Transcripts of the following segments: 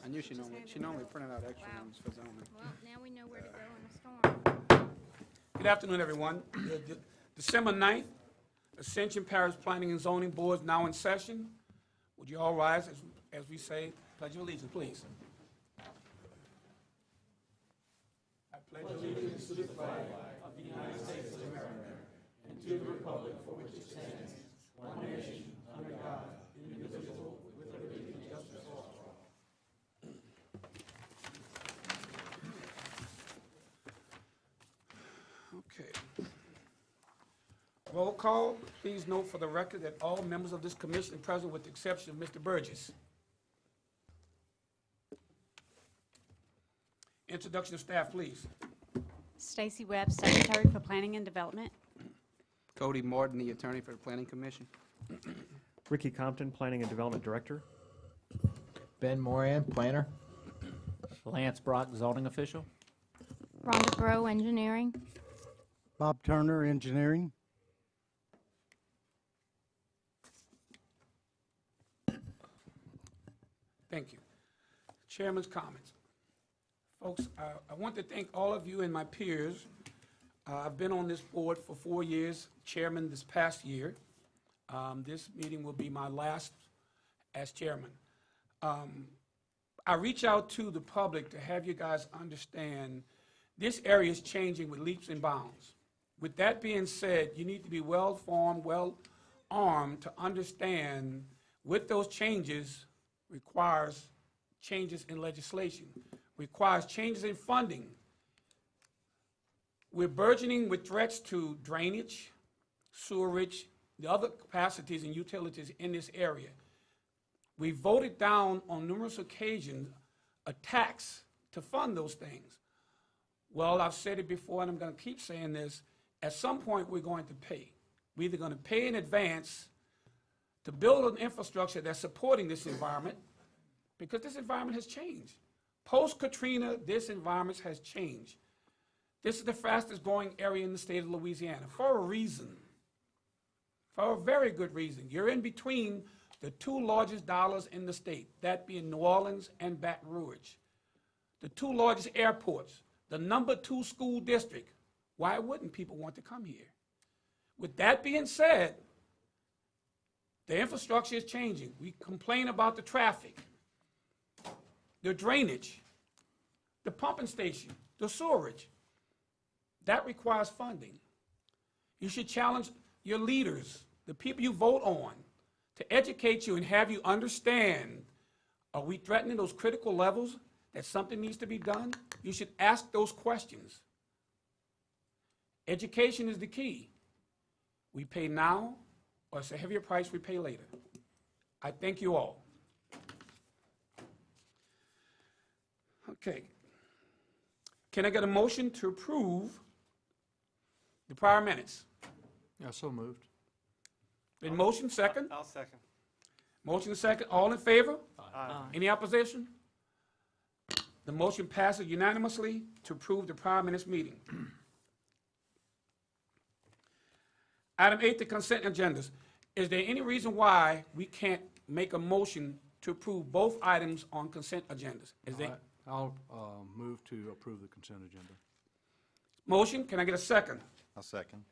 I knew she normally printed out extra ones for zoning. Well, now we know where to go in a storm. Good afternoon, everyone. December 9th, Ascension Parish Planning and Zoning Board is now in session. Would you all rise as we say Pledge of Allegiance, please? I pledge allegiance to the flag of the United States of America and to the republic for which it stands, one nation, under God, indivisible, with liberty and justice for all. Okay. Roll call. Please note for the record that all members of this commission are present with the exception of Mr. Burgess. Introduction of staff, please. Stacy Webb, Secretary for Planning and Development. Cody Martin, the attorney for the Planning Commission. Ricky Compton, Planning and Development Director. Ben Moran, planner. Lance Brock, zoning official. Rhonda Bro, Engineering. Bob Turner, Engineering. Thank you. Chairman's comments. Folks, I want to thank all of you and my peers. I've been on this board for 4 years, chairman this past year. This meeting will be my last as chairman. I reach out to the public to have you guys understand this area is changing with leaps and bounds. With that being said, you need to be well-formed, well-armed to understand with those changes requires changes in legislation, requires changes in funding. We're burgeoning with threats to drainage, sewerage, the other capacities and utilities in this area. We voted down on numerous occasions a tax to fund those things. Well, I've said it before and I'm going to keep saying this, at some point we're going to pay. We're either going to pay in advance to build an infrastructure that's supporting this environment, because this environment has changed. Post-Katrina, this environment has changed. This is the fastest growing area in the state of Louisiana for a reason, for a very good reason. You're in between the two largest dollars in the state, that being New Orleans and Baton Rouge. The two largest airports, the number 2 school district. Why wouldn't people want to come here? With that being said, the infrastructure is changing. We complain about the traffic, the drainage, the pumping station, the sewerage. That requires funding. You should challenge your leaders, the people you vote on, to educate you and have you understand, are we threatening those critical levels that something needs to be done? You should ask those questions. Education is the key. We pay now, or it's a heavier price we pay later. I thank you all. Okay. Can I get a motion to approve the prior minutes? Yeah, so moved. Been motion, second? I'll second. Motion second. All in favor? Aye. Any opposition? The motion passes unanimously to approve the prior minutes meeting. Item 8, the consent agendas. Is there any reason why we can't make a motion to approve both items on consent agendas? Is there I'll move to approve the consent agenda. motion? Can I get a second? I'll second.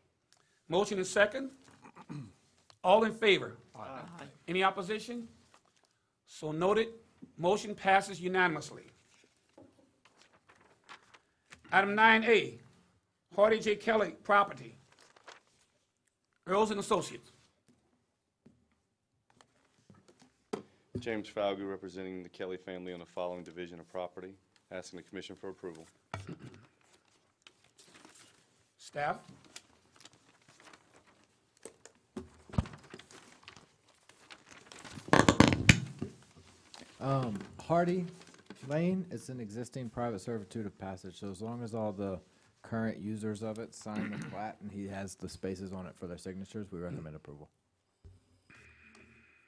Motion is second. All in favor? Aye. Any opposition? So noted. Motion passes unanimously. Item 9A, Hardy J. Kelly property. Earls and Associates. James Falgu, representing the Kelly family on the following division of property, asking the commission for approval. Staff? Hardy Lane is an existing private servitude of passage, so as long as all the current users of it sign the plat and he has the spaces on it for their signatures, we recommend approval.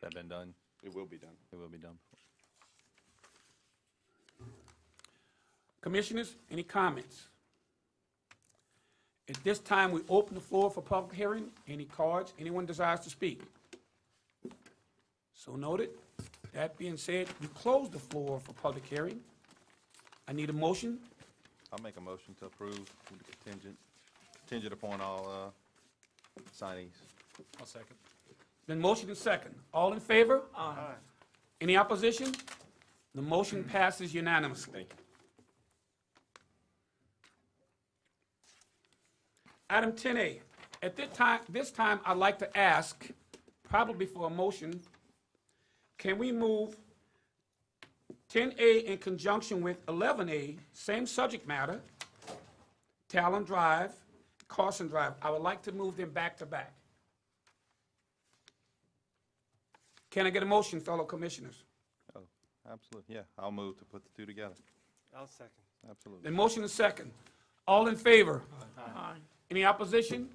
That been done? It will be done. It will be done. Commissioners, any comments? At this time, we open the floor for public hearing. Any cards? Anyone desires to speak? So noted. That being said, we close the floor for public hearing. I need a motion. I'll make a motion to approve with the contingent upon all signees. I'll second. Then motion and second. All in favor? Aye. Any opposition? The motion passes unanimously. Item 10A. At this time, I'd like to ask, probably for a motion, can we move 10A in conjunction with 11A, same subject matter, Talon Drive, Carson Drive? I would like to move them back to back. Can I get a motion, fellow commissioners? Oh, absolutely, yeah. I'll move to put the two together. I'll second. Absolutely. The motion is second. All in favor? Aye. Any opposition?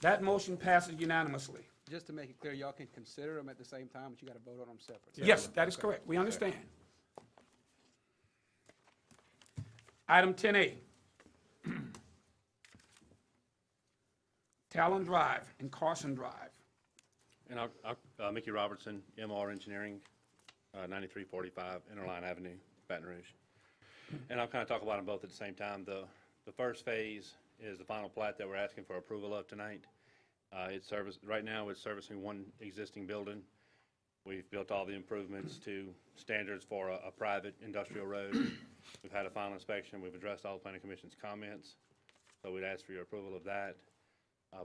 That motion passes unanimously. Just to make it clear, y'all can consider them at the same time, but you got to vote on them separate. Yes, that is correct. We understand. Item 10A. Talon Drive and Carson Drive. And I'll Mickey Robertson, MR Engineering, 9345 Interline Avenue, Baton Rouge. And I'll kind of talk about them both at the same time. The first phase is the final plat that we're asking for approval of tonight. Right now, it's servicing one existing building. We've built all the improvements to standards for a private industrial road. We've had a final inspection. We've addressed all the Planning Commission's comments. So we'd ask for your approval of that.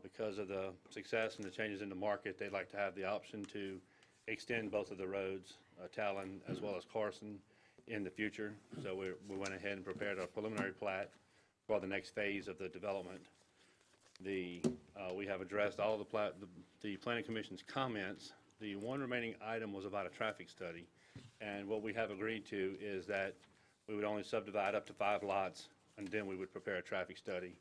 Because of the success and the changes in the market, they'd like to have the option to extend both of the roads, Talon as well as Carson, in the future. So we went ahead and prepared a preliminary plat for the next phase of the development. We have addressed all of the Planning Commission's comments. The one remaining item was about a traffic study. And what we have agreed to is that we would only subdivide up to 5 lots, and then we would prepare a traffic study.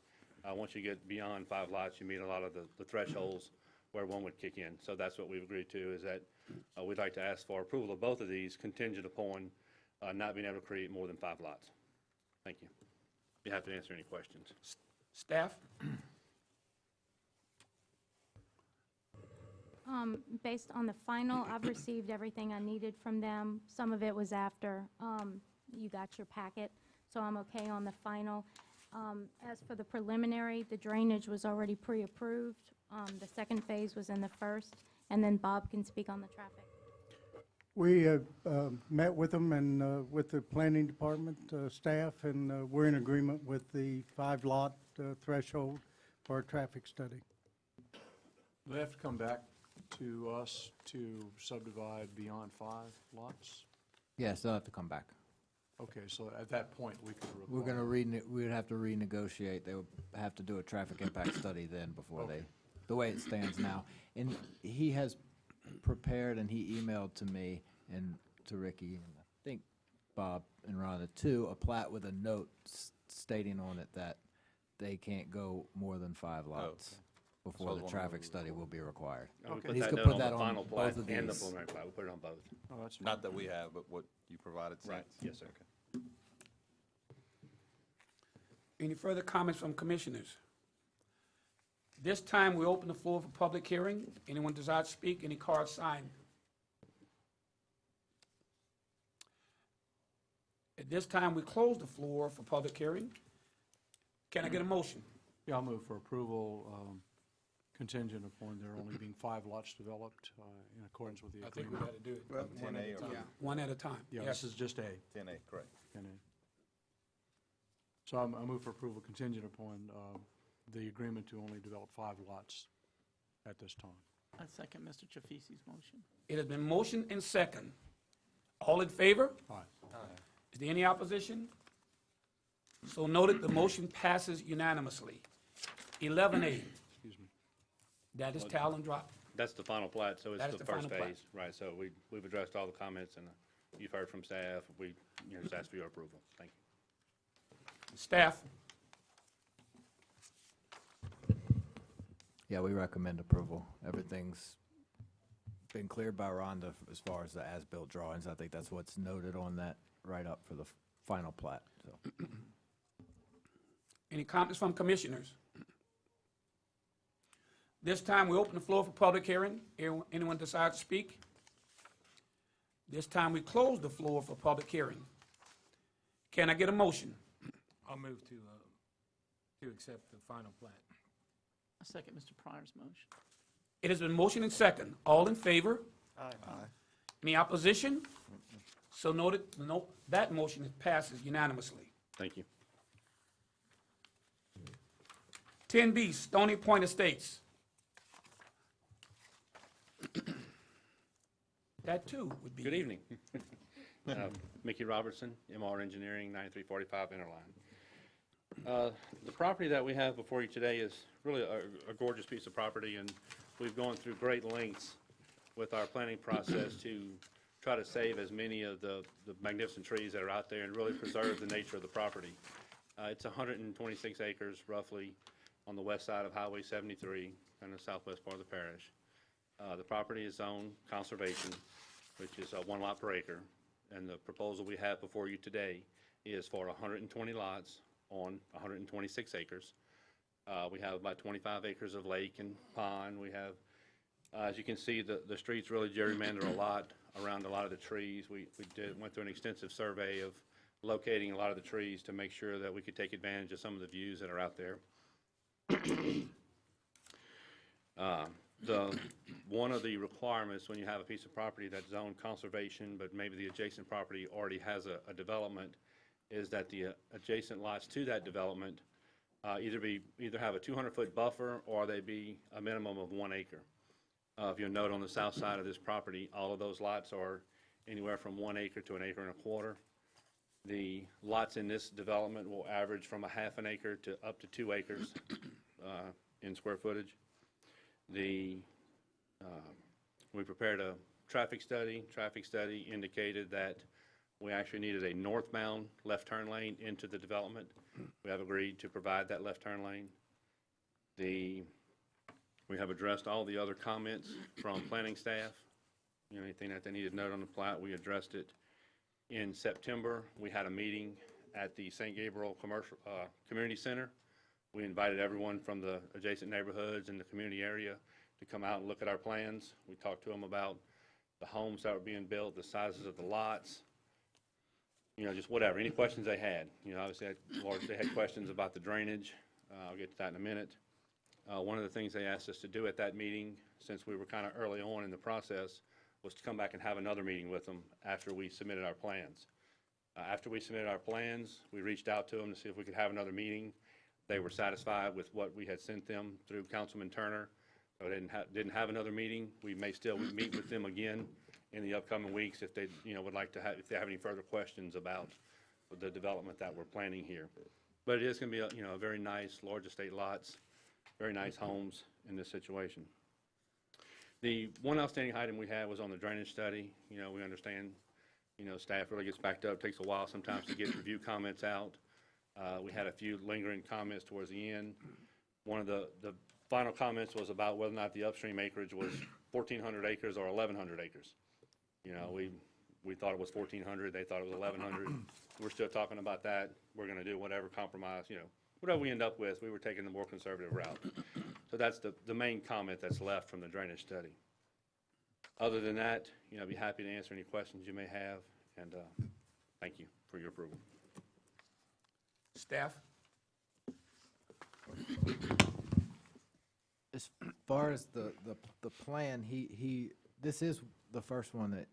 Once you get beyond 5 lots, you meet a lot of the thresholds where one would kick in. So that's what we've agreed to, is that we'd like to ask for approval of both of these contingent upon not being able to create more than 5 lots. Thank you. You have to answer any questions. Staff? Based on the final, I've received everything I needed from them. Some of it was after you got your packet, so I'm okay on the final. As for the preliminary, the drainage was already pre-approved. The second phase was in the first, and then Bob can speak on the traffic. We met with them and with the planning department staff, and we're in agreement with the 5-lot threshold for a traffic study. Do they have to come back to us to subdivide beyond 5 lots? Yes, they'll have to come back. Okay, so at that point, we could We're require. gonna we would have to renegotiate. They would have to do a traffic impact study then before they, the way it stands now. And he has prepared, and he emailed to me and to Ricky, and I think Bob and Rhonda too, a plat with a note stating on it that they can't go more than 5 lots before So the the one traffic we study will be required. And we Okay. put He's that gonna note put that the on final plat both of and the these. preliminary plat. We put it on both. Oh, that's fine. Not that we have, but what you provided since. Right. Yes, sir. Okay. Any further comments from commissioners? This time, we open the floor for public hearing. Anyone desire to speak? Any cards signed? At this time, we close the floor for public hearing. Can I get a motion? Yeah, I'll move for approval contingent upon there only being 5 lots developed in accordance with the agreement. to do it Well, 10A or one at a time. Yeah, Yes. this is just A. 10A, correct. 10A. So I move for approval contingent upon the agreement to only develop 5 lots at this time. I second Mr. Chafisi's motion. It has been motioned and second. All in favor? Aye. Is there any opposition? So noted, the motion passes unanimously. 11A, Excuse me. that is Talon Drive. That's the final plat, so That it's is the the first final plat. phase. Right, so we've addressed all the comments, and you've heard from staff. We just asked for your approval. Thank you. Staff? Yeah, we recommend approval. Everything's been cleared by Rhonda as far as the as-built drawings. I think that's what's noted on that write-up for the final plat, so. Any comments from commissioners? This time, we open the floor for public hearing. Anyone desire to speak? This time we close the floor for public hearing. Can I get a motion? I'll move to accept the final plat. I second Mr. Pryor's motion. It has been motioned and second. All in favor? Aye. Any opposition? So noted, no, that motion passes unanimously. Thank you. 10B, Stony Point Estates. That too would be. Good evening. Mickey Robertson, MR Engineering, 9345 Interline. The property that we have before you today is really a gorgeous piece of property, and we've gone through great lengths with our planning process to try to save as many of the magnificent trees that are out there and really preserve the nature of the property. It's 126 acres roughly on the west side of Highway 73 and the southwest part of the parish. The property is zoned conservation, which is 1 lot per acre, and the proposal we have before you today is for 120 lots on 126 acres. We have about 25 acres of lake and pond. We have, as you can see, the streets really gerrymander a lot around a lot of the trees. We went through an extensive survey of locating a lot of the trees to make sure that we could take advantage of some of the views that are out there. One of the requirements when you have a piece of property that's zoned conservation, but maybe the adjacent property already has a development, is that the adjacent lots to that development either have a 200-foot buffer or they be a minimum of 1 acre. If you'll note on the south side of this property, all of those lots are anywhere from 1 acre to 1.25 acres. The lots in this development will average from 1/2 acre to up to 2 acres in square footage. We prepared a traffic study. Traffic study indicated that we actually needed a northbound left turn lane into the development. We have agreed to provide that left turn lane. We have addressed all the other comments from planning staff. Anything that they needed to note on the plat, we addressed it. In September, we had a meeting at the St. Gabriel Community Center. We invited everyone from the adjacent neighborhoods in the community area to come out and look at our plans. We talked to them about the homes that were being built, the sizes of the lots, just whatever, any questions they had. Obviously, they had questions about the drainage. I'll get to that in a minute. One of the things they asked us to do at that meeting, since we were kind of early on in the process, was to come back and have another meeting with them after we submitted our plans. After we submitted our plans, we reached out to them to see if we could have another meeting. They were satisfied with what we had sent them through Councilman Turner. So they didn't have another meeting. We may still meet with them again in the upcoming weeks if they would like to have, if they have any further questions about the development that we're planning here. But it is going to be a very nice, large estate lots, very nice homes in this situation. The one outstanding item we had was on the drainage study. We understand, staff really gets backed up, takes a while sometimes to get review comments out. We had a few lingering comments towards the end. One of the final comments was about whether or not the upstream acreage was 1,400 acres or 1,100 acres. We thought it was 1,400, they thought it was 1,100. We're still talking about that. We're going to do whatever compromise, whatever we end up with. We were taking the more conservative route. So that's the main comment that's left from the drainage study. Other than that, I'd be happy to answer any questions you may have, and thank you for your approval. Staff? As far as the plan, this is the first one that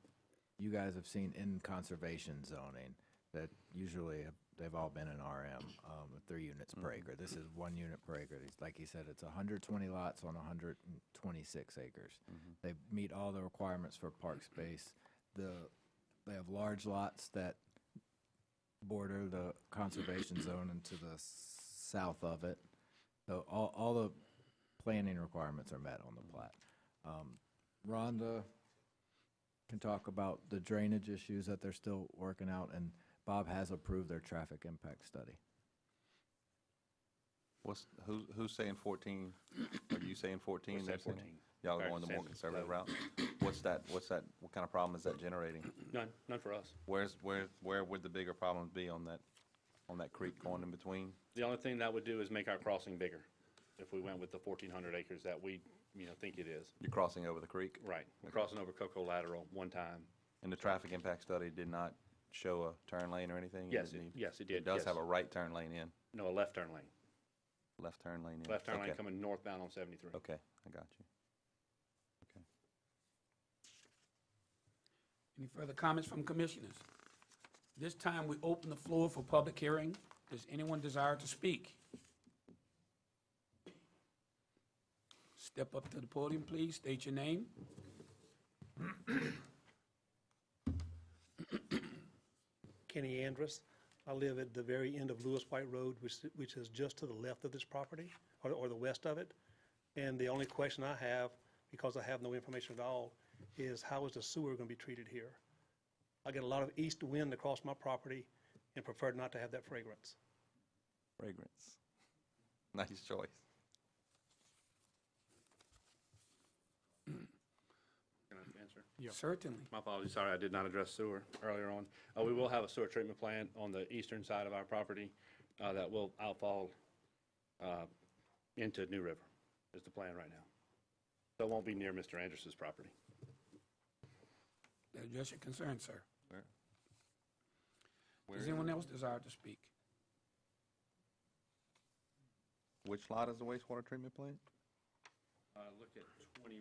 you guys have seen in conservation zoning, that usually they've all been in RM, 3 units per acre. This is 1 unit per acre. Like he said, it's 120 lots on 126 acres. They meet all the requirements for park space. They have large lots that border the conservation zone and to the south of it. So all the planning requirements are met on the plat. Rhonda can talk about the drainage issues that they're still working out, and Bob has approved their traffic impact study. Who's saying 14? Are you saying 14? We're saying 14. Y'all are going the more conservative route. What kind of problem is that generating? None for us. Where would the bigger problems be on that creek going in between? The only thing that would do is make our crossing bigger if we went with the 1,400 acres that we think it is. You're crossing over the creek? Right. We're crossing over Cocoa Lateral one time, And the traffic impact study did not show a turn lane or anything? Yes, yes, it did. It does yes. have a right turn lane in, No, a left turn lane. left turn lane in? Left turn lane Okay. coming northbound on 73. Okay, I got you. Okay. Any further comments from commissioners? This time, we open the floor for public hearing. Does anyone desire to speak? Step up to the podium, please. State your name. Kenny Andrus. I live at the very end of Lewis White Road, which is just to the left of this property, or the west of it. And the only question I have, because I have no information at all, is how is the sewer going to be treated here? I get a lot of east wind across my property and prefer not to have that fragrance. Fragrance. Nice choice. Can I answer? Certainly. My apologies, sorry, I did not address sewer earlier on. We will have a sewer treatment plant on the eastern side of our property that will outfall into New River, is the plan right now. So it won't be near Mr. Andrus's property. That address your concern, sir. Where Does is anyone it? else desire to speak? Which lot is the wastewater treatment plant? Look at 21,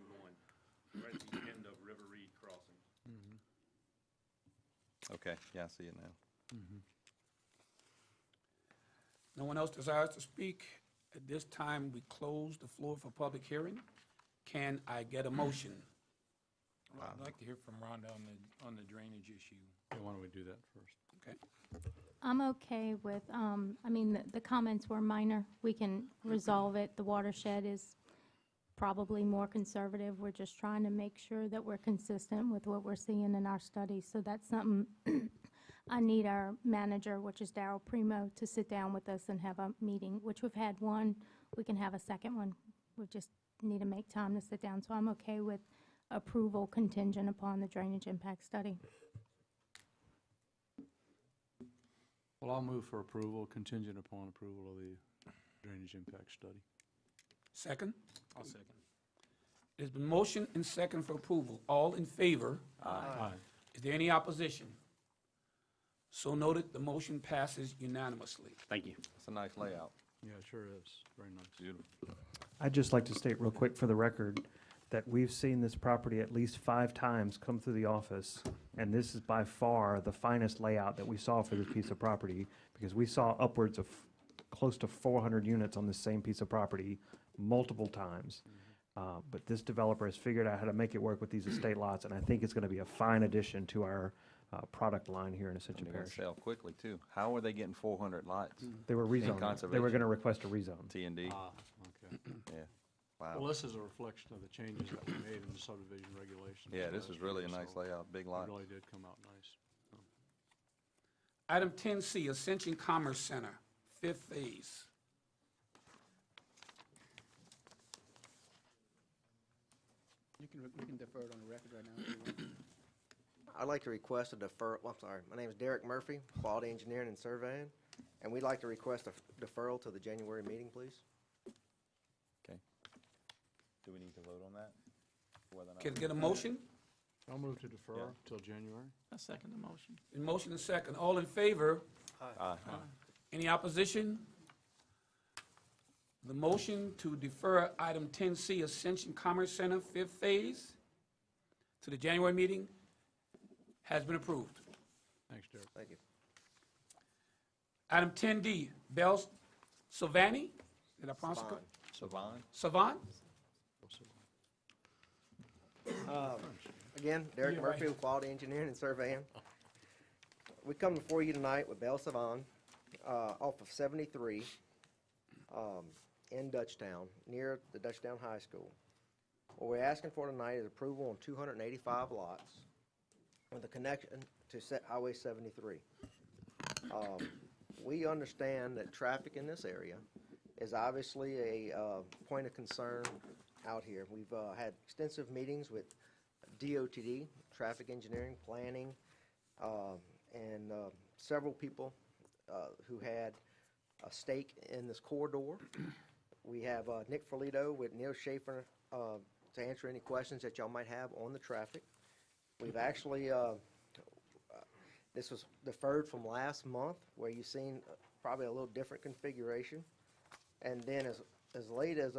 right at the end of River Reed Crossing. Okay, yeah, I see it now. No one else desires to speak? At this time, we close the floor for public hearing. Can I get a motion? Well, I'd like to hear from Rhonda on the drainage issue. Yeah, why don't we do that first? Okay. I'm okay with, I mean, the comments were minor. We can resolve it. The watershed is probably more conservative. We're just trying to make sure that we're consistent with what we're seeing in our studies. So that's something I need our manager, which is Darryl Primo, to sit down with us and have a meeting, which we've had one. We can have a second one. We just need to make time to sit down. So I'm okay with approval contingent upon the drainage impact study. Well, I'll move for approval contingent upon approval of the drainage impact study. Second? I'll second. There's been motion and second for approval. All in favor? Aye. Is there any opposition? So noted, the motion passes unanimously. Thank you. It's a nice layout. Yeah, it sure is. Very nice. Beautiful. I'd just like to state real quick for the record that we've seen this property at least 5 times come through the office, and this is by far the finest layout that we saw for this piece of property, because we saw upwards of close to 400 units on this same piece of property multiple times. But this developer has figured out how to make it work with these estate lots, and I think it's going to be a fine addition to our product line here in Ascension And they're gonna Parish. sell quickly, too. How are they getting 400 lots? They were rezoned. They were conservation. going to request a rezone. T&D? Okay. Yeah. Well, Wow. this is a reflection of the changes that we made in the subdivision regulations. Yeah, this is really a nice So layout, big It lot. really did come out nice. Item 10C, Ascension Commerce Center, 5th phase. We can defer it on the record right now if you want. I'd like to request a deferral, I'm sorry, my name is Derek Murphy, Quality Engineering and Surveying, and we'd like to request a deferral to the January meeting, please. Okay. Do we need to vote on that? Whether or not Can I we- get a motion? I'll move to defer Yeah. till January. I second the motion. In motion and second. All in favor? Aye. Any opposition? The motion to defer item 10C, Ascension Commerce Center, 5th phase, to the January meeting has been approved. Thanks, Derek. Thank you. Item 10D, Bell Savani, did I pronounce it correct? Savon? Savant? Again, Derek Yeah, Murphy right. with Quality Engineering and Surveying. We come before you tonight with Bell Savon, off of 73, in Dutchtown, near the Dutchtown High School. What we're asking for tonight is approval on 285 lots with a connection to Highway 73. We understand that traffic in this area is obviously a point of concern out here. We've had extensive meetings with DOTD, Traffic Engineering, Planning, and several people who had a stake in this corridor. We have Nick Ferlito with Neil Schaefer to answer any questions that y'all might have on the traffic. We've actually, this was deferred from last month, where you've seen probably a little different configuration. And then as late as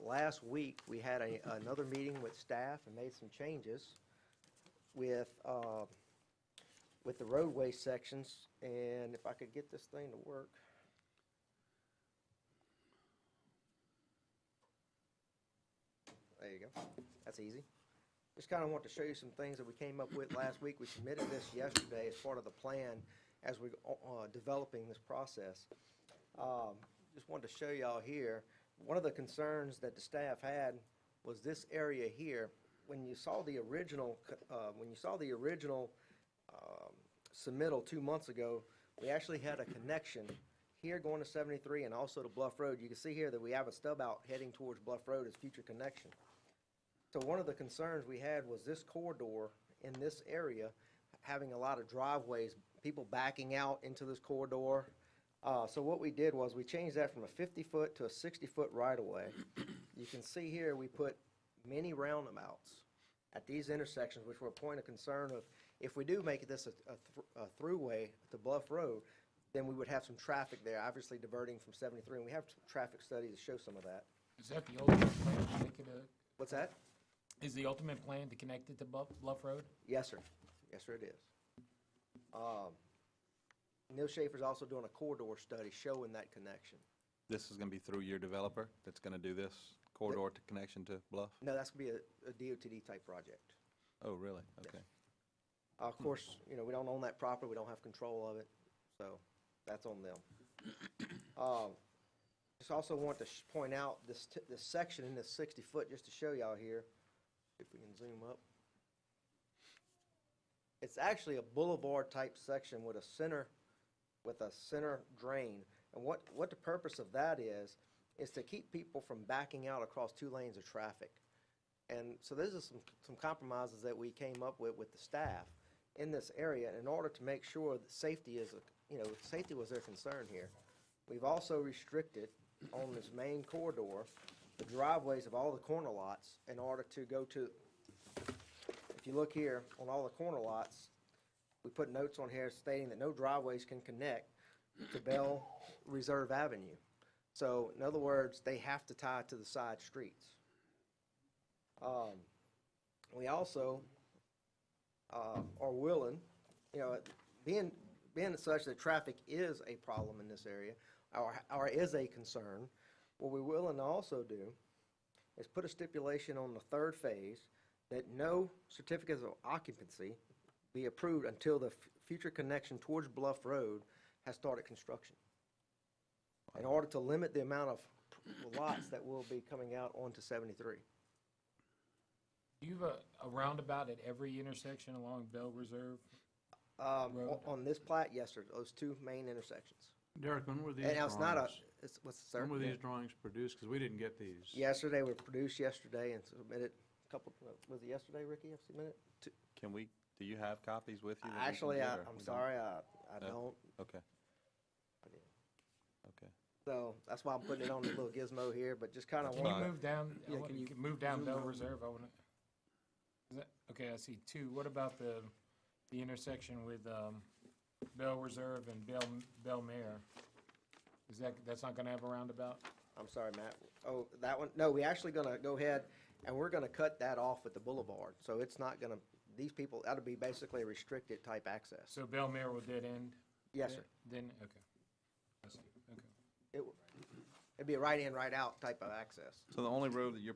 last week, we had another meeting with staff and made some changes with the roadway sections. And if I could get this thing to work. There you go. That's easy. Just kind of want to show you some things that we came up with last week. We submitted this yesterday as part of the plan as we're developing this process. Just wanted to show y'all here. One of the concerns that the staff had was this area here. When you saw the original, submittal 2 months ago, we actually had a connection here going to 73 and also to Bluff Road. You can see here that we have a stub out heading towards Bluff Road as future connection. So one of the concerns we had was this corridor in this area having a lot of driveways, people backing out into this corridor. So what we did was we changed that from a 50-foot to a 60-foot right-of-way. You can see here we put many roundabouts at these intersections, which were a point of concern of if we do make this a throughway to Bluff Road, then we would have some traffic there, obviously diverting from 73, and we have traffic studies to show some of that. Is that the ultimate plan to make it What's that? is the ultimate plan to connect it to Bluff Road? Yes, sir. Yes, sir, it is. Neil Schaefer's also doing a corridor study showing that connection. This is going to be through your developer that's going to do this corridor to connection to Bluff? No, that's going to be a DOTD type project. Oh, really? Yes. Okay. Of course, we don't own that property, we don't have control of it, so that's on them. Just also want to point out this section in this 60-foot, just to show y'all here, if we can zoom up. It's actually a boulevard-type section with a center drain. And what the purpose of that is to keep people from backing out across 2 lanes of traffic. And so those are some compromises that we came up with the staff in this area in order to make sure that safety safety was their concern here. We've also restricted on this main corridor the driveways of all the corner lots in order to go to, if you look here on all the corner lots, we put notes on here stating that no driveways can connect to Bell Reserve Avenue. So in other words, they have to tie to the side streets. We also are willing, being such that traffic is a problem in this area, or is a concern, what we're willing to also do is put a stipulation on the 3rd phase that no certificates of occupancy be approved until the future connection towards Bluff Road has started construction, in order to limit the amount of lots that will be coming out onto 73. Do you have a roundabout at every intersection along Bell Reserve? Road? On this plat, yes, sir, those 2 main intersections. Derek, when were these And drawings? it's not sir? When were these drawings produced? Because we didn't get these. Yesterday, were produced yesterday and submitted was it yesterday, Ricky? I submitted? Do you have copies with you? that we can Actually, get, or I'm we don't? sorry, I don't. Okay. I did. Okay. So that's why I'm putting it on the little gizmo here, but just kind of Can want you move down, Yeah, can you move down zoom Bell over? Reserve? Okay, I see 2. What about the intersection with Bell Reserve and Bell Mare? That's not gonna have a roundabout? I'm sorry, Matt. Oh, that one? No, we actually gonna go ahead and we're gonna cut that off at the boulevard. So it's not gonna, these people, that'll be basically a restricted type access. So Bell Mare will dead end? Yes, sir. Then, okay. I see, okay. It'd be a right in, right out type of access. So the only road that you're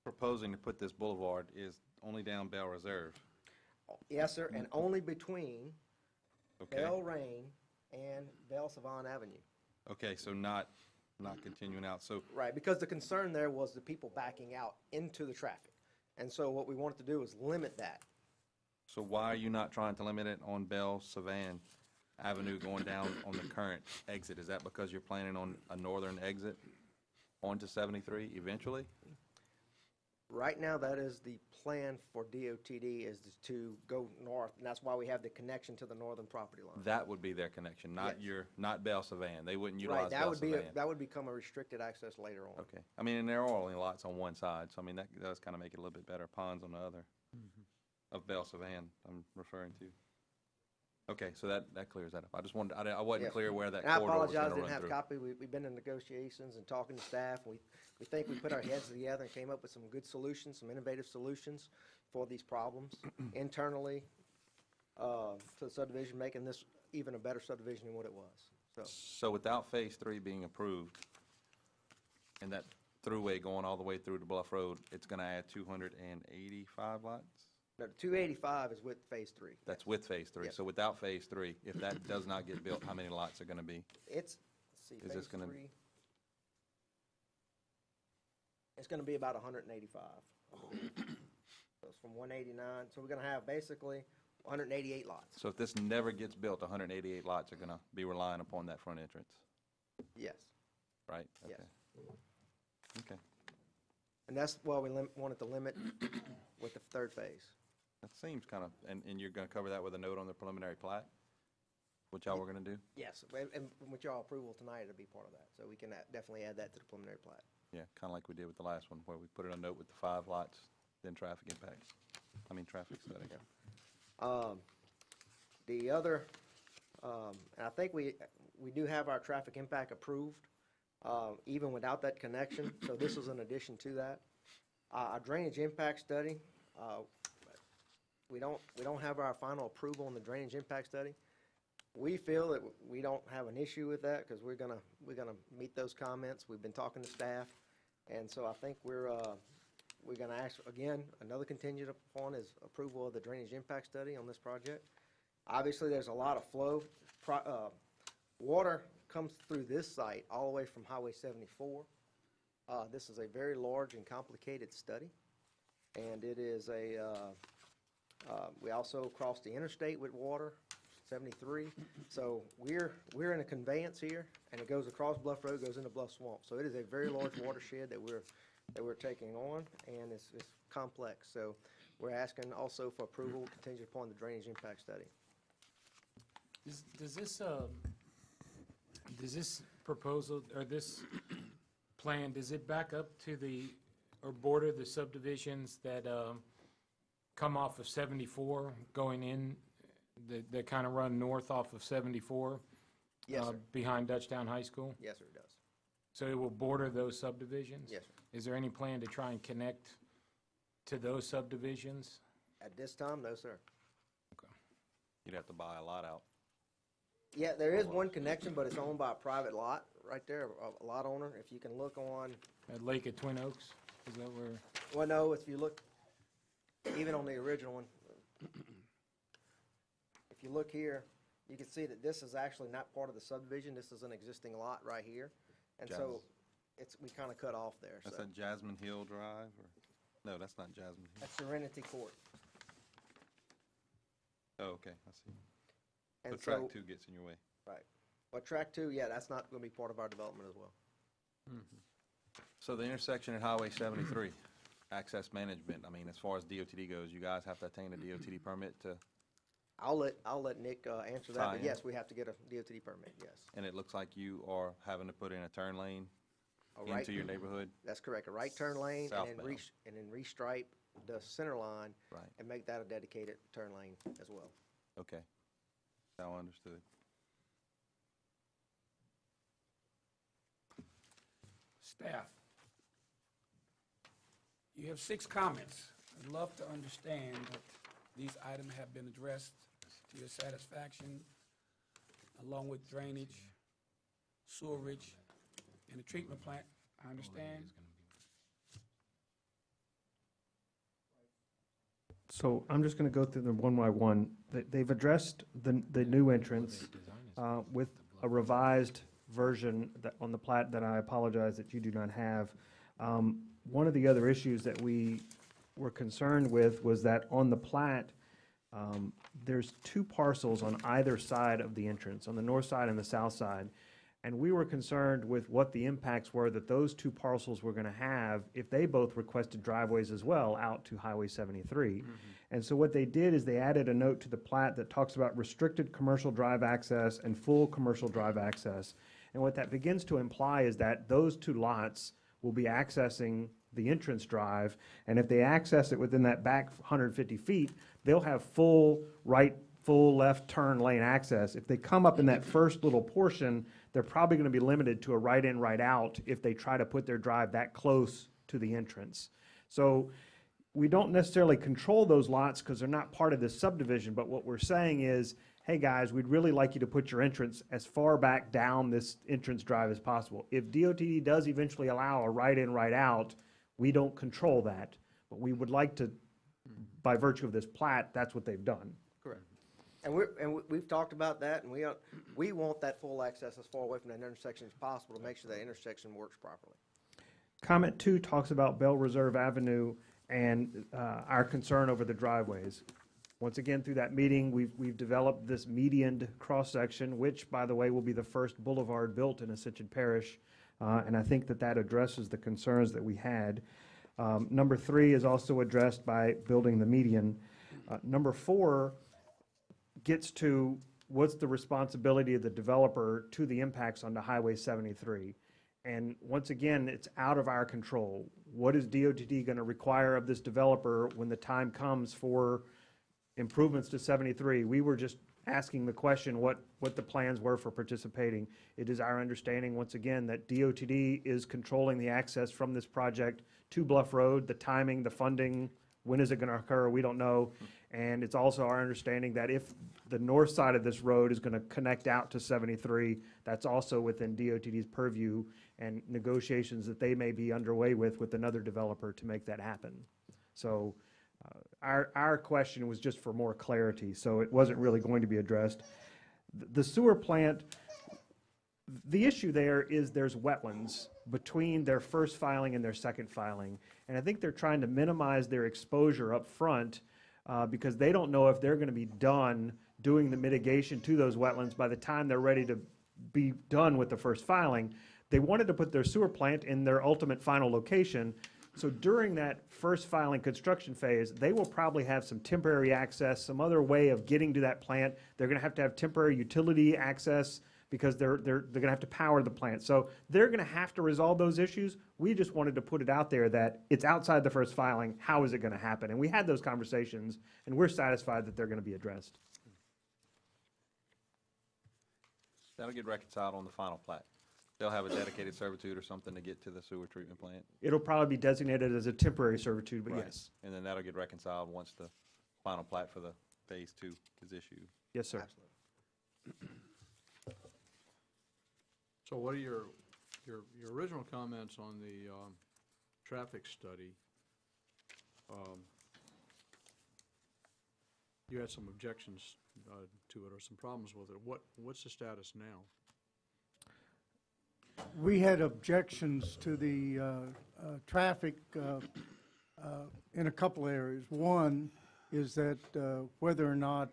proposing to put this boulevard is only down Bell Reserve? Yes, sir, and only between Okay. Bell Rain and Bell Savon Avenue. Okay, so not continuing out. So Right, because the concern there was the people backing out into the traffic. And so what we wanted to do is limit that. So why are you not trying to limit it on Bell Savan Avenue going down on the current exit? Is that because you're planning on a northern exit onto 73 eventually? Right now, that is the plan for DOTD, is to go north, and that's why we have the connection to the northern property line. That would be their connection, not Yes. not Bell Savan. They wouldn't Right, utilize Bell Savan. that would become a restricted access later on. Okay. I mean, and there are only lots on one side, so I mean, that does kind of make it a little bit better. Ponds on the other. of Bell Savan I'm referring to. Okay, so that clears that up. I just wanted, I wasn't Yes. clear where that And I corridor was apologize, gonna didn't run have a through. copy. We've been in negotiations and talking to staff. We think we put our heads together and came up with some good solutions, some innovative solutions for these problems internally to the subdivision, making this even a better subdivision than what it was. So, So without Phase 3 being approved, and that throughway going all the way through to Bluff Road, it's gonna add 285 lots? no, the 285 is with Phase 3. That's with Phase 3. Yes. So without Phase 3, if that does not get built, how many lots are gonna be? Let's see, Is Phase this gonna- 3. It's going to be about 185, I believe. So it's from 189. So we're going to have basically 188 lots. So if this never gets built, 188 lots are gonna be relying upon that front entrance, Yes, right? yes. Okay. Okay, And that's why we wanted to limit with the third phase. that seems kind of, and you're gonna cover that with a note on the preliminary plat? What y'all were gonna do? Yes, and with your approval tonight, it'll be part of that. So we can definitely add that to the preliminary plat. Yeah, kinda like we did with the last one, where we put in a note with the 5 lots, then traffic impacts. I mean, traffic study. The other, and I think we do have our traffic impact approved, even without that connection, so this is an addition to that. Our drainage impact study, we don't have our final approval on the drainage impact study. We feel that we don't have an issue with that, because we're gonna meet those comments. We've been talking to staff, and so I think we're gonna ask, again, another contingent upon is approval of the drainage impact study on this project. Obviously, there's a lot of flow. Water comes through this site all the way from Highway 74. This is a very large and complicated study, and it is we also cross the interstate with water, 73. So we're in a conveyance here, and it goes across Bluff Road, goes into Bluff Swamp. So it is a very large watershed that we're taking on, and it's complex. So we're asking also for approval contingent upon the drainage impact study. Does this proposal, or this plan, does it back up to or border the subdivisions that come off of 74 going in, that kind of run north off of 74? Yes, sir. Behind Dutchtown High School? Yes, sir, it does. So it will border those subdivisions? Yes, sir. Is there any plan to try and connect to those subdivisions? At this time, no, sir. You'd have to buy a lot out. Yeah, there is one connection, but it's owned by a private lot right there, a lot owner. If you can look on, At Lake at Twin Oaks? Is that where? well, no, if you look, even on the original one, if you look here, you can see that this is actually not part of the subdivision. This is an existing lot right here. And so we kind of cut off there, That's so. at Jasmine Hill Drive, or, no, that's not Jasmine Hill. That's Serenity Court. Oh, okay, I see. So And track so, 2 gets in your way. right. But track 2, yeah, that's not going to be part of our development as well. So the intersection at Highway 73, access management, I mean, as far as DOTD goes, you guys have to obtain a DOTD permit to, I'll let Nick answer that, Tie but in. yes, we have to get a DOTD permit, yes. and it looks like you are having to put in a turn lane A right- into your neighborhood? That's correct, a right turn lane, and then Southbound. and then restripe the center line Right, and make that a dedicated turn lane as well. okay. Now understood. Staff, you have 6 comments. I'd love to understand that these items have been addressed to your satisfaction, along with drainage, sewerage, and the treatment plant. I understand. So I'm just going to go through them one by one. They've addressed the new entrance with a revised version on the plat that I apologize that you do not have. One of the other issues that we were concerned with was that on the plat, there's 2 parcels on either side of the entrance, on the north side and the south side. And we were concerned with what the impacts were that those 2 parcels were going to have if they both requested driveways as well out to Highway 73. And so what they did is they added a note to the plat that talks about restricted commercial drive access and full commercial drive access. And what that begins to imply is that those 2 lots will be accessing the entrance drive. And if they access it within that back 150 feet, they'll have full right, full left turn lane access. If they come up in that first little portion, they're probably going to be limited to a right in, right out if they try to put their drive that close to the entrance. So we don't necessarily control those lots because they're not part of this subdivision, but what we're saying is, hey guys, we'd really like you to put your entrance as far back down this entrance drive as possible. If DOTD does eventually allow a right in, right out, we don't control that, but we would like to, by virtue of this plat, that's what they've done. Correct. And we've talked about that, and we want that full access as far away from that intersection as possible to make sure that intersection works properly. Comment 2 talks about Bell Reserve Avenue and our concern over the driveways. Once again, through that meeting, we've developed this medianed cross-section, which, by the way, will be the first boulevard built in Ascension Parish, and I think that addresses the concerns that we had. Number 3 is also addressed by building the median. Number 4 gets to what's the responsibility of the developer to the impacts onto Highway 73. And once again, it's out of our control. What is DOTD going to require of this developer when the time comes for improvements to 73? We were just asking the question what the plans were for participating. It is our understanding, once again, that DOTD is controlling the access from this project to Bluff Road, the timing, the funding, when is it going to occur, we don't know. And it's also our understanding that if the north side of this road is going to connect out to 73, that's also within DOTD's purview and negotiations that they may be underway with another developer to make that happen. So our question was just for more clarity, so it wasn't really going to be addressed. The sewer plant, the issue there is there's wetlands between their first filing and their second filing. And I think they're trying to minimize their exposure up front because they don't know if they're going to be done doing the mitigation to those wetlands by the time they're ready to be done with the first filing. They wanted to put their sewer plant in their ultimate final location. So during that first filing construction phase, they will probably have some temporary access, some other way of getting to that plant. They're going to have temporary utility access because they're going to have to power the plant. So they're going to have to resolve those issues. We just wanted to put it out there that it's outside the first filing. How is it going to happen? And we had those conversations, and we're satisfied that they're going to be addressed. That'll get reconciled on the final plat. They'll have a dedicated servitude or something to get to the sewer treatment plant. It'll probably be designated as a temporary servitude, but Right. yes. And then that'll get reconciled once the final plat for the phase 2 is issued. Yes, sir. Absolutely. So what are your original comments on the traffic study? You had some objections to it or some problems with it. What's the status now? We had objections to the traffic in a couple areas. One is that whether or not,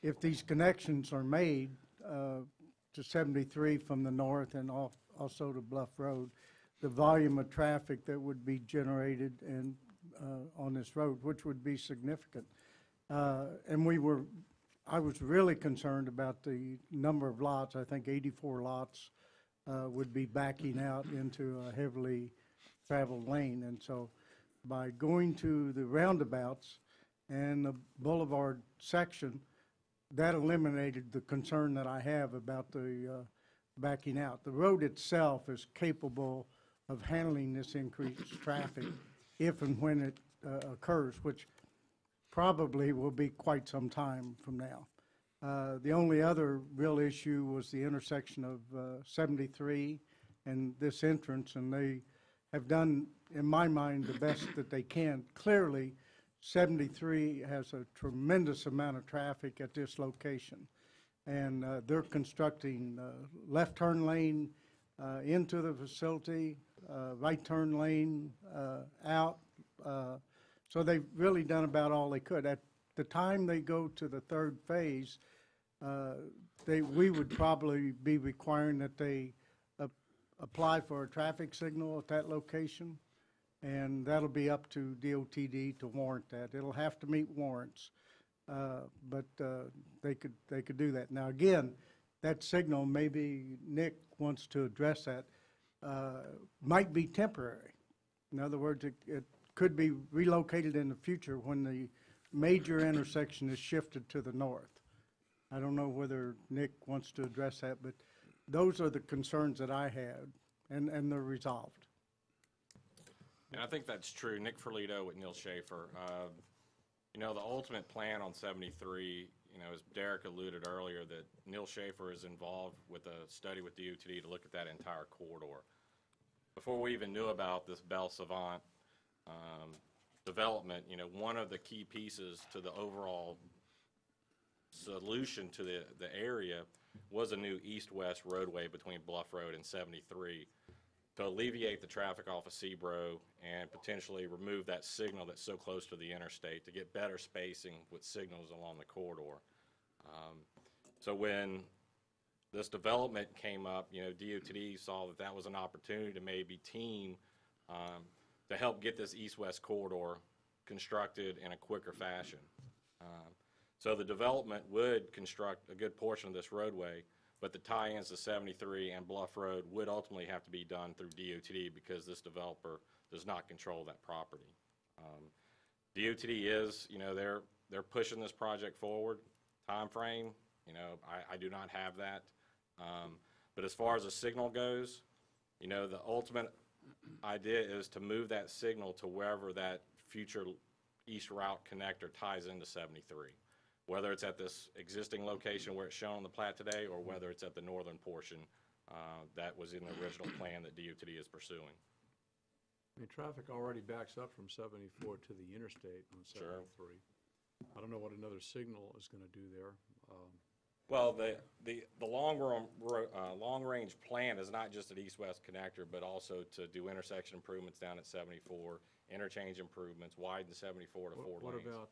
if these connections are made to 73 from the north and also to Bluff Road, the volume of traffic that would be generated and on this road, which would be significant. And I was really concerned about the number of lots. I think 84 lots would be backing out into a heavily traveled lane. And so by going to the roundabouts and the boulevard section, that eliminated the concern that I have about the backing out. The road itself is capable of handling this increased traffic if and when it occurs, which probably will be quite some time from now. The only other real issue was the intersection of 73 and this entrance, and they have done, in my mind, the best that they can. Clearly, 73 has a tremendous amount of traffic at this location, and they're constructing left turn lane into the facility, right turn lane out. So they've really done about all they could. At the time they go to the third phase, we would probably be requiring that they apply for a traffic signal at that location, and that'll be up to DOTD to warrant that. It'll have to meet warrants, but they could do that. Now again, that signal, maybe Nick wants to address that, might be temporary. In other words, it could be relocated in the future when the major intersection is shifted to the north. I don't know whether Nick wants to address that, but those are the concerns that I had, and they're resolved. And I think that's true. Nick Ferlito with Neil Schaefer. You know, the ultimate plan on 73, you know, as Derek alluded earlier, that Neil Schaefer is involved with a study with DOTD to look at that entire corridor. Before we even knew about this Belle Savant development, you know, one of the key pieces to the overall solution to the area was a new east-west roadway between Bluff Road and 73 to alleviate the traffic off of Seabro and potentially remove that signal that's so close to the interstate to get better spacing with signals along the corridor. So when this development came up, you know, DOTD saw that that was an opportunity to maybe team to help get this east-west corridor constructed in a quicker fashion. So the development would construct a good portion of this roadway, but the tie-ins to 73 and Bluff Road would ultimately have to be done through DOTD because this developer does not control that property. DOTD is, you know, they're pushing this project forward. Time frame, you know, I do not have that. But as far as the signal goes, you know, the ultimate idea is to move that signal to wherever that future east route connector ties into 73. Whether it's at this existing location where it's shown on the plat today, or whether it's at the northern portion that was in the original plan that DOTD is pursuing. I mean, traffic already backs up from 74 to the interstate on 73. Sure. I don't know what another signal is going to do there. Well, the long-range plan is not just an east-west connector, but also to do intersection improvements down at 74, interchange improvements, widen 74 to 4 lanes. What about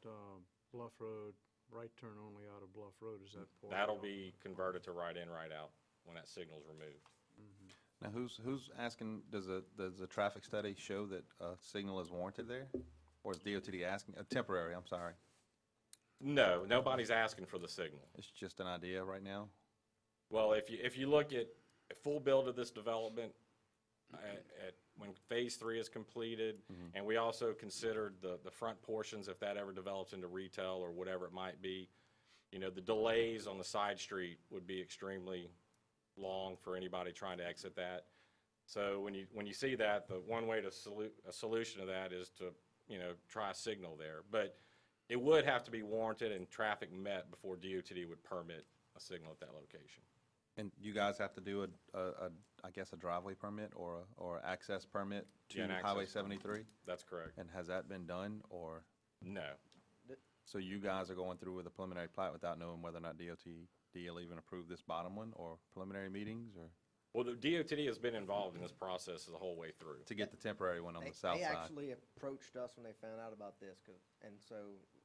Bluff Road, right turn only out of Bluff Road? Is that part? That'll be converted to right in, right out when that signal's removed. Now, who's asking, does the traffic study show that a signal is warranted there? Or is DOTD asking, temporary, I'm sorry? No, nobody's asking for the signal. It's just an idea right now? Well, if you look at a full build of this development, when phase 3 is completed, and we also considered the front portions, if that ever develops into retail or whatever it might be, you know, the delays on the side street would be extremely long for anybody trying to exit that. So when you see that, the one way to a solution to that is to, you know, try a signal there. But it would have to be warranted and traffic met before DOTD would permit a signal at that location. And you guys have to do I guess, a driveway permit or access permit to Highway 73? That's correct. And has that been done, or? No. So you guys are going through with a preliminary plat without knowing whether or not DOTD will even approve this bottom one, or preliminary meetings, or? Well, the DOTD has been involved in this process the whole way through. To get the temporary one on the south They side? actually approached us when they found out about this, and so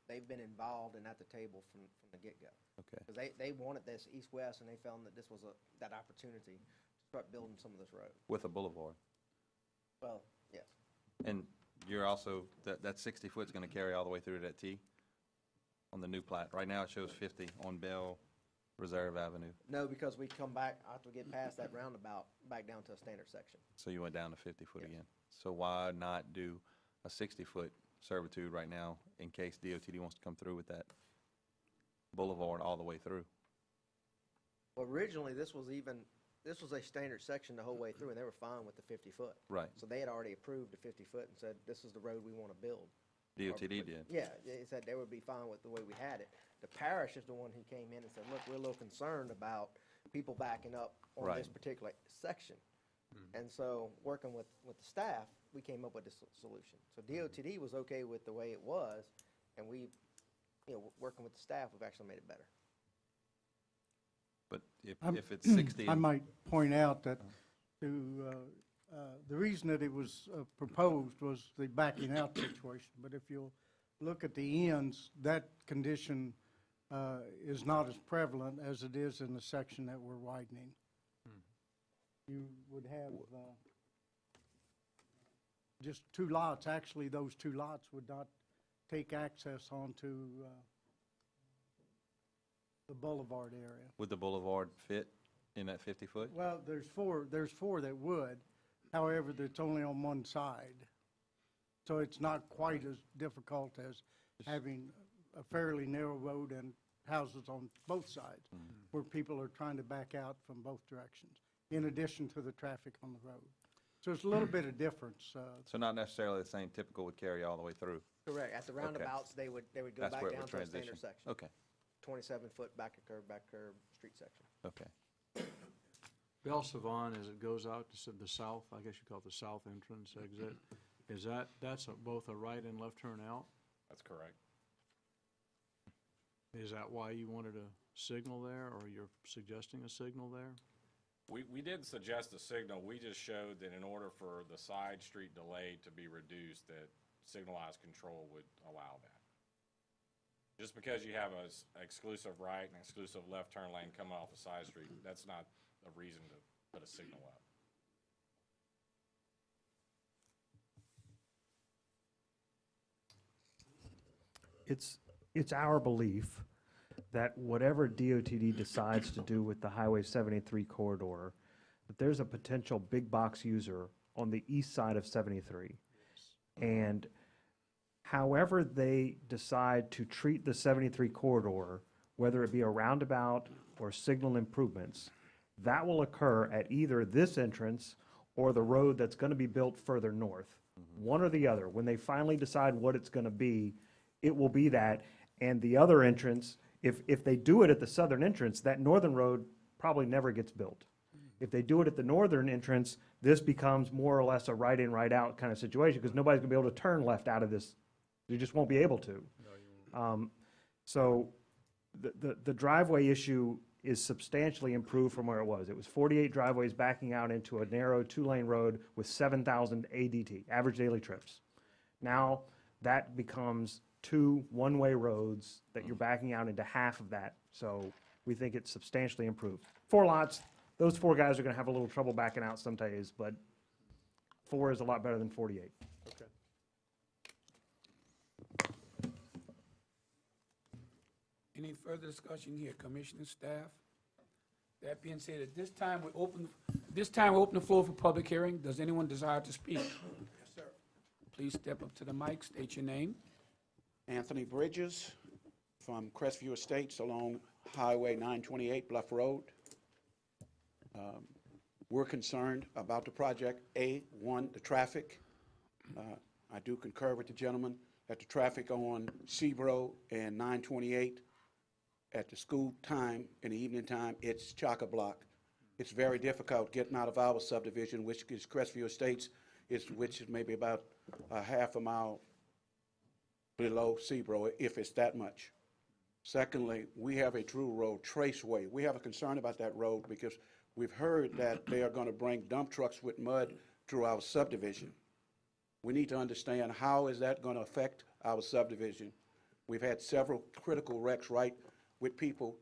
they've been involved and at the table from the get-go. Okay. Because they wanted this east-west, and they found that this was that opportunity to start building some of this road. With a boulevard? Well, yes. And you're also, that 60 foot's going to carry all the way through to that T on the new plat? Right now it shows 50 on Bell Reserve Avenue. No, because we come back, after we get past that roundabout, back down to a standard section. So you went down to 50 foot Yes. again. So why not do a 60-foot servitude right now in case DOTD wants to come through with that boulevard all the way through? Well, originally, this was a standard section the whole way through, and they were fine with the 50-foot. Right. So they had already approved the 50-foot and said, this is the road we want to build. DOTD did? Yeah, they said they would be fine with the way we had it. The parish is the one who came in and said, look, we're a little concerned about people backing up on Right. this particular section. And so, working with the staff, we came up with this solution. So DOTD was okay with the way it was, and we, you know, working with the staff, we've actually made it better. But if it's 60... I might point out that the reason that it was proposed was the backing out situation. But if you'll look at the ends, that condition is not as prevalent as it is in the section that we're widening. You would have just two lots. Actually, those two lots would not take access onto the boulevard area. Would the boulevard fit in that 50 foot? Well, there's four that would. However, it's only on one side. So it's not quite as difficult as having a fairly narrow road and houses on both sides, where people are trying to back out from both directions, in addition to the traffic on the road. So it's a little bit of difference. So not necessarily the same typical would carry all the way through? Correct. At the roundabouts, they would go That's back where it down would to a transition. standard section. Okay, 27-foot back curb, street section. okay. Belle Savon, as it goes out to the south, I guess you call it the south entrance exit, that's both a right and left turn out? That's correct. Is that why you wanted a signal there, or you're suggesting a signal there? We did suggest a signal. We just showed that in order for the side street delay to be reduced, that signalized control would allow that. Just because you have an exclusive right and exclusive left turn lane coming off a side street, that's not a reason to put a signal up. It's our belief that whatever DOTD decides to do with the Highway 73 corridor, that there's a potential big box user on the east side of 73. And however they decide to treat the 73 corridor, whether it be a roundabout or signal improvements, that will occur at either this entrance or the road that's going to be built further north. One or the other. When they finally decide what it's going to be, it will be that. And the other entrance, if they do it at the southern entrance, that northern road probably never gets built. If they do it at the northern entrance, this becomes more or less a right in, right out kind of situation, because nobody's going to be able to turn left out of this. You just won't be able to. So the driveway issue is substantially improved from where it was. It was 48 driveways backing out into a narrow 2-lane road with 7,000 ADT, average daily trips. Now that becomes 2 one-way roads that you're backing out into half of that. So we think it's substantially improved. 4 lots, those 4 guys are going to have a little trouble backing out some days, but 4 is a lot better than 48. Okay. Any further discussion here, Commissioner, staff? That being said, at this time, we open the floor for public hearing. Does anyone desire to speak? Yes, sir. Please step up to the mic, state your name. Anthony Bridges from Crestview Estates along Highway 928 Bluff Road. We're concerned about the project. One, the traffic. I do concur with the gentleman that the traffic on Seabro and 928 at the school time, in the evening time, it's chock-a-block. It's very difficult getting out of our subdivision, which is Crestview Estates, which is maybe about a half a mile below Seabro, if it's that much. Secondly, we have a true road, Traceway. We have a concern about that road because we've heard that they are going to bring dump trucks with mud through our subdivision. We need to understand how is that going to affect our subdivision. We've had several critical wrecks right with people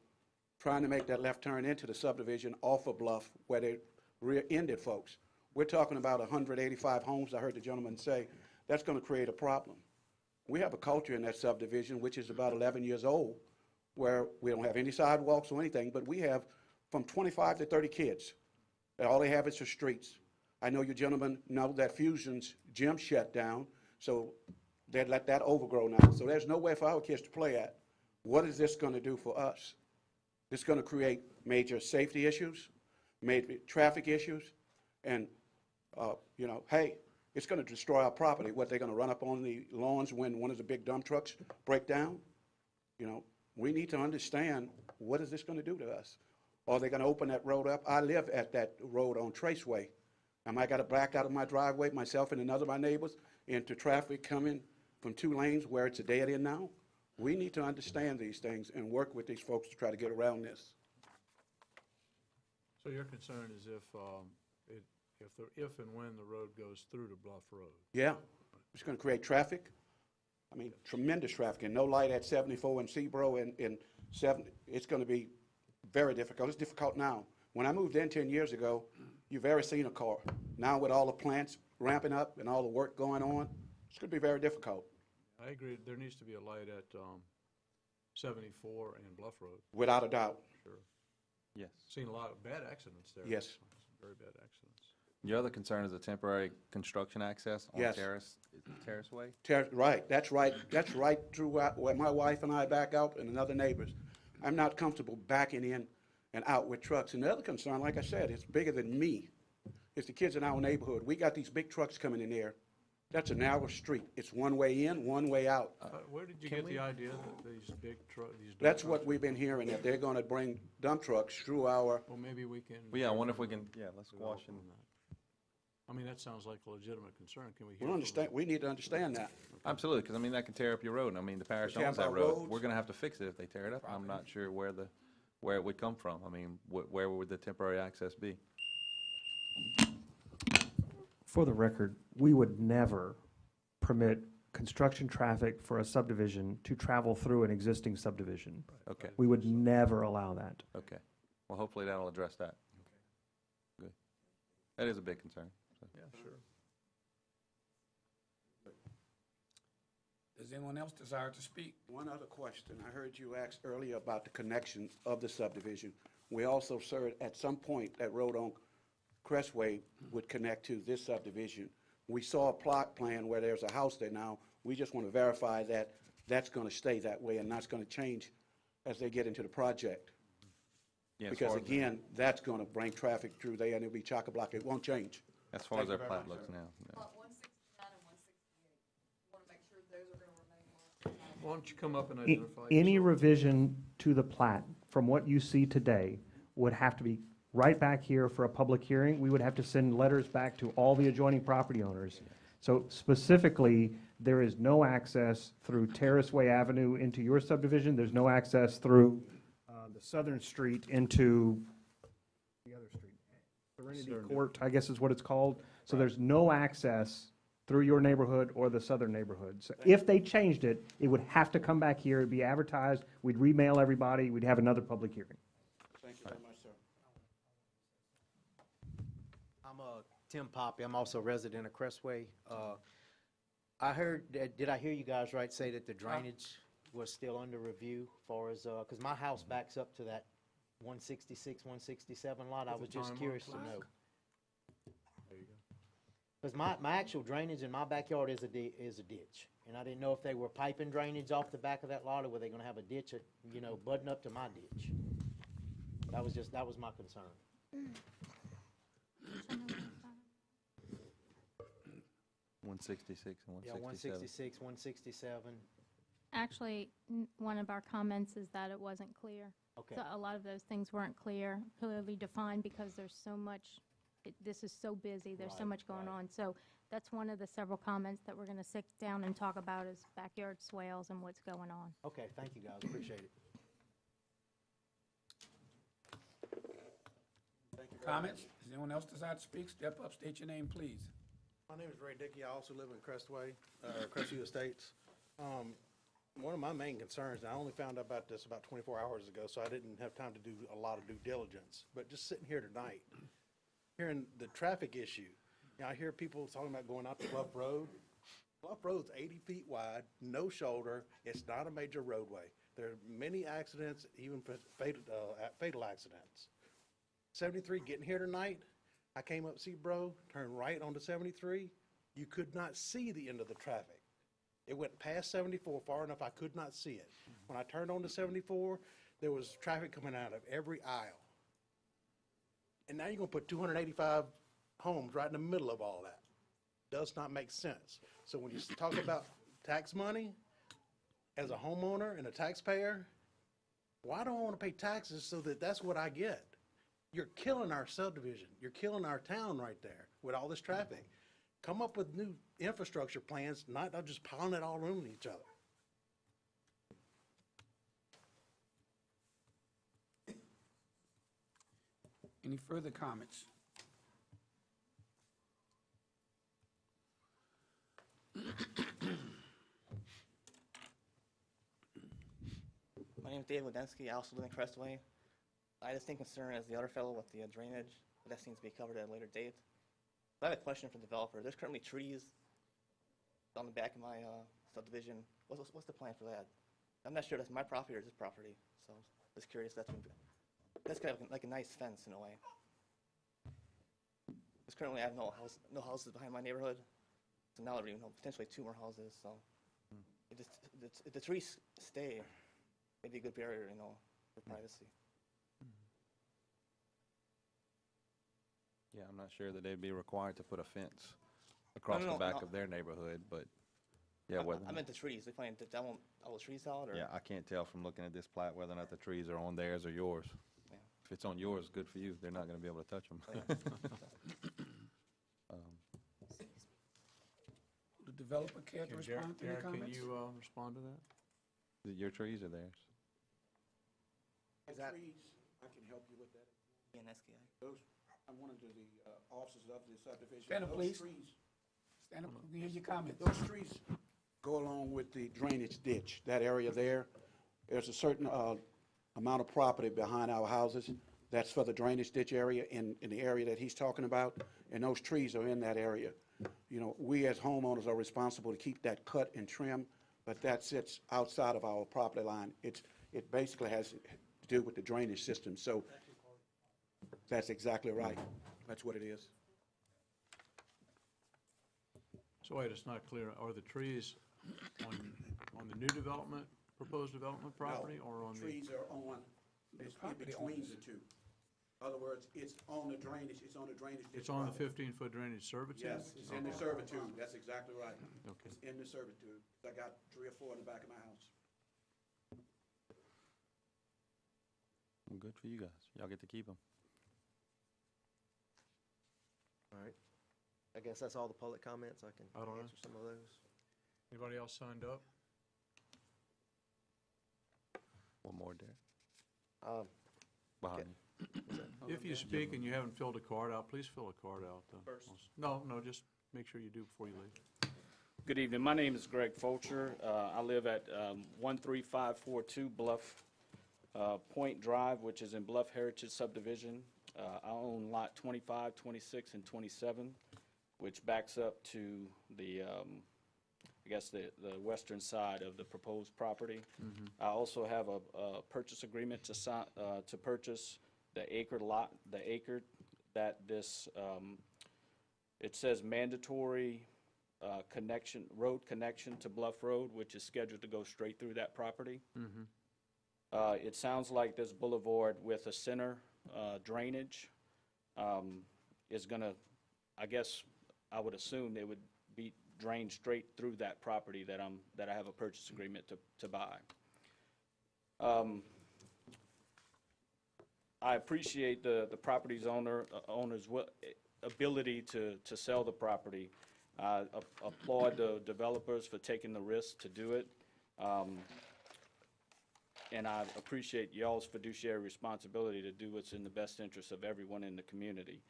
trying to make that left turn into the subdivision off a bluff where they rear-ended folks. We're talking about 185 homes, I heard the gentleman say. That's going to create a problem. We have a culture in that subdivision, which is about 11 years old, where we don't have any sidewalks or anything, but we have from 25 to 30 kids. And all they have is the streets. I know you gentlemen know that Fusion's gym shut down, so they let that overgrow now. So there's nowhere for our kids to play at. What is this going to do for us? It's going to create major safety issues, major traffic issues, and, hey, it's going to destroy our property. What, they're going to run up on the lawns when one of the big dump trucks break down? We need to understand, what is this going to do to us? Are they going to open that road up? I live at that road on Traceway. Am I got to back out of my driveway, myself and another of my neighbors, into traffic coming from 2 lanes where it's a dead end now? We need to understand these things and work with these folks to try to get around this. So your concern is if and when the road goes through the Bluff Road? Yeah, it's going to create traffic. I mean, tremendous traffic, and no light at 74 and Seabro and 7. It's going to be very difficult. It's difficult now. When I moved in 10 years ago, you've ever seen a car. Now with all the plants ramping up and all the work going on, it's going to be very difficult. I agree. There needs to be a light at 74 and Bluff Road. Without a doubt. Sure. Yes. Seen a lot of bad accidents there. Yes. Very bad accidents. Your other concern is a temporary construction access on Yes. Terrace Way? Right, that's right throughout, where my wife and I back out and other neighbors. I'm not comfortable backing in and out with trucks. And the other concern, like I said, it's bigger than me. It's the kids in our neighborhood. We got these big trucks coming in there. That's a narrow street. It's one way in, one way out. Where did you get the idea that these big trucks? That's what we've been hearing, that they're gonna bring dump trucks through our, Well, maybe we can. Well, yeah, I wonder if we can, let's squash and. I mean, that sounds like a legitimate concern. Can we hear? we from understand, we need to understand that. Absolutely, because I mean, that can tear up your road, and I mean, the parish Tear owns up that our road. roads. We're gonna have to fix it if they tear it up. I'm not sure where it would come from. I mean, where would the temporary access be? For the record, we would never permit construction traffic for a subdivision to travel through an existing subdivision. Okay, We would never allow that. okay. Well, hopefully that'll address that. Good. That is a big concern. So. Yeah, sure. Does anyone else desire to speak? One other question. I heard you ask earlier about the connection of the subdivision. We also, sir, at some point, that road on Crestway would connect to this subdivision. We saw a plot plan where there's a house there now. We just want to verify that that's going to stay that way and not going to change as they get into the project. Yeah, as Because far as- again, that's going to bring traffic through there and it'll be chock-a-block. It won't change. As far as our plat looks now. yeah. 169 and 168. Want to make sure those are going to remain marked. Why don't you come up and identify? Any yourself? revision to the plat from what you see today would have to be right back here for a public hearing. We would have to send letters back to all the adjoining property owners. So specifically, there is no access through Terraceway Avenue into your subdivision. There's no access through the southern street into the other street. Serenity Court, I guess is what it's called. So there's no access through your neighborhood or the southern neighborhood. So if they changed it, it would have to come back here, it'd be advertised, we'd remail everybody, we'd have another public hearing. Thank you very much, sir. I'm Tim Poppy. I'm also a resident of Crestway. I heard, did I hear you guys right say that the drainage was still under review far as, because my house backs up to that 166, 167 lot. I was just curious to know. There you go. Because my actual drainage in my backyard is a ditch. And I didn't know if they were piping drainage off the back of that lot, or were they going to have a ditch, butting up to my ditch. That was my concern. 166 and 167. Yeah, 166, 167. Actually, one of our comments is that it wasn't clear. Okay. So a lot of those things weren't clearly defined because there's so much, this is so busy, there's so much going on. So that's one of the several comments that we're going to sit down and talk about is backyard swales and what's going on. Okay, thank you, guys. Appreciate it. Comments? Does anyone else desire to speak? Step up, state your name, please. My name is Ray Dickey. I also live in Crestway, Crestview Estates. One of my main concerns, and I only found out about this about 24 hours ago, so I didn't have time to do a lot of due diligence, but just sitting here tonight, hearing the traffic issue, I hear people talking about going out to Bluff Road. Bluff Road's 80 feet wide, no shoulder. It's not a major roadway. There are many accidents, even fatal accidents. 73 getting here tonight, I came up Seabro, turned right onto 73. You could not see the end of the traffic. It went past 74 far enough I could not see it. When I turned onto 74, there was traffic coming out of every aisle. And now you're going to put 285 homes right in the middle of all that. Does not make sense. So when you talk about tax money, as a homeowner and a taxpayer, why do I want to pay taxes so that that's what I get? You're killing our subdivision. You're killing our town right there with all this traffic. Come up with new infrastructure plans, not just piling it all on each other. Any further comments? My name is Dave Ledensky. I also live in Crestway. I have the same concern as the other fellow with the drainage, but that seems to be covered at a later date. I have a question for the developer. There's currently trees on the back of my subdivision. What's the plan for that? I'm not sure if that's my property or his property, so just curious. That's kind of like a nice fence in a way. Just currently I have no houses behind my neighborhood. So now there are, potentially 2 more houses, so if the trees stay, it'd be a good barrier, for privacy. Yeah, I'm not sure that they'd be required to put a fence across No, the back no. of their neighborhood, but, yeah, whether. I meant the trees. They plan to demo all the trees out, or? Yeah, I can't tell from looking at this plat whether or not the trees are on theirs or yours. Yeah. If it's on yours, good for you. They're not gonna be able to touch them. The developer care to respond to your Derek, can comments? you respond to that? Is it your trees or theirs? The trees, I can help you with that. Yeah, an SKI. Those, I'm one of the officers of the subdivision. Stand up, Those please. trees- Stand up, we hear your comments. Those trees go along with the drainage ditch, that area there. There's a certain amount of property behind our houses that's for the drainage ditch area in the area that he's talking about, and those trees are in that area. We as homeowners are responsible to keep that cut and trim, but that sits outside of our property line. It basically has to do with the drainage system, so that's exactly right. That's what it is. So wait, it's not clear. Are the trees on the new development, proposed development property, or on the? Trees are on, it's in between the two. In other words, it's on the drainage, it's on the drainage. It's on the 15-foot drainage servitude? Yes, it's in the servitude, that's exactly right. Okay. It's in the servitude. I got 3 or 4 in the back of my house. Well, good for you guys. Y'all get to keep them. All right. I guess that's all the public comments. I can I don't know. answer some of those. Anybody else signed up? One more, Derek. Okay. Behind you. If you speak and you haven't filled a card out, please fill a card out. First. No, just make sure you do before you leave. Good evening. My name is Greg Fulcher. I live at 13542 Bluff Point Drive, which is in Bluff Heritage Subdivision. I own lot 25, 26, and 27, which backs up to the, I guess, the western side of the proposed property. I also have a purchase agreement to purchase the acre lot, that this, it says mandatory road connection to Bluff Road, which is scheduled to go straight through that property. It sounds like this boulevard with a center drainage is gonna, I guess, I would assume they would be drained straight through that property that I have a purchase agreement to buy. I appreciate the property's owner's ability to sell the property. I applaud the developers for taking the risk to do it. And I appreciate y'all's fiduciary responsibility to do what's in the best interest of everyone in the community.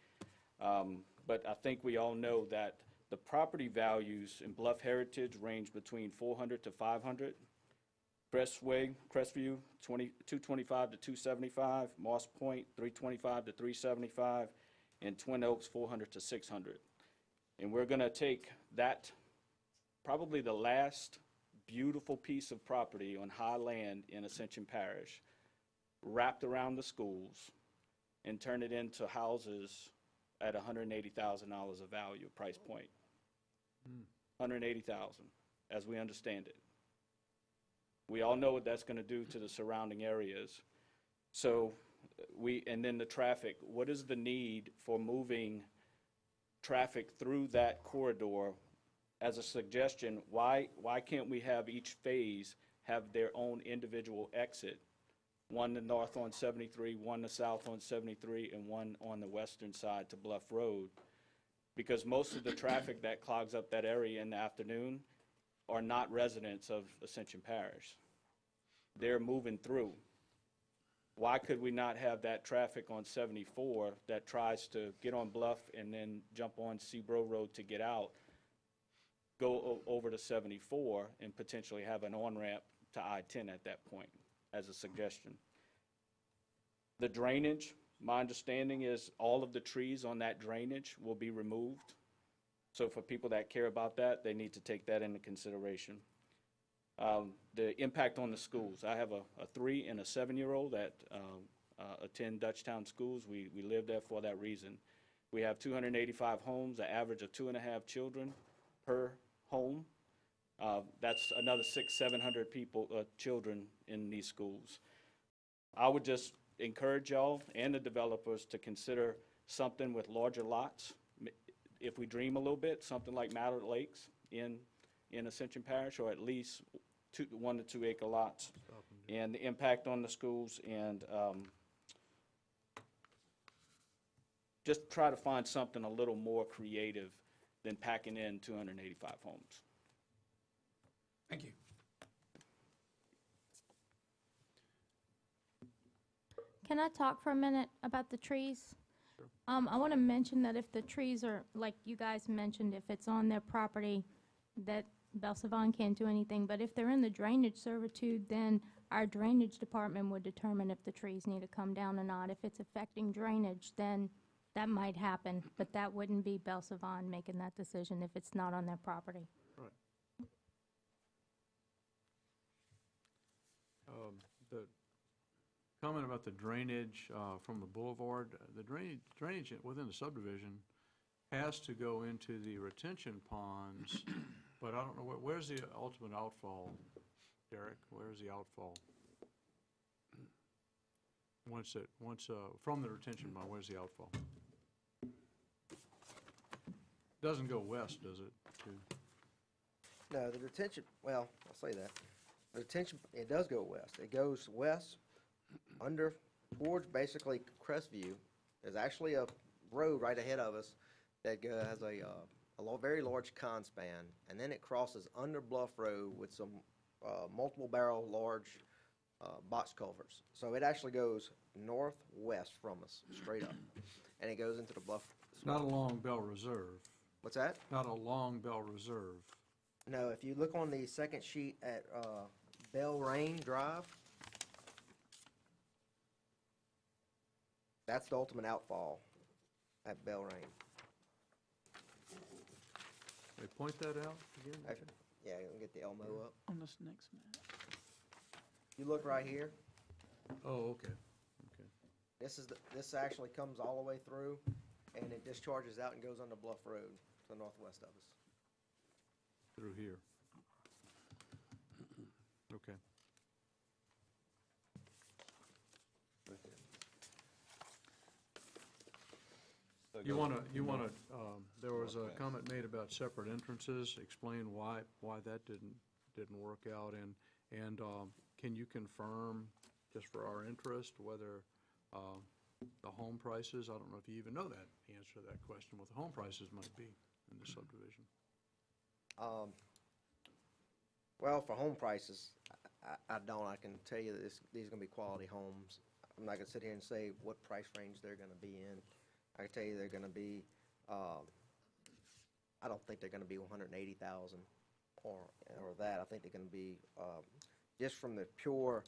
But I think we all know that the property values in Bluff Heritage range between 400 to 500. Crestview, 225 to 275, Moss Point, 325 to 375, and Twin Oaks, 400 to 600. And we're gonna take that, probably the last beautiful piece of property on high land in Ascension Parish, wrapped around the schools, and turn it into houses at $180,000 of value, price point. 180,000, as we understand it. We all know what that's going to do to the surrounding areas. So and then the traffic, what is the need for moving traffic through that corridor? As a suggestion, why can't we have each phase have their own individual exit? One to north on 73, one to south on 73, and one on the western side to Bluff Road. Because most of the traffic that clogs up that area in the afternoon are not residents of Ascension Parish. They're moving through. Why could we not have that traffic on 74 that tries to get on Bluff and then jump on Seabro Road to get out, go over to 74 and potentially have an on-ramp to I-10 at that point, as a suggestion? The drainage, my understanding is all of the trees on that drainage will be removed. So for people that care about that, they need to take that into consideration. The impact on the schools. I have a 3 and a 7-year-old that attend Dutchtown schools. We live there for that reason. We have 285 homes, an average of 2.5 children per home. That's another 700 people, children in these schools. I would just encourage y'all and the developers to consider something with larger lots. If we dream a little bit, something like Mallard Lakes in Ascension Parish, or at least 1 to 2 acre lots. And the impact on the schools, and just try to find something a little more creative than packing in 285 homes. Thank you. Can I talk for a minute about the trees? I want to mention that if the trees are, like you guys mentioned, if it's on their property, that Belle Savon can't do anything, but if they're in the drainage servitude, then our drainage department would determine if the trees need to come down or not. If it's affecting drainage, then that might happen, but that wouldn't be Belle Savon making that decision if it's not on their property. Right. The comment about the drainage from the boulevard, the drainage within the subdivision has to go into the retention ponds, but I don't know, where's the ultimate outfall, Derek? Where's the outfall? From the retention pond, where's the outfall? Doesn't go west, does it? No, the retention, well, I'll say that. The retention, it does go west. It goes west under, towards basically Crestview. There's actually a road right ahead of us that has a very large con span, and then it crosses under Bluff Road with some multiple barrel large box culverts. So it actually goes northwest from us, straight up, and it goes into the Bluff. It's not along Bell Reserve. What's that? Not along Bell Reserve. No, if you look on the second sheet at Bell Rain Drive, that's the ultimate outfall at Bell Rain. They point that out again? Yeah, you can get the Elmo up. On this next map. You look right here. Oh, okay. This actually comes all the way through, and it discharges out and goes on the Bluff Road to the northwest of us. Through here. Okay. You want to, there was a comment made about separate entrances. Explain why that didn't work out, and can you confirm, just for our interest, whether the home prices, I don't know if you even know that, the answer to that question, what the home prices might be in the subdivision. Well, for home prices, I don't. I can tell you that these are going to be quality homes. I'm not going to sit here and say what price range they're going to be in. I can tell you they're going to be, I don't think they're going to be 180,000 or that. I think they're going to be, just from the pure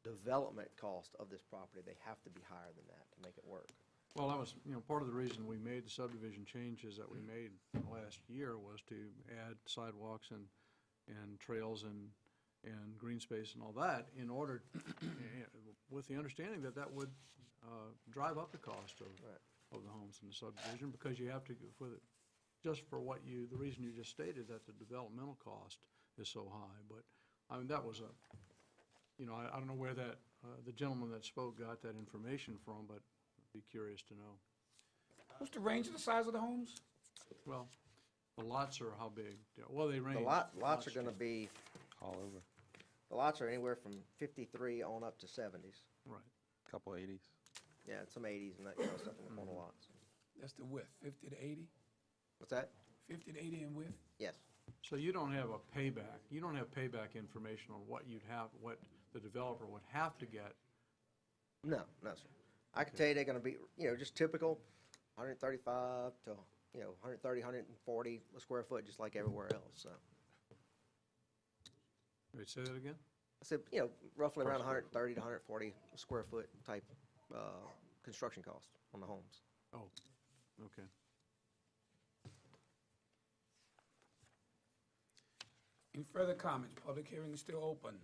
development cost of this property, they have to be higher than that to make it work. Well, that was, part of the reason we made the subdivision changes that we made last year was to add sidewalks and trails and green space and all that in order, with the understanding that that would drive up the cost of the homes in the subdivision, because you have to, just for the reason you just stated, that the developmental cost is so high. But, I mean, that was I don't know where that, the gentleman that spoke got that information from, but I'd be curious to know. What's the range of the size of the homes? Well, the lots are how big? Well, they range. The lots are going to be, all over. the lots are anywhere from 53 on up to 70s. Right. Couple 80s. Yeah, some 80s and that stuff in the corner lots. That's the width, 50 to 80? What's that? 50 to 80 in width? Yes. So you don't have a payback. You don't have payback information on what what the developer would have to get. No, sir. I can tell you they're going to be, just typical 135 to, 130, 140 a square foot, just like everywhere else, so. Wait, say that again? I said, roughly around 130 to 140 square foot type construction cost on the homes. Oh, okay. Any further comments? Public hearing is still open.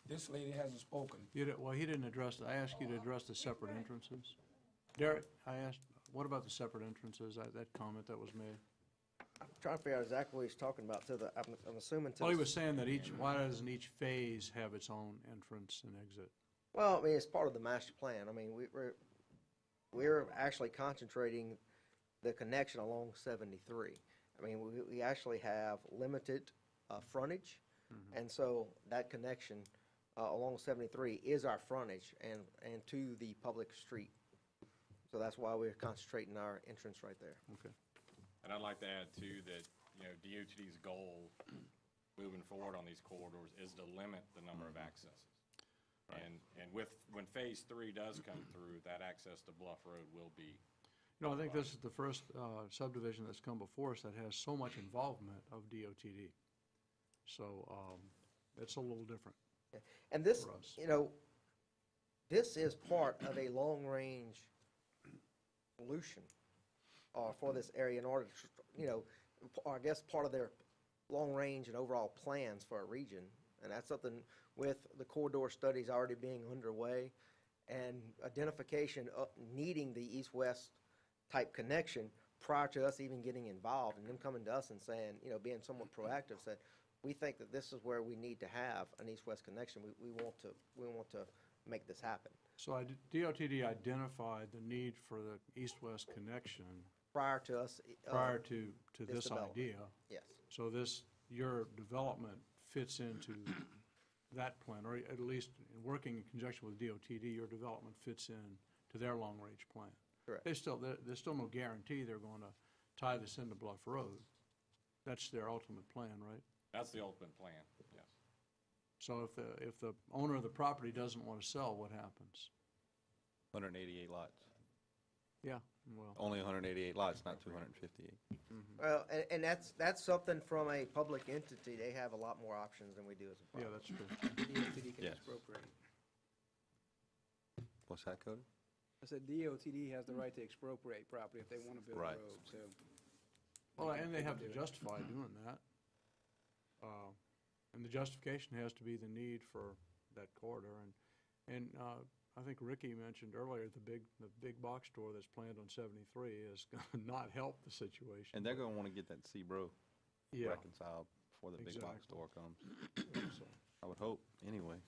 This lady hasn't spoken. Well, he didn't address, I asked you to address the separate entrances. Derek, I asked, what about the separate entrances, that comment that was made? I'm trying to figure out exactly what he's talking about, I'm assuming to Well, he the was saying that why doesn't each phase have its own entrance and exit? Well, I mean, it's part of the master plan. I mean, we're actually concentrating the connection along 73. I mean, we actually have limited frontage, and so that connection along 73 is our frontage and to the public street. So that's why we're concentrating our entrance right there. Okay. And I'd like to add too that, DOT's goal moving forward on these corridors is to limit the number of accesses. And when phase 3 does come through, that access to Bluff Road will be. No, I think this is the first subdivision that's come before us that has so much involvement of DOTD. So it's a little different. And this, for us. this is part of a long-range solution for this area in order to, I guess part of their long-range and overall plans for a region. And that's something with the corridor studies already being underway and identification of needing the east-west type connection prior to us even getting involved, and them coming to us and saying, being somewhat proactive, said, we think that this is where we need to have an east-west connection. We want to make this happen. So DOTD identified the need for the east-west connection Prior to us. prior to this development. idea. Yes. So your development fits into that plan, or at least in working in conjunction with DOTD, your development fits in to their long-range plan. Correct. There's still no guarantee they're going to tie this into Bluff Road. That's their ultimate plan, right? That's the ultimate plan, yes. So if the owner of the property doesn't want to sell, what happens? 188 lots. Yeah, well. Only 188 lots, not 258. Well, and that's something from a public entity. They have a lot more options than we do as a private. Yeah, that's true. DOTD can Yes. expropriate. What's that, Cody? I said DOTD has the right to expropriate property if they want to build Right. a road, so. Well, and they have to do it. justify doing that. And the justification has to be the need for that corridor. And I think Ricky mentioned earlier, the big box store that's planned on 73 is going to not help the situation. And they're going to want to get that Seabro Yeah. reconciled before the big box Exactly. store comes. So, I would hope, anyway.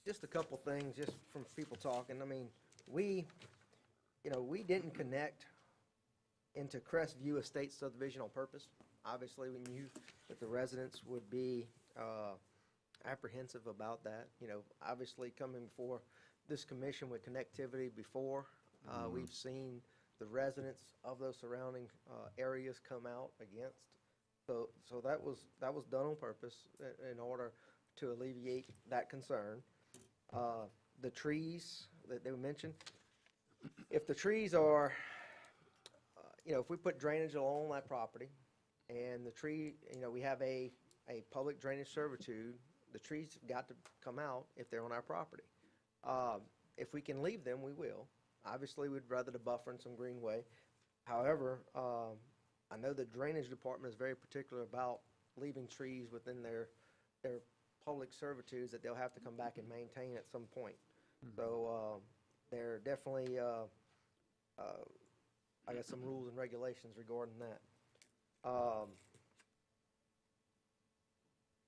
Just a couple things, just from people talking. I mean, we didn't connect into Crestview Estate subdivision on purpose. Obviously, we knew that the residents would be apprehensive about that. Obviously, coming before this commission with connectivity before, we've seen the residents of those surrounding areas come out against. So that was done on purpose in order to alleviate that concern. The trees that they mentioned, if the trees are, if we put drainage along that property and the tree, we have a public drainage servitude, the trees have got to come out if they're on our property. If we can leave them, we will. Obviously, we'd rather the buffer and some greenway. However, I know the drainage department is very particular about leaving trees within their public servitudes that they'll have to come back and maintain at some point. So there are definitely, I guess, some rules and regulations regarding that.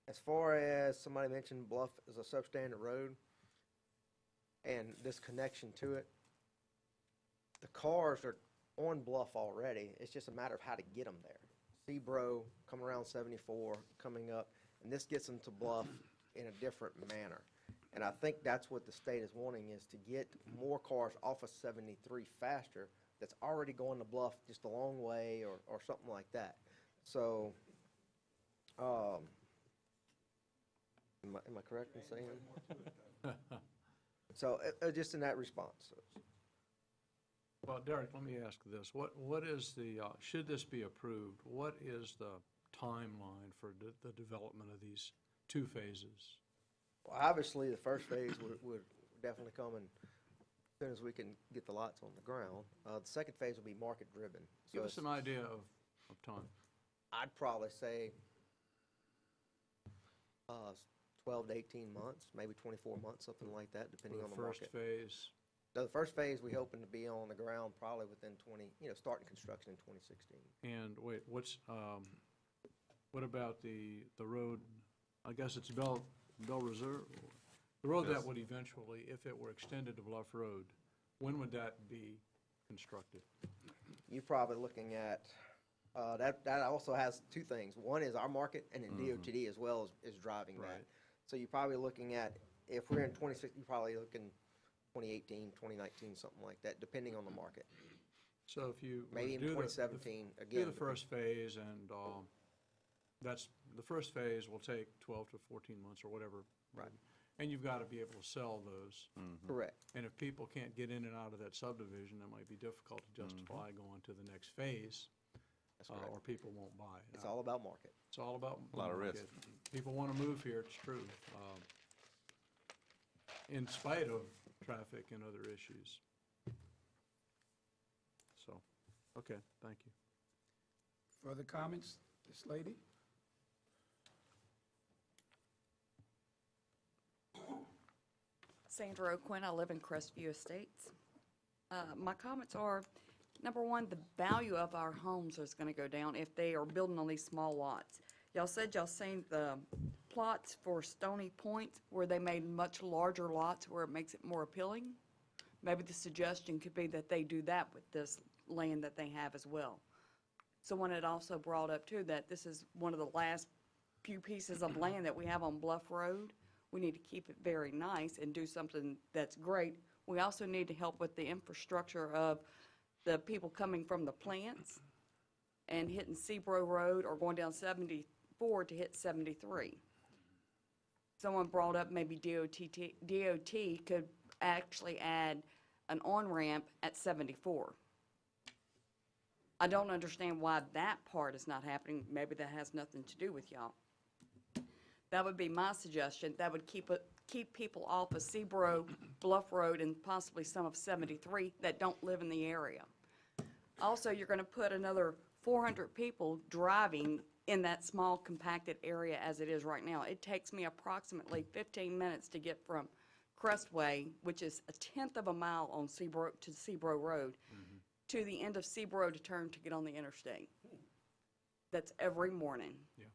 As far as somebody mentioned Bluff is a substandard road and this connection to it, the cars are on Bluff already. It's just a matter of how to get them there. Seabro, coming around 74, coming up, and this gets them to Bluff in a different manner. And I think that's what the state is wanting, is to get more cars off of 73 faster that's already going to Bluff just a long way or something like that. So, am I correct in saying that? So, just in that response. Well, Derek, let me ask this. What is should this be approved, what is the timeline for the development of these two phases? Well, obviously, the first phase would definitely come in as soon as we can get the lots on the ground. The second phase will be market-driven. Give us an idea of time. I'd probably say 12 to 18 months, maybe 24 months, something like that, depending For on the the first market. phase? So the first phase, we hoping to be on the ground probably within starting construction in 2016. And wait, what about the road, I guess it's Bell Reserve? The road that Yes. would eventually, if it were extended to Bluff Road, when would that be constructed? You're probably looking at, that also has two things. One is our market, and then DOTD as well is driving that. Right. So you're probably looking at, if we're in 26, you're probably looking 2018, 2019, something like that, depending on the market. So if you were Maybe to in do the- 2017, Do again. the first phase, and the first phase will take 12 to 14 months or whatever. Right. And you've got to be able to sell those. Correct. And if people can't get in and out of that subdivision, it might be difficult to justify going to the next phase, That's correct. or people won't buy. It's all about market. It's all about A lot of market. risk. People want to move here, it's true, in spite of traffic and other issues. So, okay, thank you. Further comments, this lady? Sandra O'Quinn, I live in Crestview Estates. My comments are, number one, the value of our homes is going to go down if they are building on these small lots. Y'all said y'all seen the plots for Stony Point where they made much larger lots where it makes it more appealing. Maybe the suggestion could be that they do that with this land that they have as well. Someone had also brought up too that this is one of the last few pieces of land that we have on Bluff Road. We need to keep it very nice and do something that's great. We also need to help with the infrastructure of the people coming from the plants and hitting Seabro Road or going down 74 to hit 73. Someone brought up maybe DOT could actually add an on-ramp at 74. I don't understand why that part is not happening. Maybe that has nothing to do with y'all. That would be my suggestion. That would keep people off of Seabro, Bluff Road, and possibly some of 73 that don't live in the area. Also, you're going to put another 400 people driving in that small compacted area as it is right now. It takes me approximately 15 minutes to get from Crestway, which is a 1/10 of a mile on Seabro to Seabro Road, to the end of Seabro to turn to get on the interstate. That's every morning. Yeah.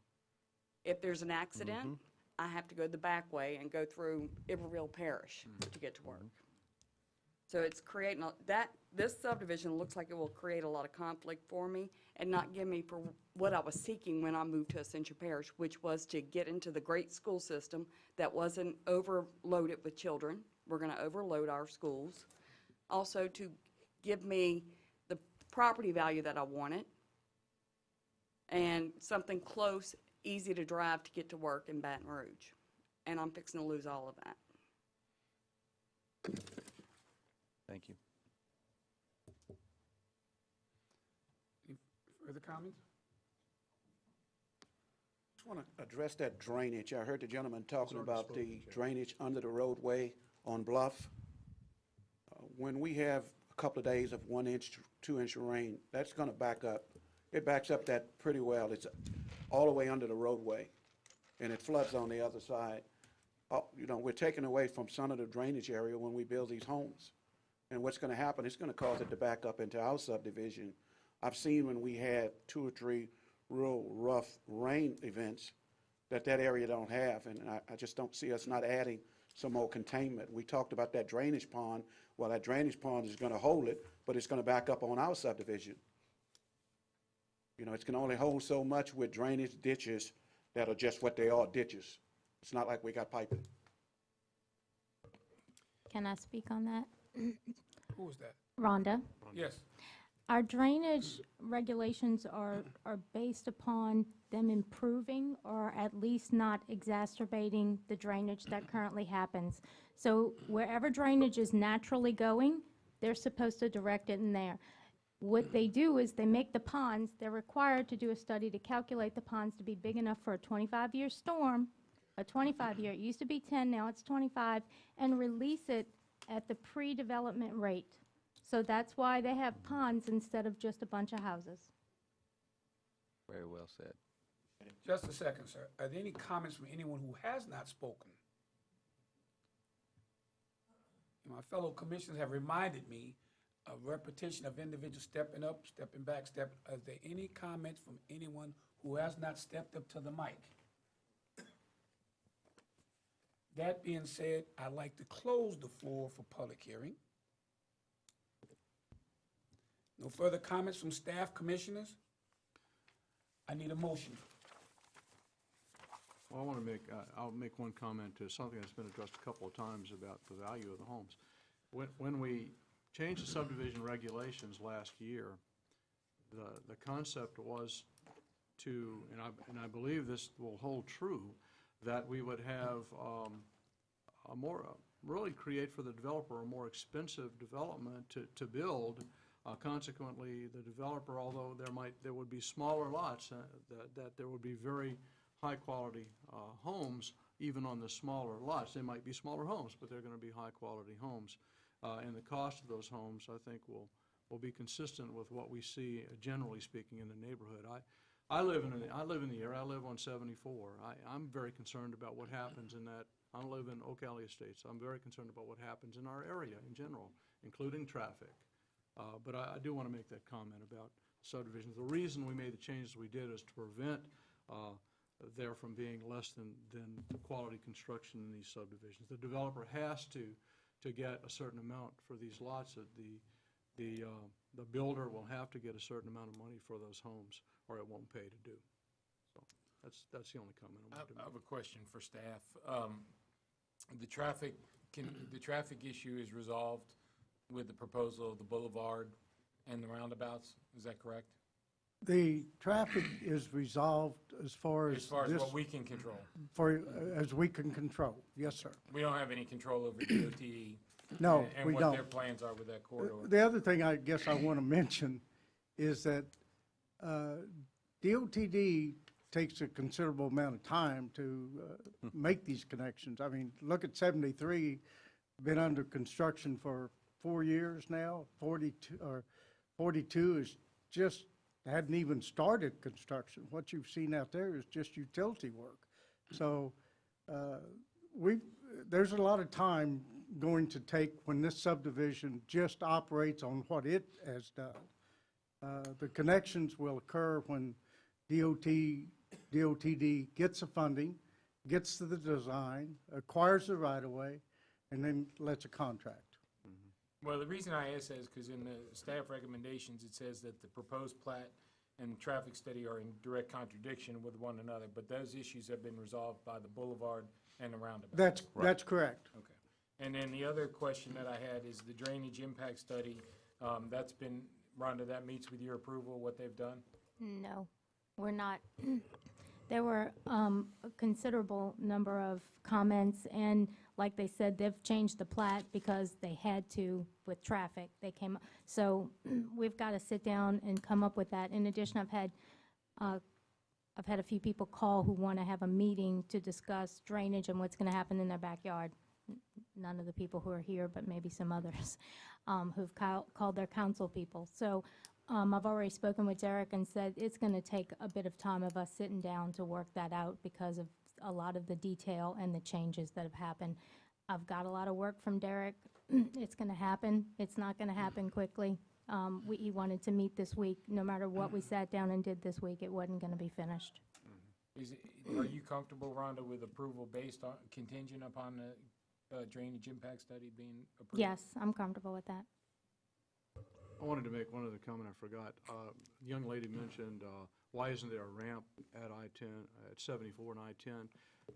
If there's an accident, I have to go the back way and go through Iberville Parish to get to work. So it's creating, this subdivision looks like it will create a lot of conflict for me and not give me for what I was seeking when I moved to Ascension Parish, which was to get into the great school system that wasn't overloaded with children. We're going to overload our schools. Also to give me the property value that I wanted and something close, easy to drive to get to work in Baton Rouge. And I'm fixing to lose all of that. Thank you. Any further comments? Just want to address that drainage. I heard the gentleman talking already about spoken the to. drainage under the roadway on Bluff. When we have a couple of days of 1 inch, 2 inch rain, that's going to back up. It backs up that pretty well. It's all the way under the roadway, and it floods on the other side. We're taking away from some of the drainage area when we build these homes. And what's going to happen, it's going to cause it to back up into our subdivision. I've seen when we had 2 or 3 real rough rain events that area don't have, and I just don't see us not adding some more containment. We talked about that drainage pond. Well, that drainage pond is going to hold it, but it's going to back up on our subdivision. It's going to only hold so much with drainage ditches that are just what they are, ditches. It's not like we got piping. Can I speak on that? Who was that? Rhonda? Yes. Our drainage regulations are based upon them improving or at least not exacerbating the drainage that currently happens. So wherever drainage is naturally going, they're supposed to direct it in there. What they do is they make the ponds, they're required to do a study to calculate the ponds to be big enough for a 25-year storm, a 25-year, it used to be 10, now it's 25, and release it at the pre-development rate. So that's why they have ponds instead of just a bunch of houses. Very well said. Just a second, sir. Are there any comments from anyone who has not spoken? My fellow commissioners have reminded me of repetition of individuals stepping up, stepping back, Are there any comments from anyone who has not stepped up to the mic? That being said, I'd like to close the floor for public hearing. No further comments from staff, commissioners? I need a motion. Well, I want to make, I'll make one comment to something that's been addressed a couple of times about the value of the homes. When we changed the subdivision regulations last year, the concept was to, and I believe this will hold true, that we would have really create for the developer a more expensive development to build. Consequently, the developer, although there would be smaller lots, that there would be very high-quality homes, even on the smaller lots. They might be smaller homes, but they're going to be high-quality homes. And the cost of those homes, I think, will be consistent with what we see, generally speaking, in the neighborhood. I live in the area. I live on 74. I'm very concerned about what happens in that. I live in Oak Alley Estates. I'm very concerned about what happens in our area in general, including traffic. But I do want to make that comment about subdivisions. The reason we made the changes we did is to prevent there from being less than quality construction in these subdivisions. The developer has to get a certain amount for these lots. That the builder will have to get a certain amount of money for those homes, or it won't pay to do. So that's the only comment I want to make. I have a question for staff. The traffic issue is resolved with the proposal of the boulevard and the roundabouts. Is that correct? The traffic is resolved as far as this, what we can control. as we can control. Yes, sir. We don't have any control over DOT. No, and we what don't. their plans are with that corridor. The other thing I guess I want to mention is that DOTD takes a considerable amount of time to make these connections. I mean, look at 73, been under construction for 4 years now. 42 is just hadn't even started construction. What you've seen out there is just utility work. So there's a lot of time going to take when this subdivision just operates on what it has done. The connections will occur when DOTD gets the funding, gets to the design, acquires the right-of-way, and then lets a contract. Well, the reason I ask that is because in the staff recommendations, it says that the proposed plat and traffic study are in direct contradiction with one another, but those issues have been resolved by the boulevard and the roundabout. That's correct. Okay. And then the other question that I had is the drainage impact study. That's been, Rhonda, that meets with your approval, what they've done? No, we're not. There were a considerable number of comments, and like they said, they've changed the plat because they had to with traffic. They came, so we've got to sit down and come up with that. In addition, I've had a few people call who want to have a meeting to discuss drainage and what's going to happen in their backyard. None of the people who are here, but maybe some others who've called their council people. So I've already spoken with Derek and said it's going to take a bit of time of us sitting down to work that out because of a lot of the detail and the changes that have happened. I've got a lot of work from Derek. It's going to happen. It's not going to happen quickly. He wanted to meet this week. No matter what we sat down and did this week, it wasn't going to be finished. Are you comfortable, Rhonda, with approval based on, contingent upon the drainage impact study being approved? Yes, I'm comfortable with that. I wanted to make one other comment I forgot. The young lady mentioned, why isn't there a ramp at I-10, at 74 and I-10?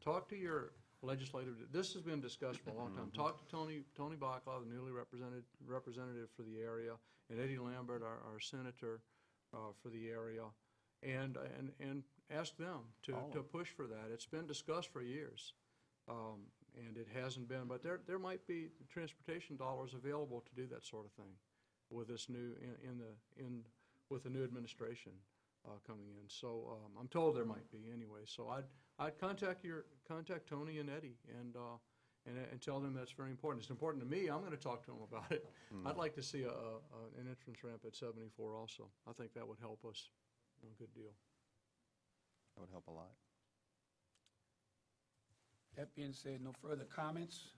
Talk to your legislative, this has been discussed for a long time. Talk to Tony Baclaw, the newly representative for the area, and Eddie Lambert, our senator for the area, and ask them to push for that. It's been discussed for years, and it hasn't been, but there might be transportation dollars available to do that sort of thing with this new with the new administration coming in. So I'm told there might be anyway. So I'd contact Tony and Eddie and tell them that's very important. It's important to me. I'm going to talk to them about it. I'd like to see an entrance ramp at 74 also. I think that would help us a good deal. That would help a lot. That being said, no further comments.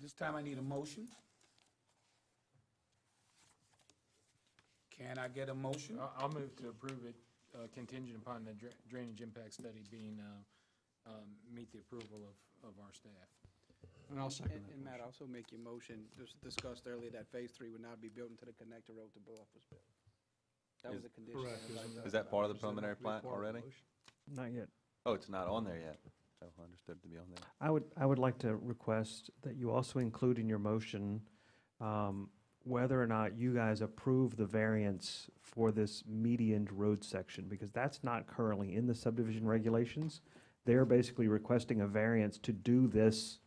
This time I need a motion. Can I get a motion? I'll move to approve it contingent upon the drainage impact study being, meet the approval of our staff. And I'll second that. And Matt, also make your motion, discussed earlier, that Phase 3 would not be built until the connector road to Bluff was built. That was a condition. Correct. Is that part of the preliminary plat already? Not yet. Oh, it's not on there yet. So I understood it to be on there. I would like to request that you also include in your motion whether or not you guys approve the variance for this medianed road section, because that's not currently in the subdivision regulations. They're basically requesting a variance to do this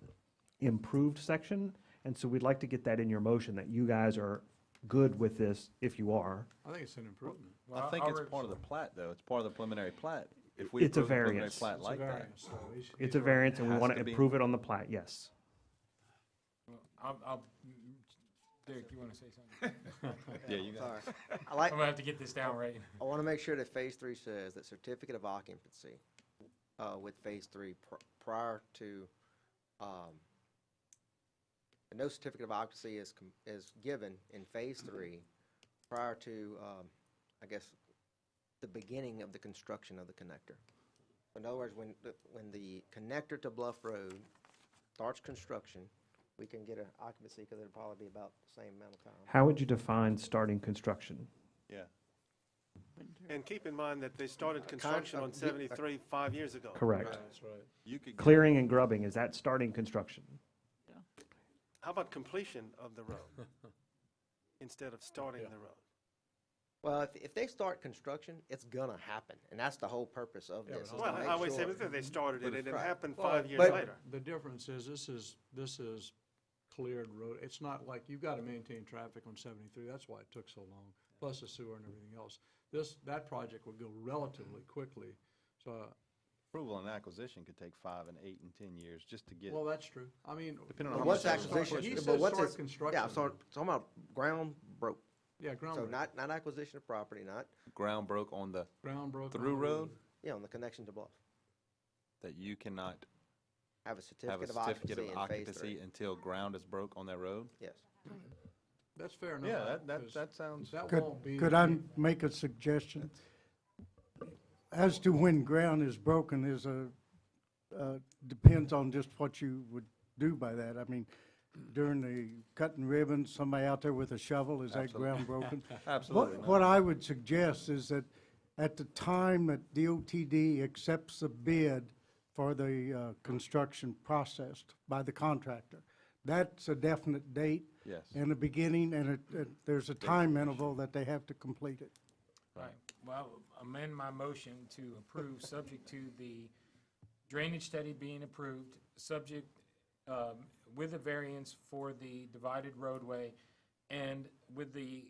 improved section, and so we'd like to get that in your motion, that you guys are good with this if you are. I think it's an improvement. I think it's part of the plat, though. It's part of the preliminary plat. If we It's a approve the preliminary variance. plat It's a like that. variance, so he's It's a right. variance, and we Has want to to be. approve it on the plat, yes. Derek, you want to say something? Yeah, you got Sorry. it. I like, I'm gonna have to get this down right. I want to make sure that Phase 3 says that certificate of occupancy with Phase 3 prior to, no certificate of occupancy is given in Phase 3 prior to, I guess, the beginning of the construction of the connector. In other words, when the connector to Bluff Road starts construction, we can get an occupancy because it'll probably be about the same amount of time. How would you define starting construction? Yeah. And keep in mind that they started construction on 73 5 years ago. Correct. That's right. You could Clearing and grubbing, is that starting construction? How about completion of the road instead of starting the road? Well, if they start construction, it's gonna happen, and that's the whole purpose of this. is to Well, make I always say sure- that they started it, and it Right. happened Well, 5 years but- later. The difference is, this is cleared road. It's not like, you've got to maintain traffic on 73, that's why it took so long, plus the sewer and everything else. That project would go relatively quickly, so, Approval and acquisition could take 5 and 8 and 10 years just to get. well, that's true. I mean. Depending on But how what's much- acquisition, He but says what's start this, construction. yeah, I'm talking about ground broke. Yeah, ground So broke. not acquisition of property, not, Ground broke on the Ground broke. on through the road yeah, on the connection to Bluff. that you cannot Have a have a certificate of certificate occupancy of in Phase 3. occupancy until ground is broke on that road? Yes. That's fair enough. Yeah, because that sounds. That Could, won't be. could I make a suggestion? As to when ground is broken is depends on just what you would do by that. I mean, during the cutting ribbons, somebody out there with a shovel, is that Absolutely. ground broken? Absolutely What I would suggest is that at the time that DOTD accepts the bid for the construction processed by the contractor, that's a definite date Yes. and a beginning, and there's a time interval that they have to complete it. Right. Well, amend my motion to approve, subject to the drainage study being approved, subject, with a variance for the divided roadway, and with the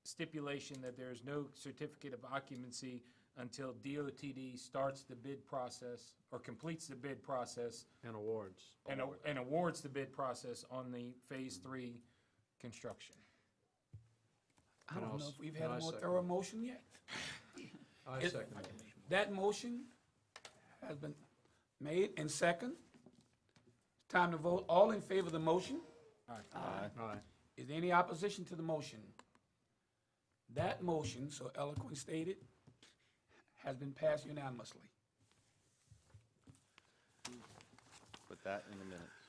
stipulation that there is no certificate of occupancy until DOTD starts the bid process, or completes the bid process, And awards. and awards the bid process on the Phase 3 construction. I don't know if we've had And a I more second thorough it. motion yet. I It- second that. That motion has been made and second. Time to vote. All in favor of the motion? Aye. All right. Is there any opposition to the motion? That motion, so eloquently stated, has been passed unanimously. Put that in the minutes.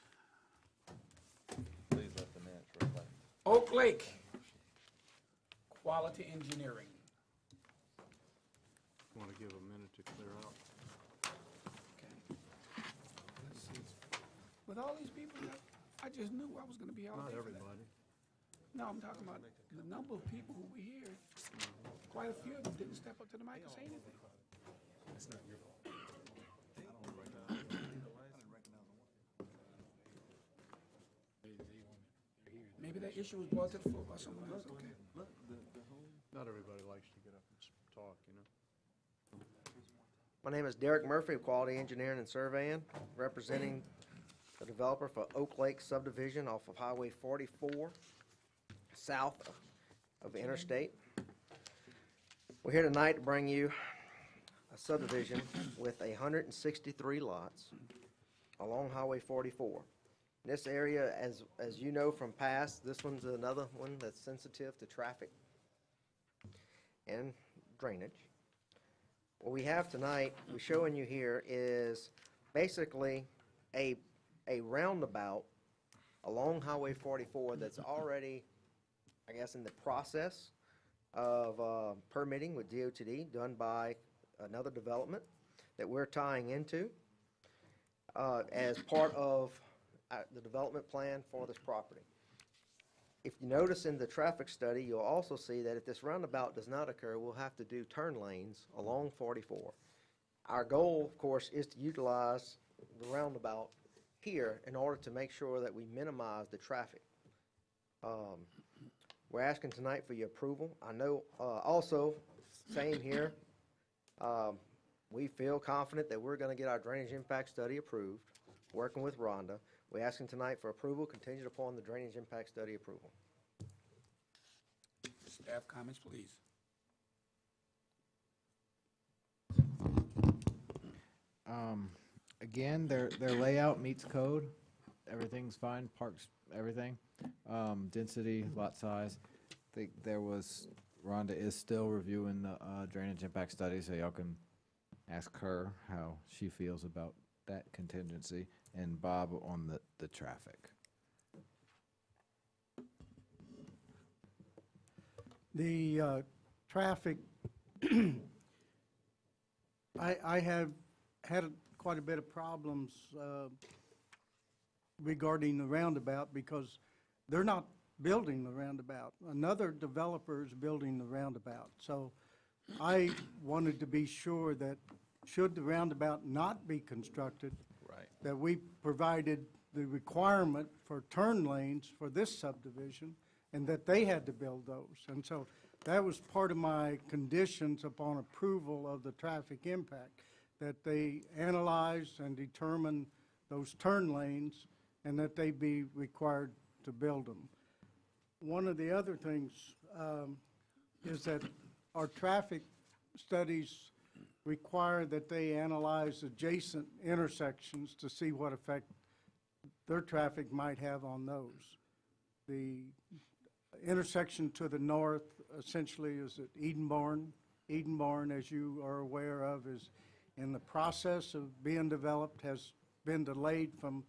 Please let the minutes reflect. Oak Lake, quality engineering. Want to give a minute to clear out? Let's see. With all these people, I just knew I was gonna be out Not there for that. everybody. No, I'm talking about the number of people who were here. Quite a few of them didn't step up to the mic and say anything. That's not your fault. Maybe that issue was brought to the floor by someone else, okay? Not everybody likes to get up and talk, you know? My name is Derek Murphy of Quality Engineering and Surveying, representing the developer for Oak Lake subdivision off of Highway 44, south of the interstate. We're here tonight to bring you a subdivision with 163 lots along Highway 44. This area, as you know from past, this one's another one that's sensitive to traffic and drainage. What we have tonight, we're showing you here, is basically a roundabout along Highway 44 that's already, I guess, in the process of permitting with DOTD, done by another development that we're tying into as part of the development plan for this property. If you notice in the traffic study, you'll also see that if this roundabout does not occur, we'll have to do turn lanes along 44. Our goal, of course, is to utilize the roundabout here in order to make sure that we minimize the traffic. We're asking tonight for your approval. I know also, same here, we feel confident that we're going to get our drainage impact study approved, working with Rhonda. We're asking tonight for approval contingent upon the drainage impact study approval. Staff comments, please. Again, their layout meets code. Everything's fine, parks, everything. Density, lot size. I think Rhonda is still reviewing the drainage impact study, so y'all can ask her how she feels about that contingency, and Bob on the traffic. The traffic, I have had quite a bit of problems regarding the roundabout because they're not building the roundabout. Another developer is building the roundabout. So I wanted to be sure that should the roundabout not be constructed, that we provided the requirement for turn lanes for this subdivision and that they had to build those. And so that was part of my conditions upon approval of the traffic impact, that they analyze and determine those turn lanes and that they be required to build them. One of the other things is that our traffic studies require that they analyze adjacent intersections to see what effect their traffic might have on those. The intersection to the north essentially is at Edenborn. Edenborn, as you are aware of, is in the process of being developed, has been delayed from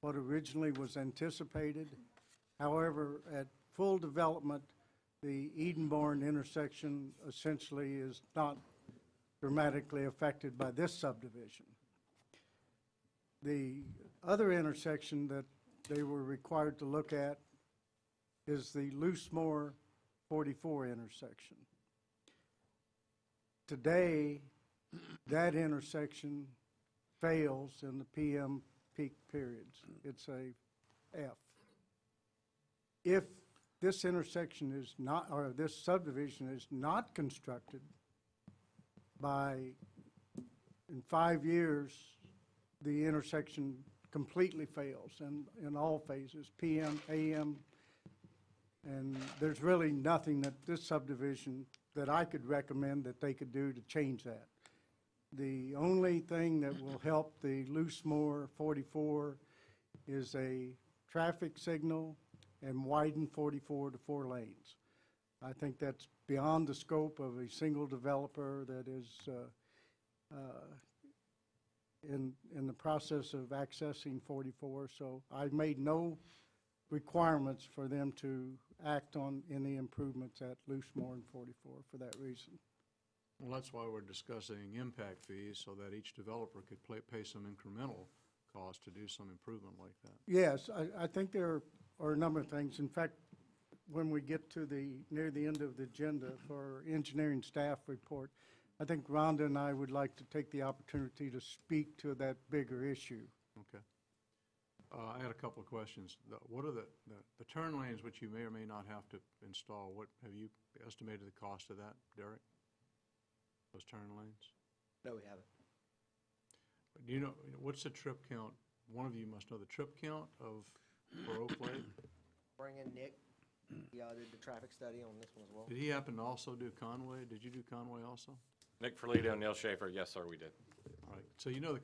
what originally was anticipated. However, at full development, the Edenborn intersection essentially is not dramatically affected by this subdivision. The other intersection that they were required to look at is the Loosemore 44 intersection. Today, that intersection fails in the PM peak periods. It's a F. If this intersection is not, or this subdivision is not constructed in 5 years, the intersection completely fails in all phases, PM, AM, and there's really nothing that this subdivision that I could recommend that they could do to change that. The only thing that will help the Loosemore 44 is a traffic signal and widen 44 to 4 lanes. I think that's beyond the scope of a single developer that is in the process of accessing 44. So I made no requirements for them to act on any improvements at Loosemore and 44 for that reason. Well, that's why we're discussing impact fees, so that each developer could pay some incremental cost to do some improvement like that. Yes, I think there are a number of things. In fact, when we get to near the end of the agenda for engineering staff report, I think Rhonda and I would like to take the opportunity to speak to that bigger issue. Okay. I had a couple of questions. What are the turn lanes which you may or may not have to install? What have you estimated the cost of that, Derek? Those turn lanes? No, we haven't. Do you know, what's the trip count? One of you must know the trip count for Oak Lake. Bring in Nick. He did the traffic study on this one as well. Did he happen to also do Conway? Did you do Conway also? Nick Ferlito, Neil Schaefer, yes, sir, we did. All right, so you know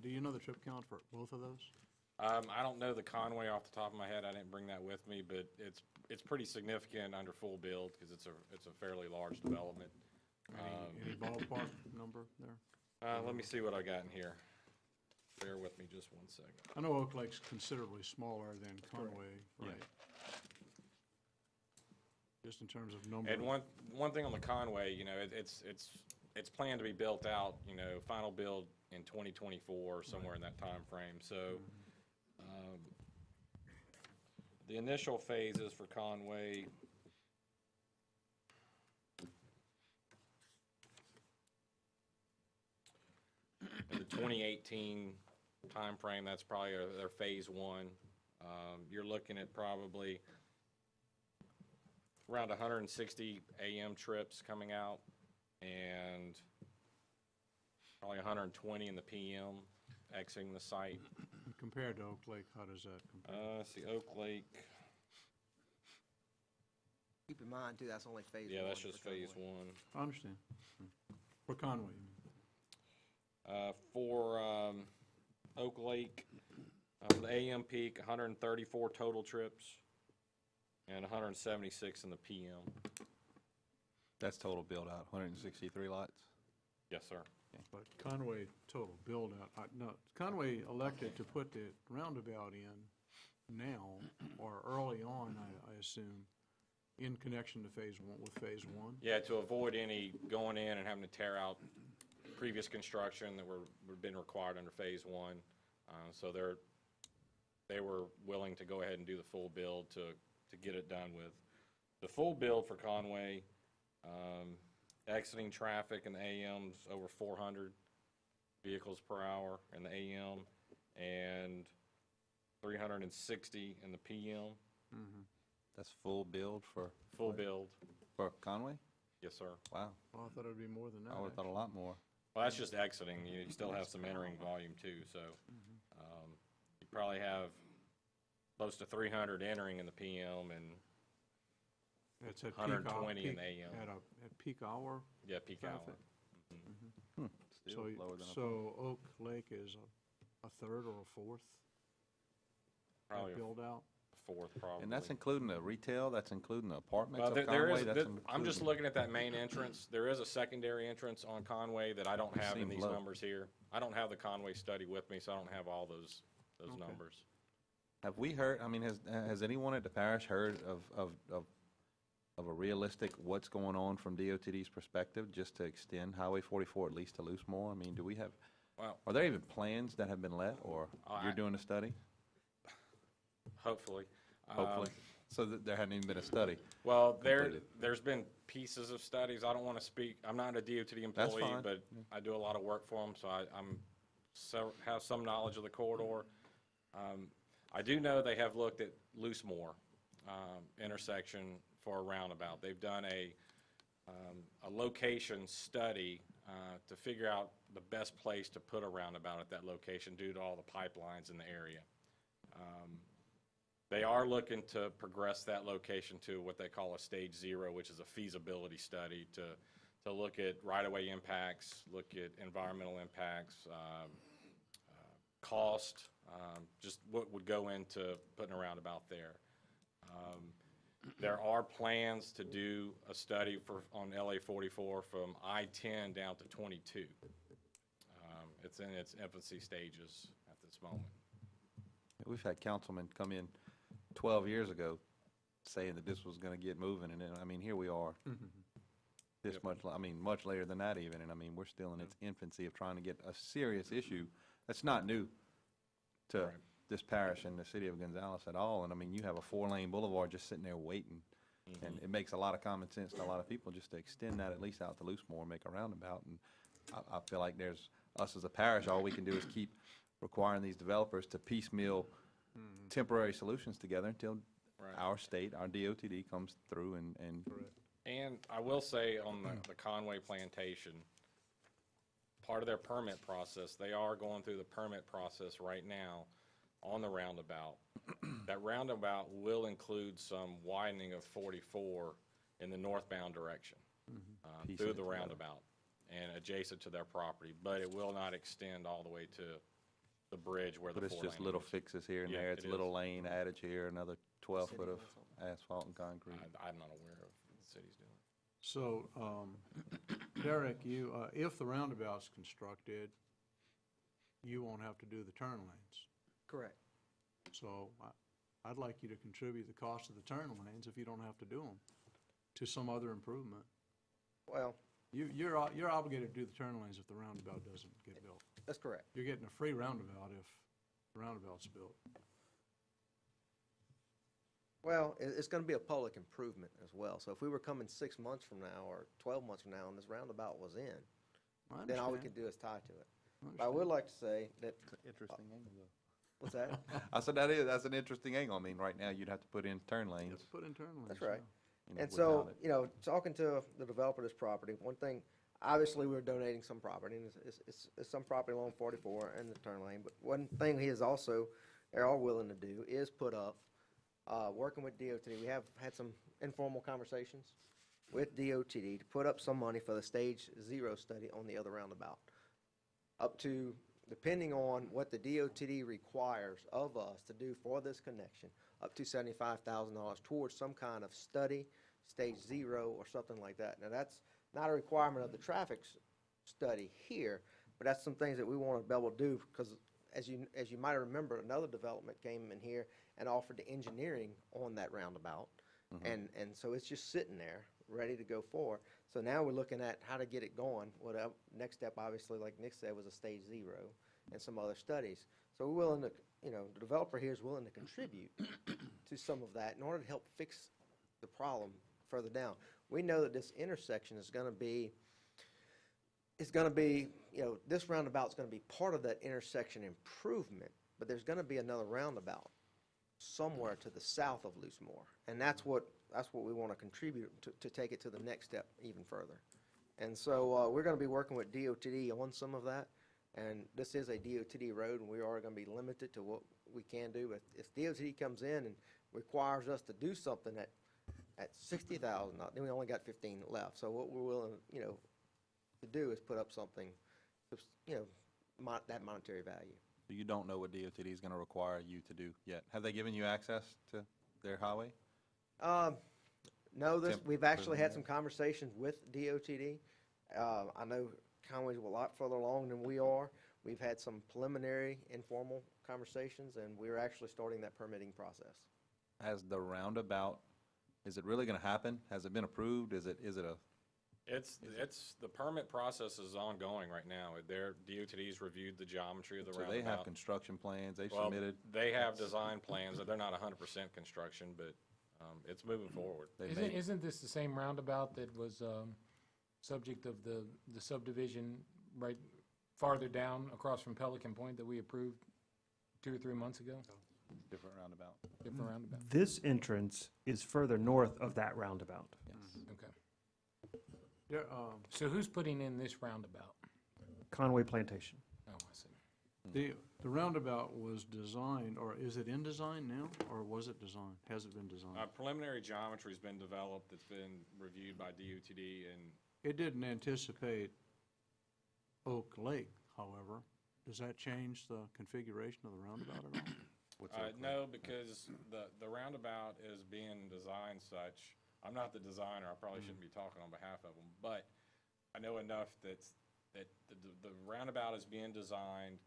do you know the trip count for both of those? I don't know the Conway off the top of my head. I didn't bring that with me, but it's pretty significant under full build because it's a fairly large development. Any ballpark number there? Let me see what I got in here. Bear with me just 1 second. I know Oak Lake's considerably smaller than Conway, Yeah. right? Just in terms of number. And one thing on the Conway, you know, it's planned to be built out, you know, final build in 2024, somewhere in that time frame. So the initial phases for Conway, in the 2018 timeframe, that's probably their phase one. You're looking at probably around 160 AM trips coming out and probably 120 in the PM exiting the site. Compared to Oak Lake, how does that compare? Let's see, Oak Lake, Keep in mind, too, that's only phase one. yeah, that's just for phase Conway. one. I understand. For Conway, you mean? For Oak Lake, for the AM peak, 134 total trips and 176 in the PM. That's total build out, 163 lots? Yes, sir. But Conway total build out, no, Conway elected to put the roundabout in now, or early on, I assume, in connection to phase one, with phase one? Yeah, to avoid any going in and having to tear out previous construction that were been required under phase one. So they were willing to go ahead and do the full build to get it done with. The full build for Conway, exiting traffic in the AM's over 400 vehicles per hour in the AM and 360 in the PM. That's full build for? Full build. For Conway? Yes, sir. Wow. Oh, I thought it would be more than that. I would've thought a lot more. Well, that's just exiting. You still have some entering volume too, so you probably have close to 300 entering in the PM and It's at 120 peak in the AM. At peak hour? Yeah, peak hour. traffic? Still lower than I thought. So Oak Lake is a third or a fourth? Probably Build out? fourth, probably. And that's including the retail, that's including the apartments Well, of there Conway? is, That's I'm just including- looking at that main entrance. There is a secondary entrance on Conway that I don't have in Seems these low. numbers here. I don't have the Conway study with me, so I don't have all those Okay. numbers. Have we heard, I mean, has anyone at the parish heard of a realistic what's going on from DOTD's perspective, just to extend Highway 44 at least to Loosemore? I mean, do we have, Well, are there even plans that have been let, or you're doing a study? hopefully. Hopefully. So that there hadn't even been a study? Well, completed. there's been pieces of studies. I don't want to speak, I'm not a DOTD employee, fine. but I do a lot of work for them, so have some knowledge of the corridor. I do know they have looked at Loosemore intersection for a roundabout. They've done a location study to figure out the best place to put a roundabout at that location due to all the pipelines in the area. They are looking to progress that location to what they call a stage zero, which is a feasibility study to look at right-of-way impacts, look at environmental impacts, cost, just what would go into putting a roundabout there. There are plans to do a study on LA 44 from I-10 down to 22. It's in its infancy stages at this moment. We've had councilmen come in 12 years ago saying that this was going to get moving, and then, I mean, here we are. This much, I mean, much later than that even, and I mean, we're still in its infancy of trying to get a serious issue that's not new to this parish and the city of Gonzales at all. And I mean, you have a 4-lane boulevard just sitting there waiting, and it makes a lot of common sense to a lot of people just to extend that at least out to Loosemore and make a roundabout. And I feel like there's, us as a parish, all we can do is keep requiring these developers to piecemeal temporary solutions together until our state, our DOTD comes through and And I will say on the Conway plantation, part of their permit process, they are going through the permit process right now on the roundabout. That roundabout will include some widening of 44 in the northbound direction through the roundabout. and adjacent to their property, but it will not extend all the way to the bridge where the But it's four just lane little is. fixes here and Yeah, there. It's it little is. lane added here, another 12 foot of asphalt and concrete. I'm not aware of what the city's doing. So, Derek, you, if the roundabout's constructed, you won't have to do the turn lanes. Correct. So I'd like you to contribute the cost of the turn lanes if you don't have to do them to some other improvement. Well, You're obligated to do the turn lanes if the roundabout doesn't get built. that's correct. You're getting a free roundabout if the roundabout's built. Well, it's gonna be a public improvement as well. So if we were coming 6 months from now or 12 months from now and this roundabout was in, then all we could do is tie to it. But I would like to say that. Interesting angle, though. What's that? I said that's an interesting angle. I mean, right now, you'd have to put in turn lanes. Put in turn lanes. That's right. you know, And so, without it. you know, talking to the developer of this property, one thing, obviously, we're donating some property, and it's some property along 44 and the turn lane, but one thing he is also, they are willing to do is put up, working with DOT, we have had some informal conversations with DOTD to put up some money for the Stage 0 study on the other roundabout. Up to, depending on what the DOTD requires of us to do for this connection, up to $75,000 towards some kind of study, Stage 0 or something like that. Now, that's not a requirement of the traffic study here, but that's some things that we want to be able to do, because as you might remember, another development came in here and offered the engineering on that roundabout. And so it's just sitting there, ready to go forward. So now we're looking at how to get it going. What next step, obviously, like Nick said, was a Stage 0 and some other studies. So we're willing to, you know, the developer here is willing to contribute to some of that in order to help fix the problem further down. We know that this intersection is going to be, you know, this roundabout's going to be part of that intersection improvement, but there's going to be another roundabout somewhere to the south of Loosemore. And that's what we want to contribute to take it to the next step even further. And so we're going to be working with DOTD on some of that. And this is a DOTD road, and we are going to be limited to what we can do. If DOTD comes in and requires us to do something at $60,000, then we only got 15 left. So what we're willing, you know, to do is put up something, you know, that monetary value. So you don't know what DOTD is going to require you to do yet. Have they given you access to their highway? No, we've actually had some preliminary? conversations with DOTD. I know Conway's a lot further along than we are. We've had some preliminary informal conversations, and we're actually starting that permitting process. Has the roundabout, is it really going to happen? Has it been approved? Is it a? The permit process is ongoing right now. Their DOTD's reviewed the geometry of the So roundabout. they have construction plans, they've Well, submitted? they have design plans, they're not 100% construction, but it's moving forward. Isn't this the same roundabout that was subject of the subdivision right farther down across from Pelican Point that we approved 2 or 3 months ago? Different roundabout. Different roundabout. This entrance is further north of that roundabout. Okay. Yeah, So who's putting in this roundabout? Conway Plantation. Oh, I see. the roundabout was designed, or is it in design now, or was it designed? Has it been designed? Preliminary geometry's been developed, it's been reviewed by DOTD, and It didn't anticipate Oak Lake, however. Does that change the configuration of the roundabout at all? no, because the roundabout is being designed such, I'm not the designer, I probably shouldn't be talking on behalf of them, but I know enough that the roundabout is being designed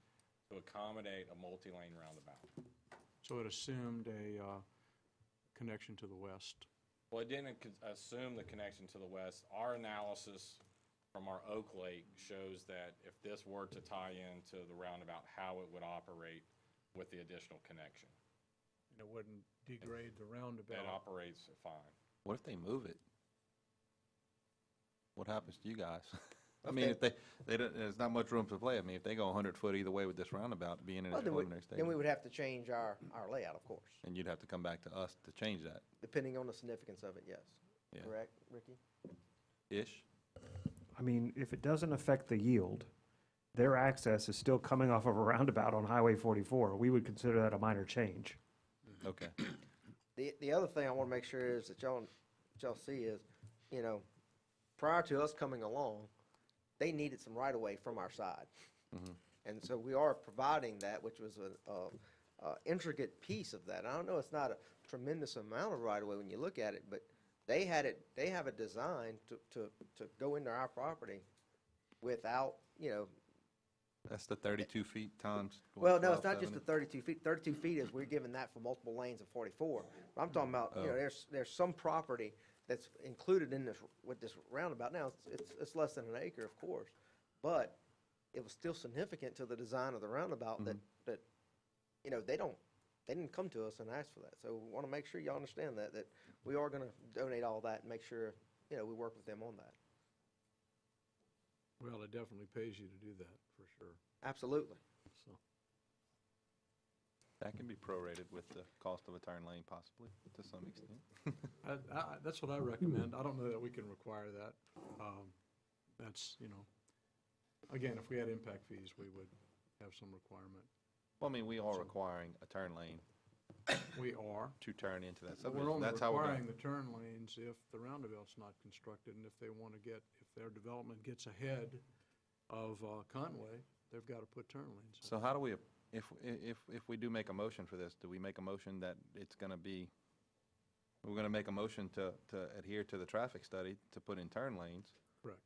to accommodate a multi-lane roundabout. So it assumed a connection to the west. Well, it didn't assume the connection to the west. Our analysis from our Oak Lake shows that if this were to tie into the roundabout, how it would operate with the additional connection. And it wouldn't degrade the roundabout. It operates fine. What if they move it? What happens to you guys? I mean, if they don't, there's not much room to play. I mean, if they go 100 foot either way with this roundabout being in its preliminary stage. Then we would have to change our layout, of course, And you'd have to come back to us to change that. depending on the significance of it, yes. Yeah. Correct, Ricky? Ish? I mean, if it doesn't affect the yield, their access is still coming off of a roundabout on Highway 44. We would consider that a minor change. Okay. The other thing I want to make sure is that y'all see is, you know, prior to us coming along, they needed some right-of-way from our side. And so we are providing that, which was a intricate piece of that. I don't know, it's not a tremendous amount of right-of-way when you look at it, but they have a design to go into our property without, you know. That's the 32 feet times. what, Well, no, it's not just 1270? the 32 feet. 32 feet is, we're giving that for multiple lanes of 44. I'm talking about, you know, there's some property that's included in this, with this roundabout. Now, it's less than an acre, of course, but it was still significant to the design of the roundabout that, you know, they didn't come to us and ask for that. So we want to make sure y'all understand that we are going to donate all that and make sure, you know, we work with them on that. Well, it definitely pays you to do that, for sure. Absolutely. So, That can be prorated with the cost of a turn lane possibly, to some extent. that's what I recommend. I don't know that we can require that. That's, you know, again, if we had impact fees, we would have some requirement. Well, I mean, we are requiring a turn lane We are. to turn into that But subdivision. we're only That's how we're requiring going. the turn lanes if the roundabout's not constructed, and if they want to get, if their development gets ahead of Conway, they've got to put turn lanes in. So how do we, if we do make a motion for this, do we make a motion that it's going to be, we're going to make a motion to adhere to the traffic study to put in turn lanes? Correct.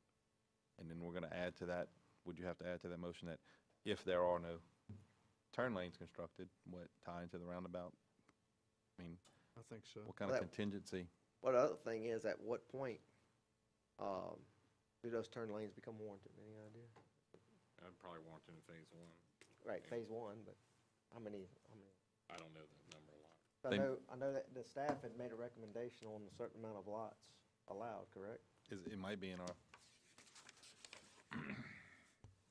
And then we're going to add to that, would you have to add to that motion that if there are no turn lanes constructed, what, tie into the roundabout? I mean, I think so. what kind of contingency? Well, the other thing is, at what point do those turn lanes become warranted? Any idea? I'd probably want it in phase one. Right, phase one, but how many? I don't know that number a lot. I know that the staff had made a recommendation on a certain amount of lots allowed, correct? It might be in our,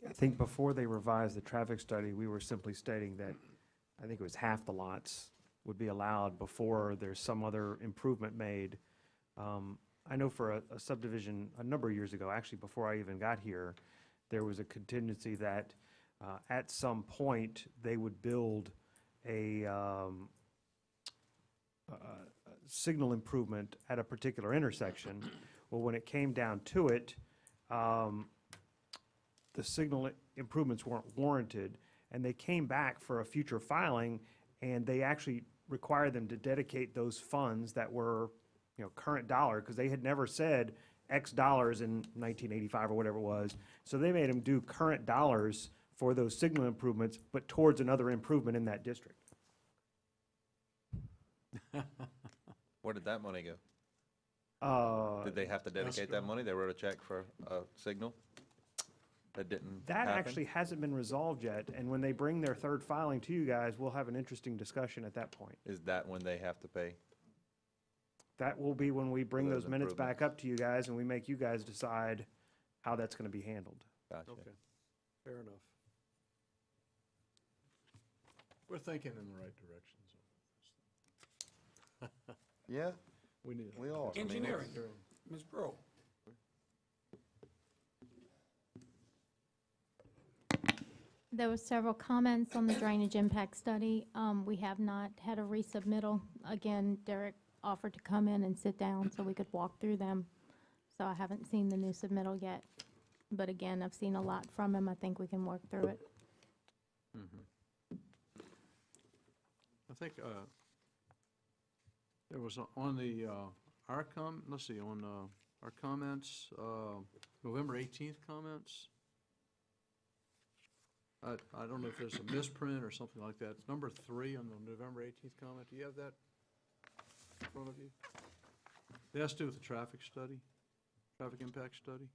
I think before they revised the traffic study, we were simply stating that, I think it was half the lots would be allowed before there's some other improvement made. I know for a subdivision a number of years ago, actually before I even got here, there was a contingency that at some point they would build a signal improvement at a particular intersection. Well, when it came down to it, the signal improvements weren't warranted, and they came back for a future filing, and they actually required them to dedicate those funds that were, you know, current dollar, because they had never said X dollars in 1985 or whatever it was. So they made them do current dollars for those signal improvements, but towards another improvement in that district. where did that money go? Did they have to dedicate that money? They wrote a check for a signal? That didn't That happen? actually hasn't been resolved yet, and when they bring their third filing to you guys, we'll have an interesting discussion at that point. Is that when they have to pay? That will be when we bring those those minutes back up to you guys, and we make you guys decide how that's gonna be handled. Gotcha. Okay, fair enough. We're thinking in the right direction. So. Yeah, We need. we are. I mean, Engineering, it's- Ms. Breaux. There were several comments on the drainage impact study. We have not had a resubmittal. Again, Derek offered to come in and sit down so we could walk through them. So I haven't seen the new submittal yet. But again, I've seen a lot from him. I think we can work through it. I think there was on the, let's see, on our comments, November 18th comments. I don't know if there's a misprint or something like that. It's number 3 on the November 18th comment. Do you have that in front of you? It has to do with the traffic study, traffic impact study.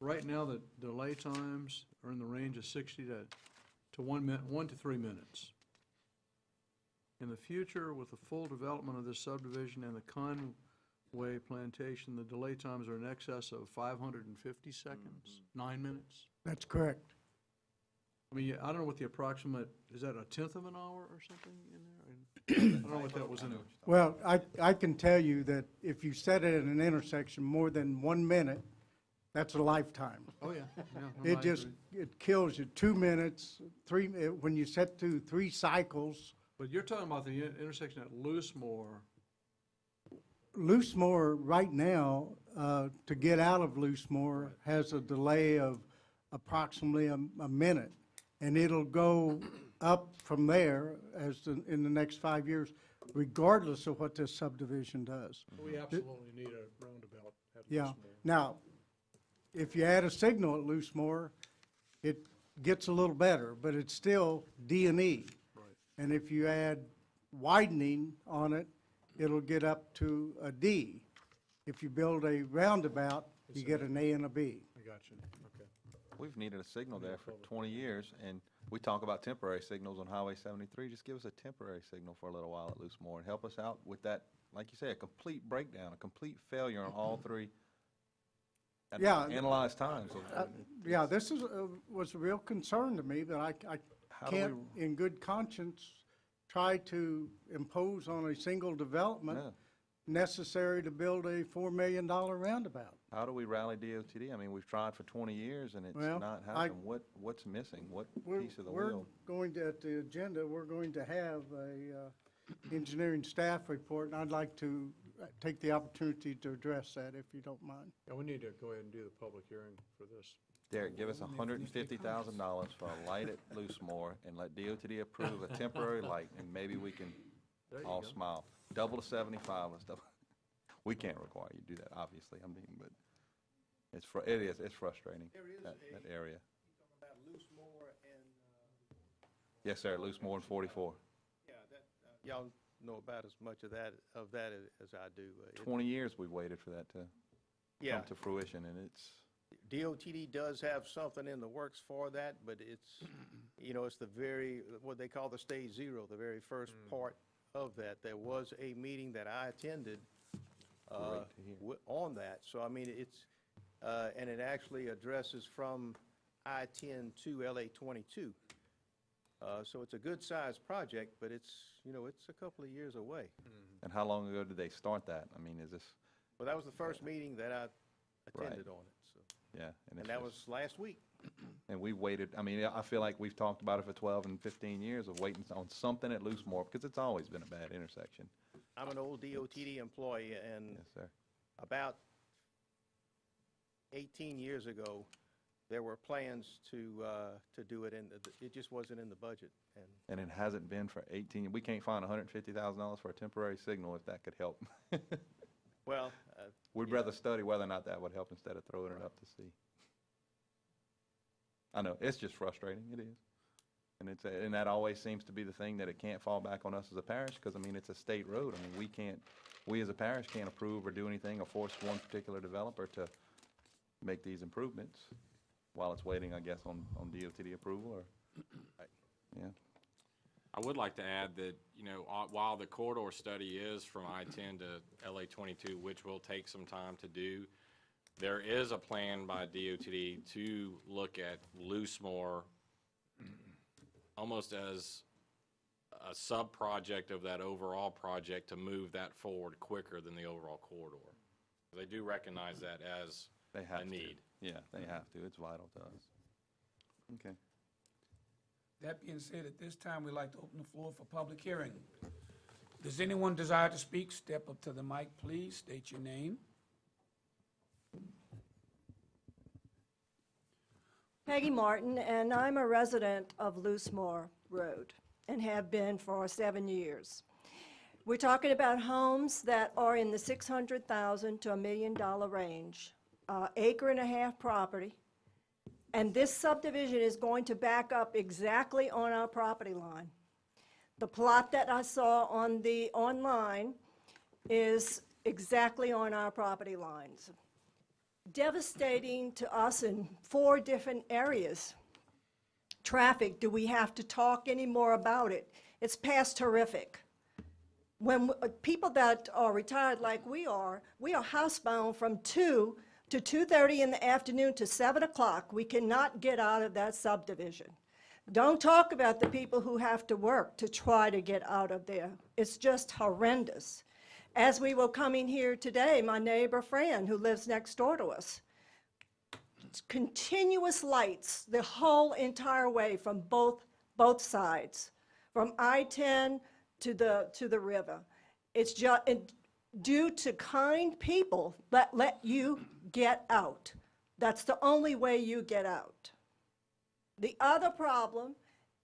Right now, the delay times are in the range of 60 to 1 to 3 minutes. In the future, with the full development of this subdivision and the Conway plantation, the delay times are in excess of 550 seconds, 9 minutes. That's correct. I mean, I don't know what the approximate, is that a tenth of an hour or something in there? I don't know what that was in there. Well, I can tell you that if you set it at an intersection more than 1 minute, that's a lifetime. Oh, yeah. Yeah, It just, it kills you. 2 minutes, when you set through 3 cycles. But you're talking about the intersection at Loosemore Loosemore right now, to get out of Loosemore has a delay of approximately a minute. And it'll go up from there in the next 5 years, regardless of what this subdivision does. We absolutely need a roundabout at Yeah. Lewismore. Now, if you add a signal at Loosemore, it gets a little better, but it's still D and E. Right. And if you add widening on it, it'll get up to a D. If you build a roundabout, you get an A and a B. I got you, okay. We've needed a signal there for 20 years, and we talk about temporary signals on Highway 73. Just give us a temporary signal for a little while at Loosemore and help us out with that, like you say, a complete breakdown, a complete failure on all three Yeah. analyzed times. Yeah, this was a real concern to me, that I How do can't, in good conscience, try to impose on a single development Yeah. necessary to build a $4 million roundabout. How do we rally DOTD? I mean, we've tried for 20 years and it's Well, not I- happening. What's missing? What We're- piece of the We're wheel? going to, at the agenda, we're going to have a engineering staff report, and I'd like to take the opportunity to address that, if you don't mind. Yeah, we need to go ahead and do the public hearing for this. Derek, give us $150,000 for a light at Loosemore and let DOTD approve a temporary light, and maybe we can There you all go. smile. Double to 75 and stuff. We can't require you to do that, obviously, I mean, but it's frustrating, that area. Yes, sir, Loosemore and 44. Y'all know about as much of that as I do. 20 years we've waited for that to Yeah. come to fruition, and it's, DOTD does have something in the works for that, but it's, it's the very, what they call the stage zero, the very first part of that. There was a meeting that I attended Great to hear. on that. So, I mean, it's, and it actually addresses from I-10 to LA-22. So it's a good-sized project, but it's a couple of years away. and how long ago did they start that? I mean, is this, Well, that was the first meeting that I Right. attended on it, so. yeah. And it's that just- was last week. And we waited, I mean, I feel like we've talked about it for 12 and 15 years of waiting on something at Loosemore, because it's always been a bad intersection. I'm an old DOTD employee, and Yes, sir. about 18 years ago, there were plans to do it, and it just wasn't in the budget. And And it hasn't been for 18, we can't find $150,000 for a temporary signal if that could help. well, We'd yeah. rather study whether or not that would help instead of throwing it up to sea. I know, it's just frustrating, it is. And that always seems to be the thing, that it can't fall back on us as a parish, because, I mean, it's a state road. I mean, we as a parish can't approve or do anything or force one particular developer to make these improvements while it's waiting, I guess, on DOTD approval, or, yeah. I would like to add that, while the corridor study is from I-10 to LA-22, which will take some time to do, there is a plan by DOTD to look at Loosemore almost as a sub-project of that overall project to move that forward quicker than the overall corridor. They do recognize that as They have a to. need. Yeah, they have to. It's vital to us. Okay. That being said, at this time, we'd like to open the floor for public hearing. Does anyone desire to speak? Step up to the mic, please. State your name. Peggy Martin, and I'm a resident of Loosemore Road and have been for 7 years. We're talking about homes that are in the $600,000 to $1 million range, acre and a half property, and this subdivision is going to back up exactly on our property line. The plot that I saw on the online is exactly on our property lines. Devastating to us in 4 different areas. Traffic, do we have to talk any more about it? It's past horrific. When people that are retired like we are housebound from 2 to 2:30 in the afternoon to 7 o'clock. We cannot get out of that subdivision. Don't talk about the people who have to work to try to get out of there. It's just horrendous. As we were coming here today, my neighbor Fran, who lives next door to us, continuous lights the whole entire way from both sides, from I-10 to the river. It's just, due to kind people that let you get out. That's the only way you get out. The other problem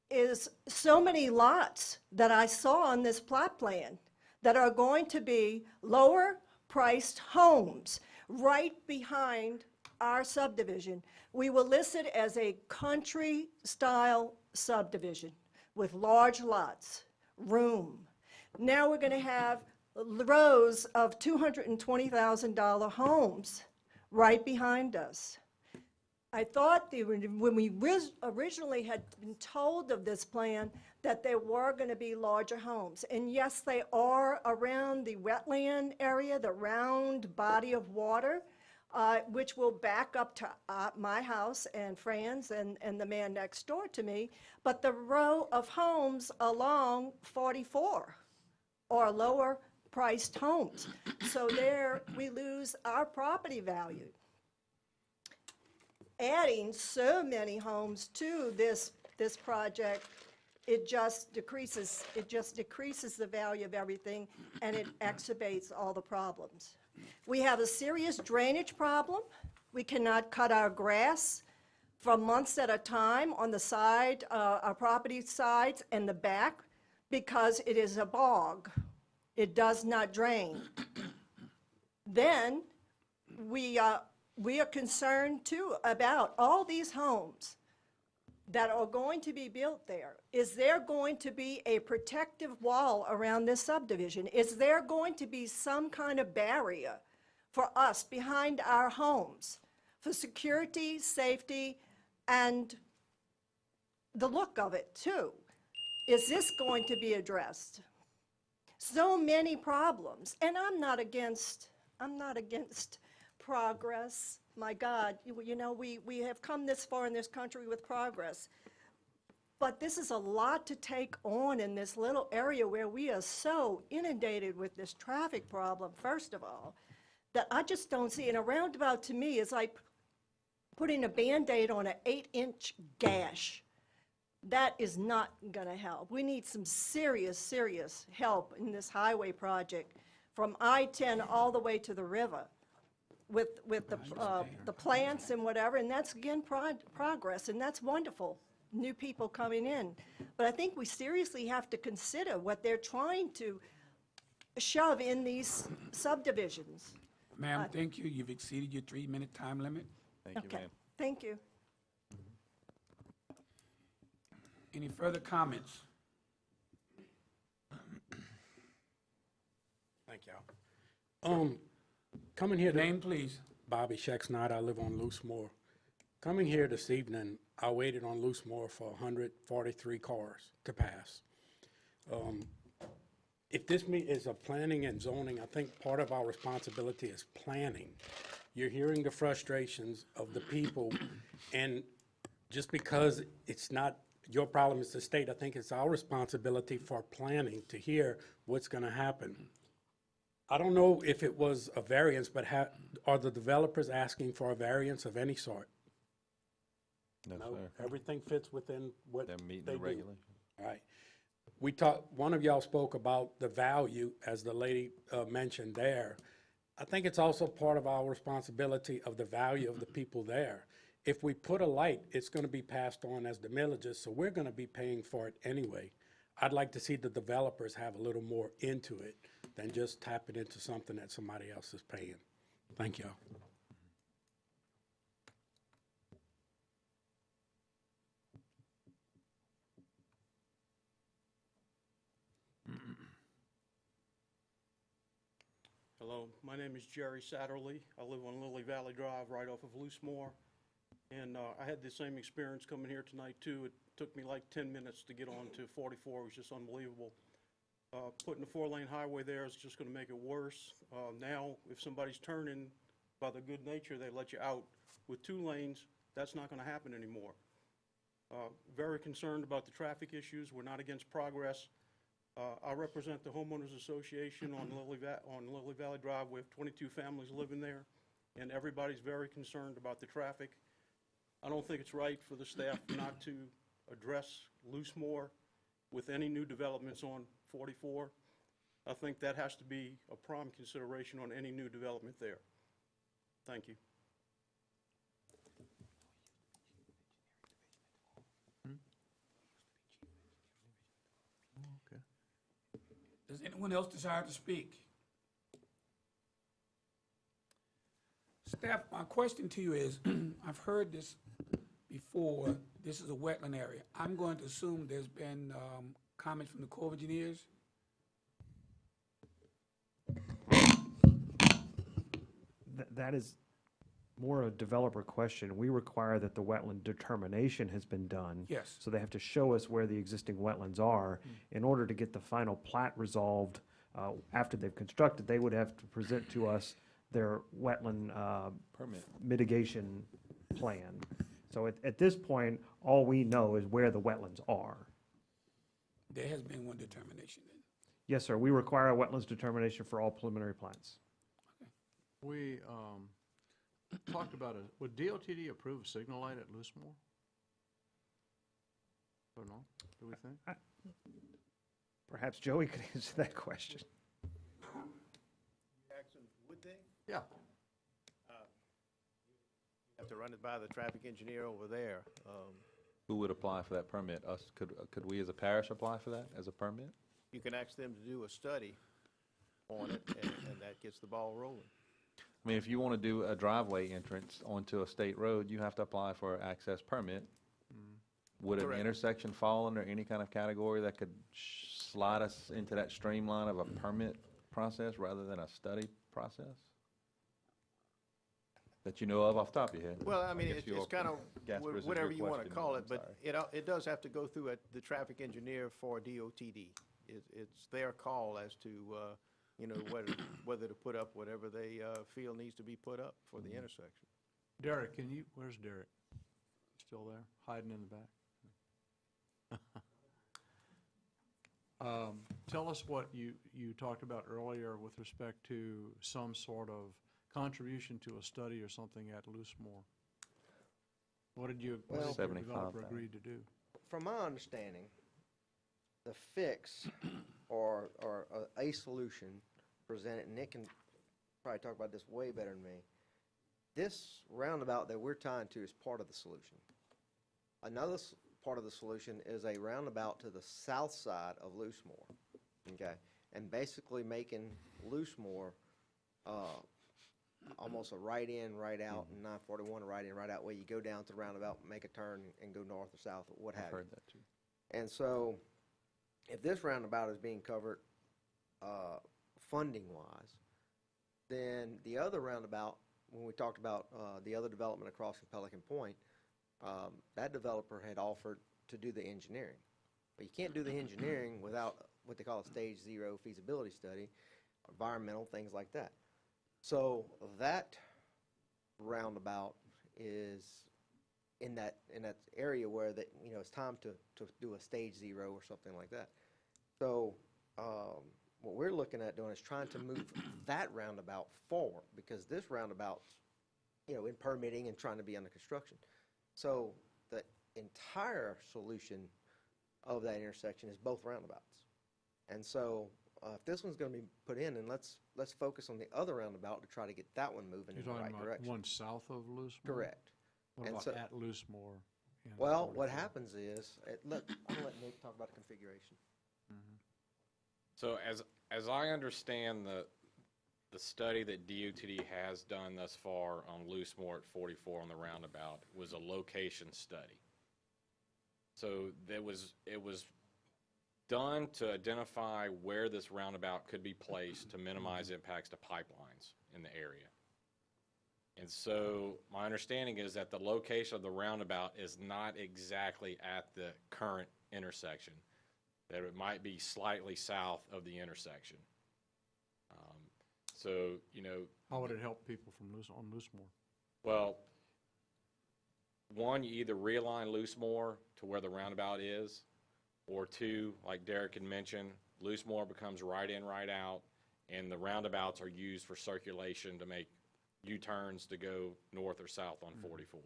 is so many lots that I saw on this plot plan that are going to be lower-priced homes right behind our subdivision. We will list it as a country-style subdivision with large lots, room. Now we're going to have rows of $220,000 homes right behind us. I thought when we originally had been told of this plan that there were going to be larger homes. And yes, they are around the wetland area, the round body of water, which will back up to my house and Fran's and the man next door to me. But the row of homes along 44 are lower priced homes. So there we lose our property value. Adding so many homes to this project, it just decreases the value of everything, and it exacerbates all the problems. We have a serious drainage problem. We cannot cut our grass for months at a time on the side, our property sides and the back, because it is a bog. It does not drain. Then we are concerned too about all these homes that are going to be built there. Is there going to be a protective wall around this subdivision? Is there going to be some kind of barrier for us behind our homes for security, safety, and the look of it too? Is this going to be addressed? So many problems, and I'm not against progress. My God, you know, we have come this far in this country with progress. But this is a lot to take on in this little area where we are so inundated with this traffic problem, first of all, that I just don't see. And a roundabout to me is like putting a Band-Aid on an 8-inch gash. That is not going to help. We need some serious, serious help in this highway project from I-10 all the way to the river with the plants and whatever, and that's, again, progress, and that's wonderful, new people coming in. But I think we seriously have to consider what they're trying to shove in these subdivisions. Ma'am, thank you. You've exceeded your 3-minute time limit. Thank you, ma'am. Thank you. Any further comments? Thank y'all. Coming here. Name, please. Bobby Shexnod, I live on Loosemore. Coming here this evening, I waited on Loosemore for 143 cars to pass. If this is a planning and zoning, I think part of our responsibility is planning. You're hearing the frustrations of the people, and just because it's not your problem as the state, I think it's our responsibility for planning to hear what's going to happen. I don't know if it was a variance, but are the developers asking for a variance of any sort? No, sir. Everything fits within what They're meeting they the do. regulation. All right. One of y'all spoke about the value, as the lady mentioned there. I think it's also part of our responsibility of the value of the people there. If we put a light, it's going to be passed on as the millages, so we're going to be paying for it anyway. I'd like to see the developers have a little more into it than just tap it into something that somebody else is paying. Thank y'all. Hello, my name is Jerry Satterley. I live on Lily Valley Drive right off of Loosemore. And I had the same experience coming here tonight too. It took me like 10 minutes to get on to 44. It was just unbelievable. Putting a 4-lane highway there is just going to make it worse. Now, if somebody's turning by the good nature, they let you out. With 2 lanes, that's not going to happen anymore. Very concerned about the traffic issues. We're not against progress. I represent the Homeowners Association on Lily Valley Drive. We have 22 families living there, and everybody's very concerned about the traffic. I don't think it's right for the staff not to address Loosemore with any new developments on 44. I think that has to be a prime consideration on any new development there. Thank you. Okay. Does anyone else desire to speak? Staff, my question to you is, I've heard this before, this is a wetland area. I'm going to assume there's been comments from the Corps of Engineers? That is more a developer question. We require that the wetland determination has been done. Yes. So they have to show us where the existing wetlands are. In order to get the final plat resolved, after they've constructed, they would have to present to us their wetland Permit. mitigation plan. So at this point, all we know is where the wetlands are. There has been one determination then. Yes, sir, we require a wetlands determination for all preliminary plats. We talked about would DOTD approve a signal light at Loosemore? Or no, do we think? Perhaps Joey could answer that question. Jackson, would they? Yeah. Have to run it by the traffic engineer over there. Who would apply for that permit? Us? Could we as a parish apply for that as a permit? You can ask them to do a study on it, and that gets the ball rolling. I mean, if you want to do a driveway entrance onto a state road, you have to apply for an access permit. Would an Correct. intersection fall under any kind of category that could slide us into that streamline of a permit process rather than a study process? That you know of off the top of your head? Well, I mean, guess it's your- kind of guess versus whatever your you want to question, call I'm it, but sorry. it does have to go through the traffic engineer for DOTD. It's their call as to, whether to put up whatever they feel needs to be put up for the intersection. Derek, where's Derek? Still there, hiding in the back? Tell us what you talked about earlier with respect to some sort of contribution to a study or something at Loosemore. What did your developer agree to do? From my understanding, the fix or a solution presented, and Nick can probably talk about this way better than me, this roundabout that we're tying to is part of the solution. Another part of the solution is a roundabout to the south side of Loosemore, okay? And basically making Loosemore almost a right in, right out, and 941 a right in, right out, where you go down to the roundabout, make a turn, and go north or south, or what have you. I've heard that too. And so, if this roundabout is being covered funding-wise, then the other roundabout, when we talked about the other development across from Pelican Point, that developer had offered to do the engineering. But you can't do the engineering without what they call a stage zero feasibility study, environmental, things like that. So that roundabout is in that area where it's time to do a stage zero or something like that. So what we're looking at doing is trying to move that roundabout forward, because this roundabout's in permitting and trying to be under construction. So the entire solution of that intersection is both roundabouts. And so if this one's going to be put in, then let's focus on the other roundabout to try to get that one moving in the right direction. One south of Loosemore? Correct. What about at Loosemore? Well, what happens is, I'll let Nick talk about the configuration. So as I understand the study that DOTD has done thus far on Loosemore at 44 on the roundabout was a location study. So it was done to identify where this roundabout could be placed to minimize impacts to pipelines in the area. And so my understanding is that the location of the roundabout is not exactly at the current intersection, that it might be slightly south of the intersection. How would it help people on Loosemore? Well, one, you either realign Loosemore to where the roundabout is, or two, like Derek had mentioned, Loosemore becomes right in, right out, and the roundabouts are used for circulation to make U-turns to go north or south on 44.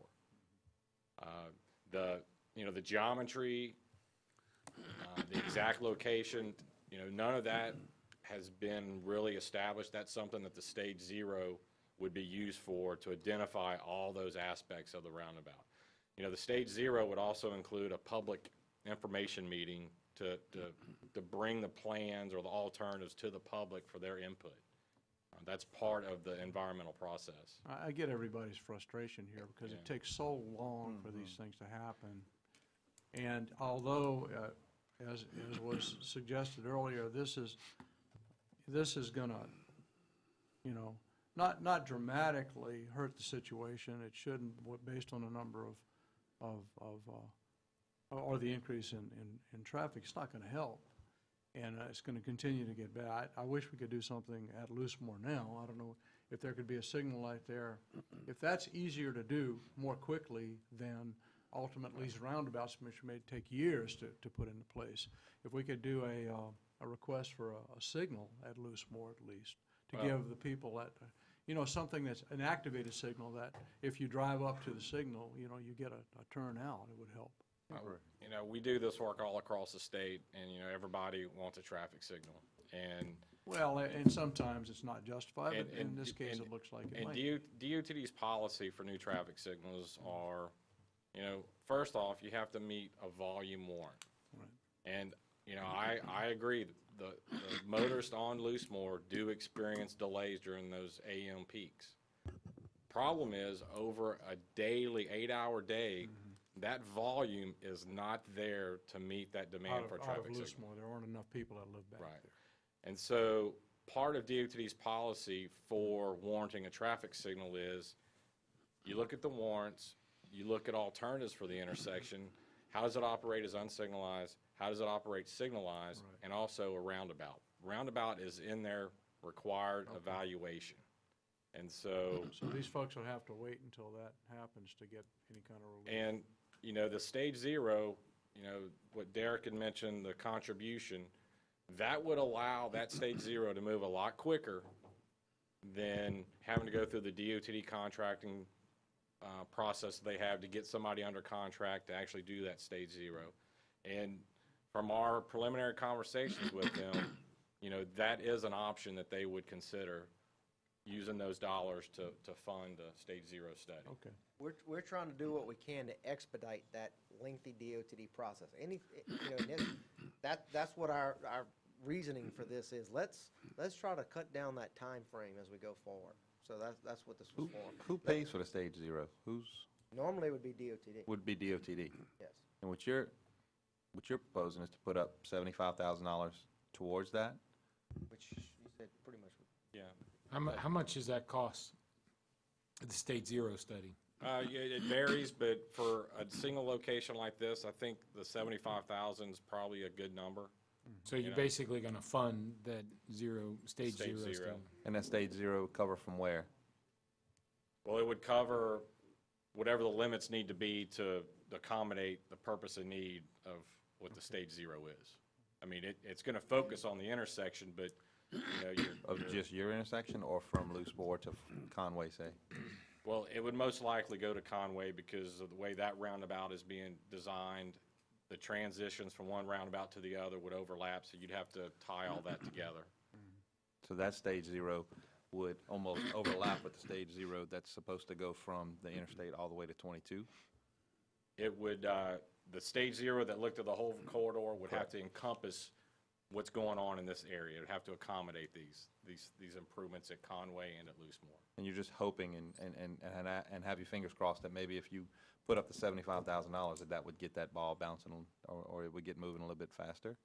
The geometry, the exact location, none of that has been really established. That's something that the Stage Zero would be used for, to identify all those aspects of the roundabout. You know, the Stage Zero would also include a public information meeting to bring the plans or the alternatives to the public for their input. That's part of the environmental process. I get everybody's frustration here because it Yeah. takes so long for these things to happen. And although, as was suggested earlier, this is gonna, you know, not dramatically hurt the situation. It shouldn't, based on the number or the increase in traffic. It's not gonna help. And it's going to continue to get bad. I wish we could do something at Loosemore now. I don't know if there could be a signal light there. If that's easier to do more quickly than ultimately these roundabouts, which may take years to put into place, if we could do a request for a signal at Loosemore at least, to give the people that, you know, something that's an activated signal that if you drive up to the signal, you know, you get a turnout, it would help. You know, we do this work all across the state, and, you know, everybody wants a traffic signal. And Well, and sometimes it's not justified, but in this case, it looks like it might. And DOTD's policy for new traffic signals are, you know, first off, you have to meet a volume warrant. Right. And, you know, I agree, the motorists on Loosemore do experience delays during those AM peaks. Problem is, over a daily, 8-hour day, that volume is not there to meet that demand for a traffic signal. Out of Loosemore, there aren't enough people that live back there. And so part of DOTD's policy for warranting a traffic signal is you look at the warrants, you look at alternatives for the intersection, how does it operate as unsignalized, how does it operate signalized, and also a roundabout. Roundabout is in their required evaluation. And so these folks will have to wait until that happens to get any kind of relief. And, you know, the Stage Zero, you know, what Derek had mentioned, the contribution, that would allow that Stage Zero to move a lot quicker than having to go through the DOTD contracting process they have to get somebody under contract to actually do that Stage Zero. And from our preliminary conversations with them, you know, that is an option that they would consider, using those dollars to fund the Stage Zero study. Okay. We're trying to do what we can to expedite that lengthy DOTD process. You know, that's what our reasoning for this is. Let's try to cut down that time frame as we go forward. So that's what this was for. Who pays for the Stage Zero? Normally it would be DOTD. Would be DOTD? Yes. And what you're proposing is to put up $75,000 towards that? Which you said pretty much. Yeah. How much does that cost, the Stage Zero study? It varies, but for a single location like this, I think the 75,000 is probably a good number. So you're basically going to fund that Stage Zero study? And that Stage Zero cover from where? Well, it would cover whatever the limits need to be to accommodate the purpose and need of what the Stage Zero is. I mean, it's going to focus on the intersection, but, you know, Of just your intersection, or from Loosemore to Conway, say? well, it would most likely go to Conway because of the way that roundabout is being designed. The transitions from one roundabout to the other would overlap, so you'd have to tie all that together. So that Stage Zero would almost overlap with the Stage Zero that's supposed to go from the interstate all the way to 22? It would, the Stage Zero that looked at the whole corridor would have to encompass what's going on in this area. It would have to accommodate these improvements at Conway and at Loosemore. And you're just hoping and have your fingers crossed that maybe if you put up the $75,000, that would get that ball bouncing, or it would get moving a little bit faster?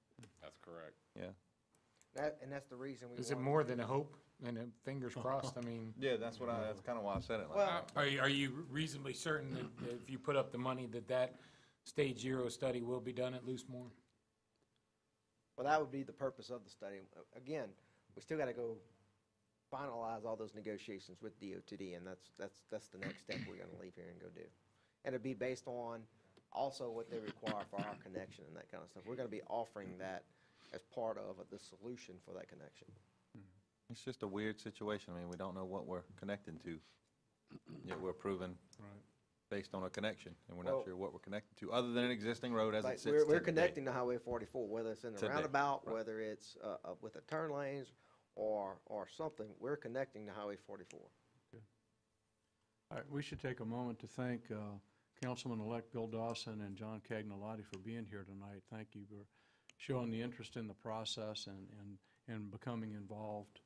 That's correct. Yeah. And that's the reason we. Is it more than a hope and a fingers crossed? I mean. Yeah, that's kind of why I said it like that. Are you reasonably certain that if you put up the money that Stage Zero study will be done at Loosemore? Well, that would be the purpose of the study. Again, we still got to go finalize all those negotiations with DOTD, and that's the next step we're going to leave here and go do. And it'd be based on also what they require for our connection and that kind of stuff. We're going to be offering that as part of the solution for that connection. It's just a weird situation. I mean, we don't know what we're connecting to, yet we're approving Right. based on a connection, and we're Well- not sure what we're connected to, other than an existing road as it Like, sits we're today. connecting to Highway 44, whether it's in the Today, roundabout, right. whether it's with the turn lanes or something, we're connecting to Highway 44. All right, we should take a moment to thank Councilman-elect Bill Dawson and John Cagnolati for being here tonight. Thank you for showing the interest in the process and becoming involved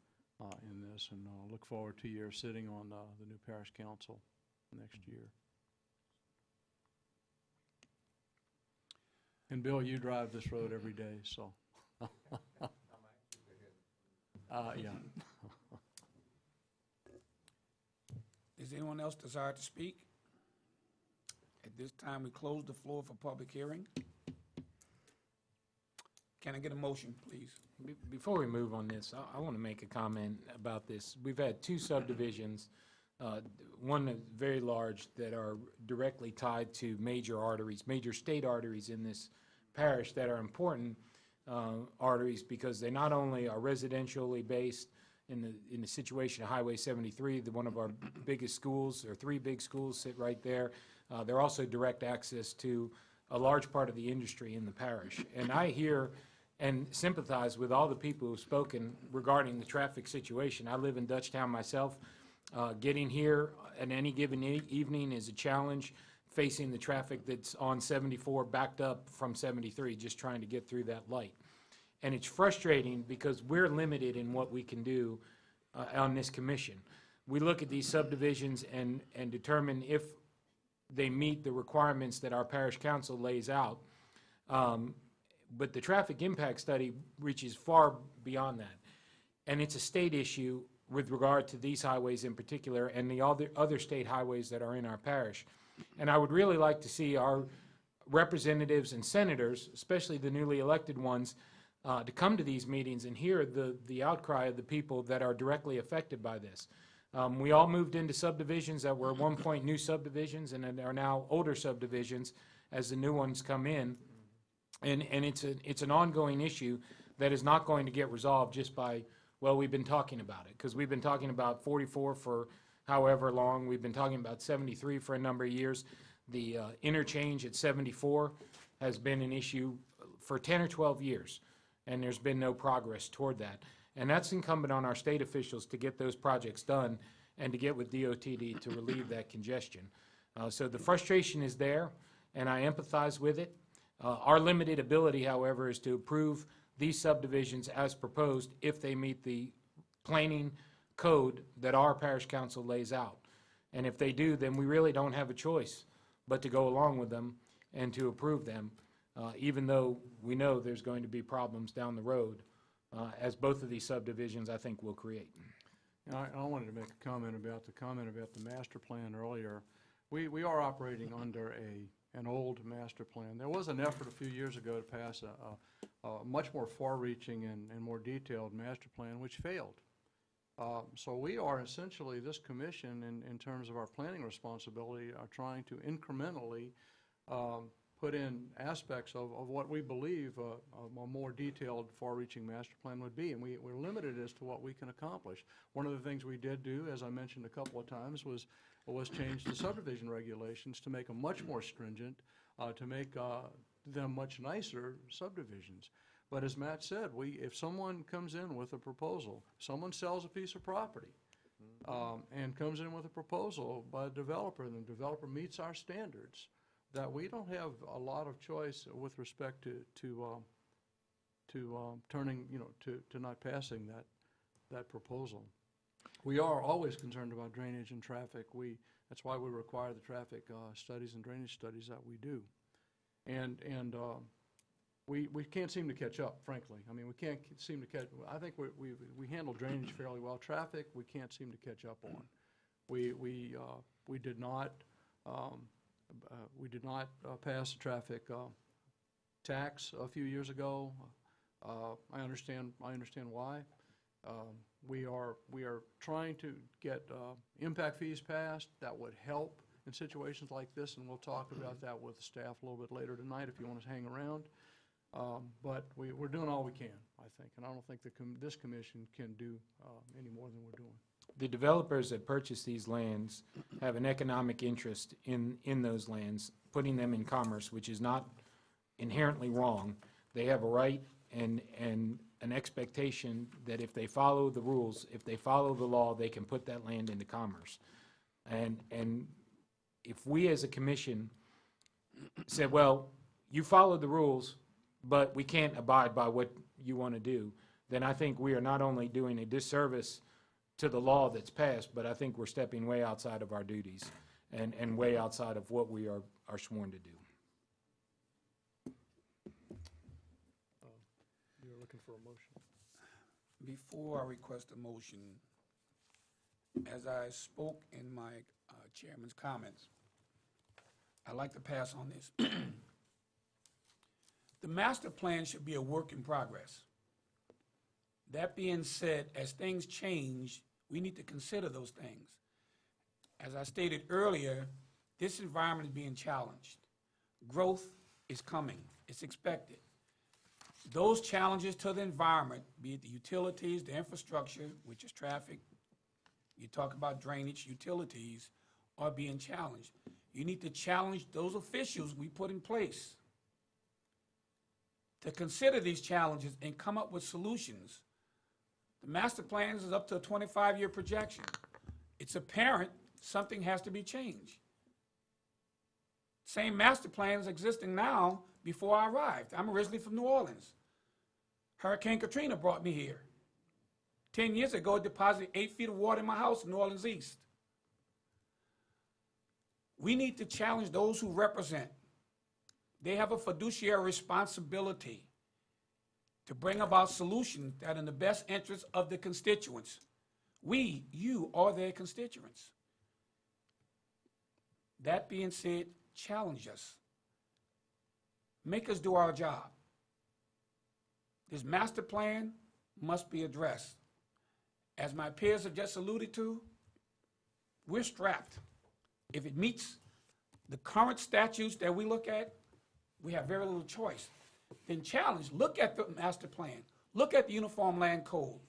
in this, and look forward to your sitting on the new parish council next year. And Bill, you drive this road every day, so. Yeah. Does anyone else desire to speak? At this time, we close the floor for public hearing. Can I get a motion, please? Before we move on this, I want to make a comment about this. We've had two subdivisions, one that's very large, that are directly tied to major arteries, major state arteries in this parish that are important arteries, because they not only are residentially based in the situation of Highway 73, one of our biggest schools, or three big schools sit right there. They're also direct access to a large part of the industry in the parish. And I hear and sympathize with all the people who've spoken regarding the traffic situation. I live in Dutchtown myself. Getting here at any given evening is a challenge, facing the traffic that's on 74 backed up from 73, just trying to get through that light. And it's frustrating because we're limited in what we can do on this commission. We look at these subdivisions and determine if they meet the requirements that our parish council lays out. But the traffic impact study reaches far beyond that. And it's a state issue with regard to these highways in particular and the other state highways that are in our parish. And I would really like to see our representatives and senators, especially the newly elected ones, to come to these meetings and hear the outcry of the people that are directly affected by this. We all moved into subdivisions that were at one point new subdivisions and are now older subdivisions as the new ones come in. And it's an ongoing issue that is not going to get resolved just by, well, we've been talking about it. Because we've been talking about 44 for however long. We've been talking about 73 for a number of years. The interchange at 74 has been an issue for 10 or 12 years. And there's been no progress toward that. And that's incumbent on our state officials to get those projects done and to get with DOTD to relieve that congestion. So the frustration is there, and I empathize with it. Our limited ability, however, is to approve these subdivisions as proposed if they meet the planning code that our parish council lays out. And if they do, then we really don't have a choice but to go along with them and to approve them, even though we know there's going to be problems down the road, as both of these subdivisions, I think, will create. I wanted to make a comment about the master plan earlier. We are operating under an old master plan. There was an effort a few years ago to pass a much more far-reaching and more detailed master plan, which failed. So we are essentially, this commission, in terms of our planning responsibility, are trying to incrementally put in aspects of what we believe a more detailed, far-reaching master plan would be, and we're limited as to what we can accomplish. One of the things we did do, as I mentioned a couple of times, was change the subdivision regulations to make them much more stringent, to make them much nicer subdivisions. But as Matt said, if someone comes in with a proposal, someone sells a piece of property and comes in with a proposal by a developer, and the developer meets our standards, that we don't have a lot of choice with respect to turning, to not passing that proposal. We are always concerned about drainage and traffic. That's why we require the traffic studies and drainage studies that we do. And we can't seem to catch up, frankly. I mean, we can't seem to catch. I think we handle drainage fairly well. Traffic, we can't seem to catch up on. We did not pass a traffic tax a few years ago. I understand why. We are trying to get impact fees passed that would help in situations like this, and we'll talk about that with the staff a little bit later tonight if you want to hang around. But we're doing all we can. I think, and I don't think this commission can do any more than we're doing. The developers that purchase these lands have an economic interest in those lands, putting them in commerce, which is not inherently wrong. They have a right and an expectation that if they follow the rules, if they follow the law, they can put that land into commerce. And if we as a commission said, well, you follow the rules, but we can't abide by what you want to do, then I think we are not only doing a disservice to the law that's passed, but I think we're stepping way outside of our duties and way outside of what we are sworn to do. You're looking for a motion. Before I request a motion, as I spoke in my chairman's comments, I'd like to pass on this. The master plan should be a work in progress. That being said, as things change, we need to consider those things. As I stated earlier, this environment is being challenged. Growth is coming. It's expected. Those challenges to the environment, be it the utilities, the infrastructure, which is traffic, you talk about drainage, utilities, are being challenged. You need to challenge those officials we put in place to consider these challenges and come up with solutions. The master plan is up to a 25-year projection. It's apparent something has to be changed. Same master plan is existing now before I arrived. I'm originally from New Orleans. Hurricane Katrina brought me here. 10 years ago, it deposited 8 feet of water in my house in New Orleans East. We need to challenge those who represent. They have a fiduciary responsibility to bring about solutions that are in the best interest of the constituents. We, you, are their constituents. That being said, challenge us. Make us do our job. This master plan must be addressed. As my peers have just alluded to, we're strapped. If it meets the current statutes that we look at, we have very little choice. Then challenge, look at the master plan. Look at the Uniform Land Code.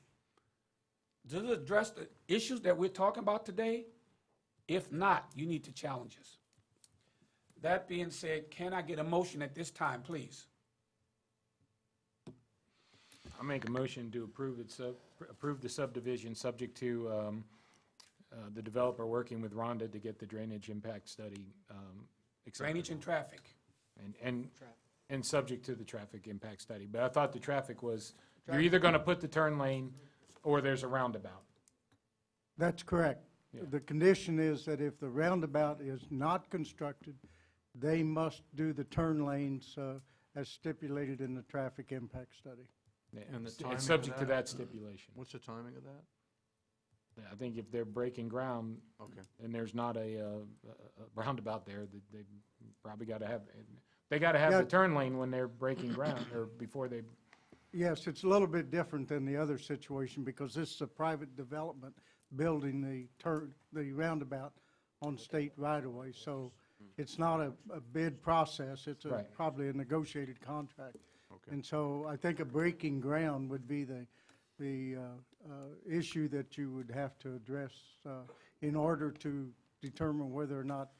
Does it address the issues that we're talking about today? If not, you need to challenge us. That being said, can I get a motion at this time, please? I make a motion to approve the subdivision subject to the developer working with Rhonda to get the drainage impact study accepted. Drainage and traffic. And subject to the traffic impact study. But I thought the traffic was, you're either going to put the turn lane or there's a roundabout. That's correct. Yeah. The condition is that if the roundabout is not constructed, they must do the turn lanes as stipulated in the traffic impact study. And the It's timing of subject to that? that stipulation. What's the timing of that? I think if they're breaking ground Okay. and there's not a roundabout there, they probably got to have, they got to have Yeah. the turn lane when they're breaking ground or before they. Yes, it's a little bit different than the other situation because this is a private development building the roundabout on state right-of-way. So it's not a bid process, it's Right. probably a negotiated contract. Okay. And so I think a breaking ground would be the issue that you would have to address in order to determine whether or not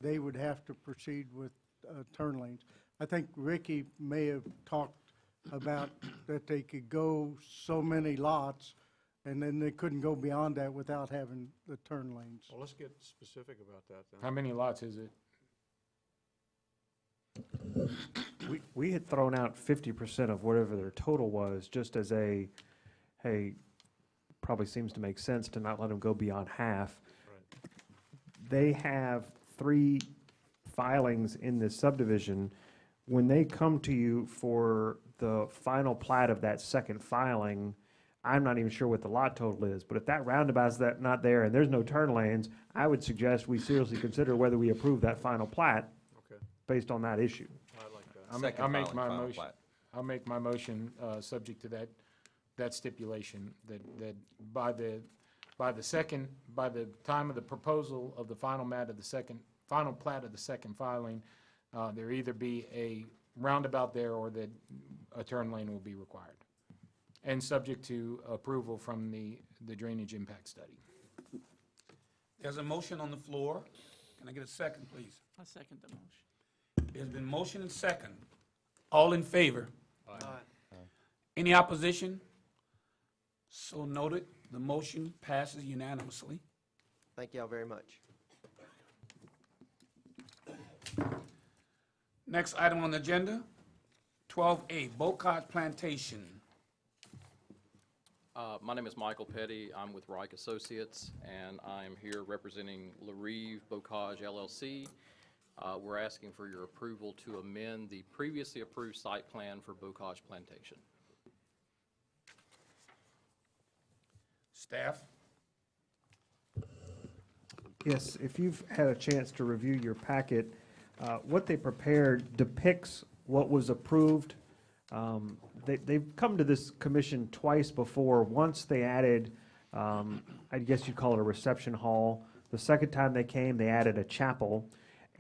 they would have to proceed with turn lanes. I think Ricky may have talked about that they could go so many lots, and then they couldn't go beyond that without having the turn lanes. Well, let's get specific about that then. How many lots is it? We had thrown out 50% of whatever their total was, just as a, hey, probably seems to make sense to not let them go beyond half. Right. They have 3 filings in this subdivision. When they come to you for the final plat of that second filing, I'm not even sure what the lot total is, but if that roundabout's not there and there's no turn lanes, I would suggest we seriously consider whether we approve that final plat Okay. based on that issue. I like that. I'll make my motion. I'll make my motion, subject to that stipulation, that by the time of the proposal of the final plat of the second filing, there either be a roundabout there or that a turn lane will be required. and subject to approval from the drainage impact study. There's a motion on the floor. Can I get a second, please? I second the motion. There's been motion and second. All in favor? Any opposition? So noted. The motion passes unanimously. Thank y'all very much. Next item on the agenda, 12A, Bocage Plantation. My name is Michael Petty. I'm with Reich Associates, and I'm here representing LaRive Bocage LLC. We're asking for your approval to amend the previously approved site plan for Bocage Plantation. Staff? Yes, if you've had a chance to review your packet, what they prepared depicts what was approved. They've come to this commission twice before. Once they added, I guess you'd call it a reception hall. The second time they came, they added a chapel.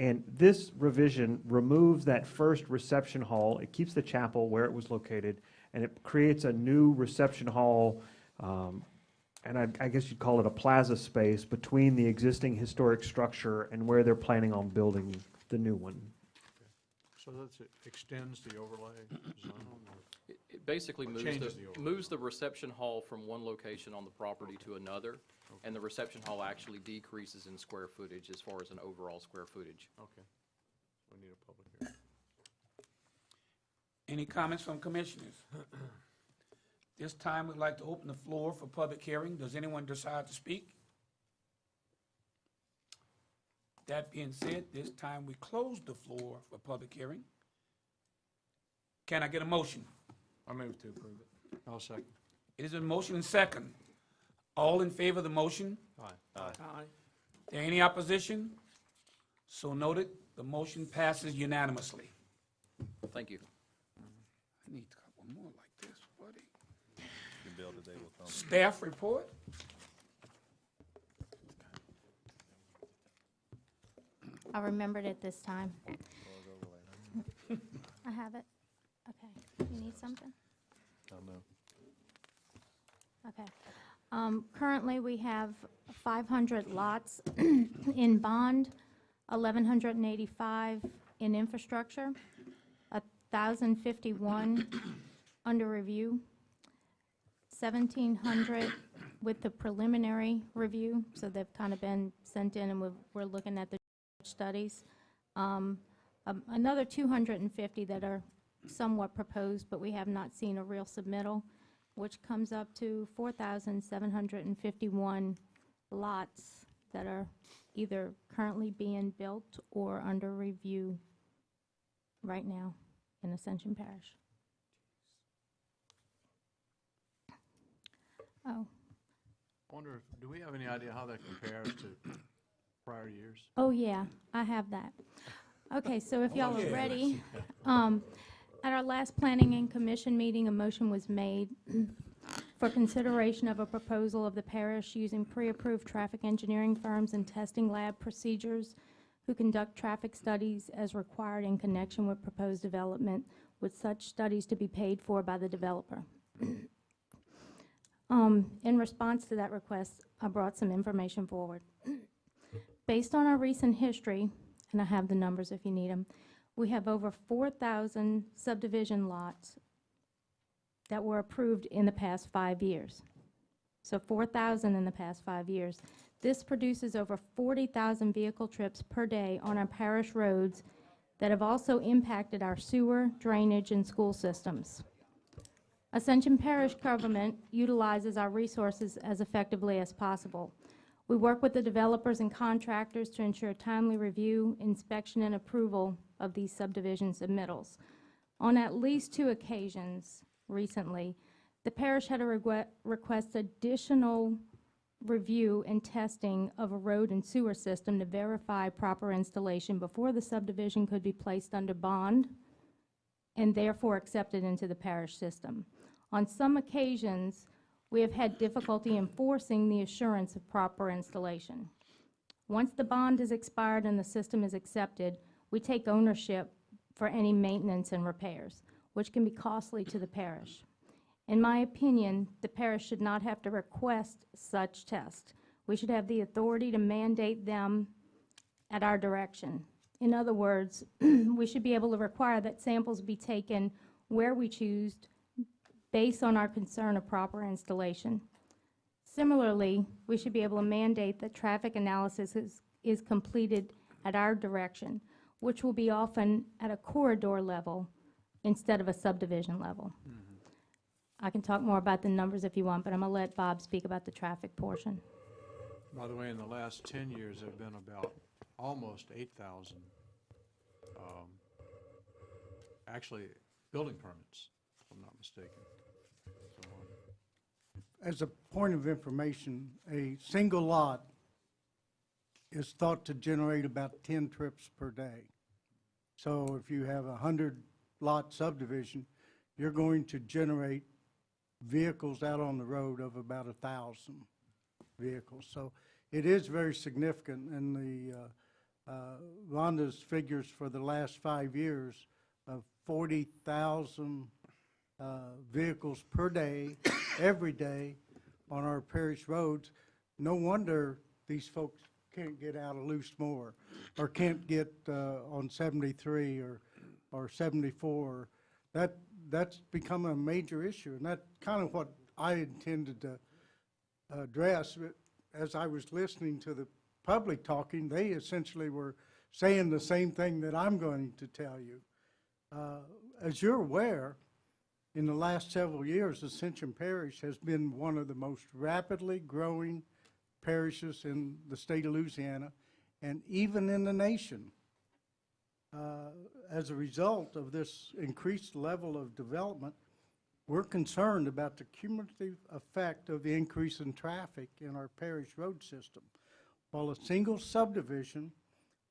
And this revision removes that first reception hall. It keeps the chapel where it was located, and it creates a new reception hall, and I guess you'd call it a plaza space between the existing historic structure and where they're planning on building the new one. So that extends the overlay zone? It basically changes the overlay. moves the reception hall from one location on the property to another, and the reception hall actually decreases in square footage as far as an overall square footage. Okay. We need a public hearing. Any comments from commissioners? This time, we'd like to open the floor for public hearing. Does anyone decide to speak? That being said, this time we close the floor for public hearing. Can I get a motion? I move to approve it. I'll second. It is a motion and second. All in favor of the motion? Aye. Aye. There any opposition? So noted. The motion passes unanimously. Thank you. I need a couple more like this, buddy. The bill today will come. Staff report? I remembered it this time. I have it. Okay. You need something? No. Okay. Currently, we have 500 lots in bond, 1,185 in infrastructure, 1,051 under review, 1,700 with the preliminary review, so they've kind of been sent in, and we're looking at the studies. Another 250 that are somewhat proposed, but we have not seen a real submittal, which comes up to 4,751 lots that are either currently being built or under review right now in Ascension Parish. Oh. I wonder, do we have any idea how that compares to prior years? Oh, yeah, I have that. Okay, so if y'all are ready, at our last Planning and Commission meeting, a motion was made for consideration of a proposal of the parish using pre-approved traffic engineering firms and testing lab procedures who conduct traffic studies as required in connection with proposed development, with such studies to be paid for by the developer. In response to that request, I brought some information forward. Based on our recent history, and I have the numbers if you need them, we have over 4,000 subdivision lots that were approved in the past 5 years. So 4,000 in the past 5 years. This produces over 40,000 vehicle trips per day on our parish roads that have also impacted our sewer, drainage, and school systems. Ascension Parish government utilizes our resources as effectively as possible. We work with the developers and contractors to ensure timely review, inspection, and approval of these subdivision submittals. On at least 2 occasions recently, the parish had to request additional review and testing of a road and sewer system to verify proper installation before the subdivision could be placed under bond and therefore accepted into the parish system. On some occasions, we have had difficulty enforcing the assurance of proper installation. Once the bond is expired and the system is accepted, we take ownership for any maintenance and repairs, which can be costly to the parish. In my opinion, the parish should not have to request such tests. We should have the authority to mandate them at our direction. In other words, we should be able to require that samples be taken where we choose based on our concern of proper installation. Similarly, we should be able to mandate that traffic analysis is completed at our direction, which will be often at a corridor level instead of a subdivision level. I can talk more about the numbers if you want, but I'm going to let Bob speak about the traffic portion. By the way, in the last 10 years, there have been about almost 8,000, actually, building permits, if I'm not mistaken. So, As a point of information, a single lot is thought to generate about 10 trips per day. So if you have a 100-lot subdivision, you're going to generate vehicles out on the road of about 1,000 vehicles. So it is very significant, and the Rhonda's figures for the last 5 years of 40,000 vehicles per day, every day on our parish roads. No wonder these folks can't get out of Loose Moor, or can't get on 73 or 74. That's become a major issue, and that's kind of what I intended to address. As I was listening to the public talking, they essentially were saying the same thing that I'm going to tell you. As you're aware, in the last several years, Ascension Parish has been one of the most rapidly growing parishes in the state of Louisiana, and even in the nation. As a result of this increased level of development, we're concerned about the cumulative effect of the increase in traffic in our parish road system. While a single subdivision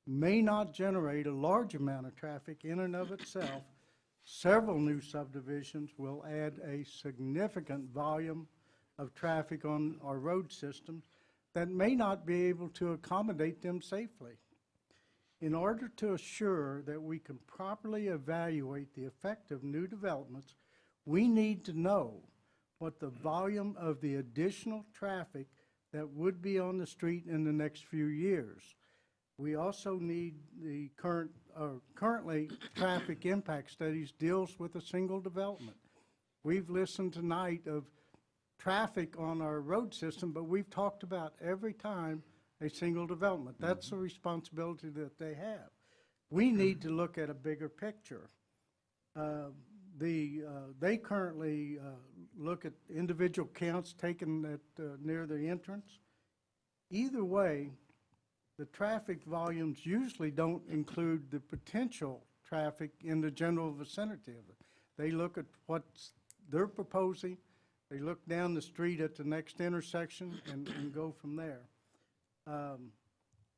may not generate a large amount of traffic in and of itself, several new subdivisions will add a significant volume of traffic on our road systems that may not be able to accommodate them safely. In order to assure that we can properly evaluate the effect of new developments, we need to know what the volume of the additional traffic that would be on the street in the next few years. We also need the currently traffic impact studies deals with a single development. We've listened tonight of traffic on our road system, but we've talked about every time a single development. That's the responsibility that they have. We need to look at a bigger picture. They currently look at individual counts taken at near the entrance. Either way, the traffic volumes usually don't include the potential traffic in the general vicinity of it. They look at what they're proposing, they look down the street at the next intersection and go from there.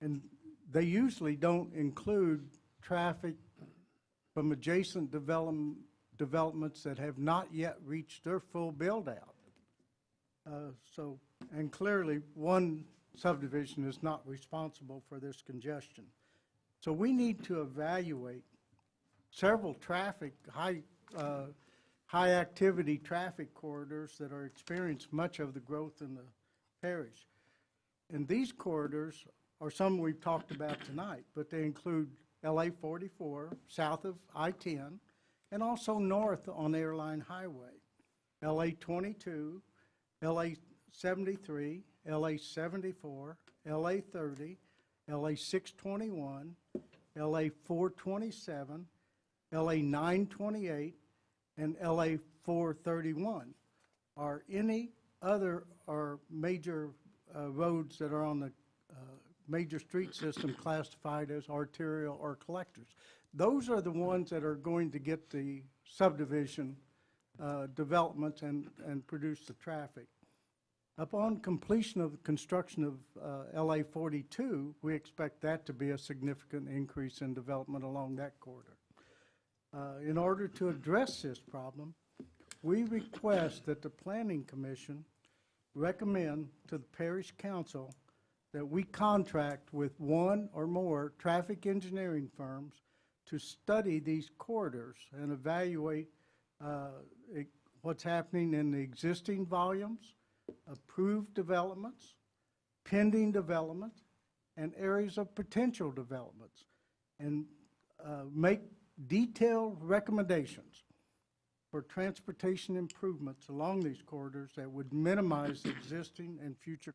And they usually don't include traffic from adjacent developments that have not yet reached their full build-out. And clearly, one subdivision is not responsible for this congestion. So we need to evaluate several high-activity traffic corridors that are experiencing much of the growth in the parish. And these corridors are some we've talked about tonight, but they include LA 44, south of I-10, and also north on Airline Highway, LA 22, LA 73, LA 74, LA 30, LA 621, LA 427, LA 928, and LA 431. Are any other major roads that are on the major street system classified as arterial or collectors? Those are the ones that are going to get the subdivision developments and produce the traffic. Upon completion of the construction of LA 42, we expect that to be a significant increase in development along that corridor. In order to address this problem, we request that the Planning Commission recommend to the Parish Council that we contract with one or more traffic engineering firms to study these corridors and evaluate what's happening in the existing volumes, approved developments, pending development, and areas of potential developments, and make detailed recommendations for transportation improvements along these corridors that would minimize existing and future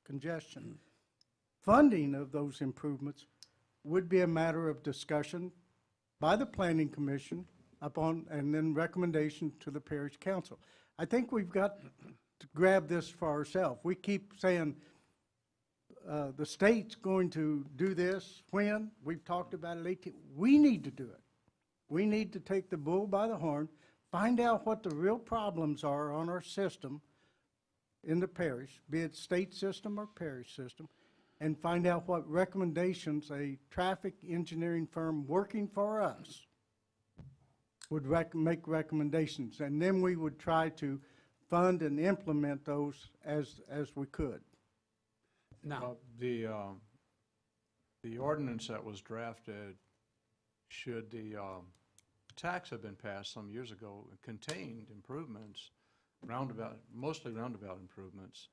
congestion. Funding of those improvements would be a matter of discussion by the Planning Commission and then recommendation to the Parish Council. I think we've got to grab this for ourselves. We keep saying the state's going to do this when. We've talked about it 18. We need to do it. We need to take the bull by the horn, find out what the real problems are on our system in the parish, be it state system or parish system, and find out what recommendations a traffic engineering firm working for us would make recommendations. And then we would try to fund and implement those as we could. Now, The ordinance that was drafted, should the tax have been passed some years ago, contained improvements, mostly roundabout improvements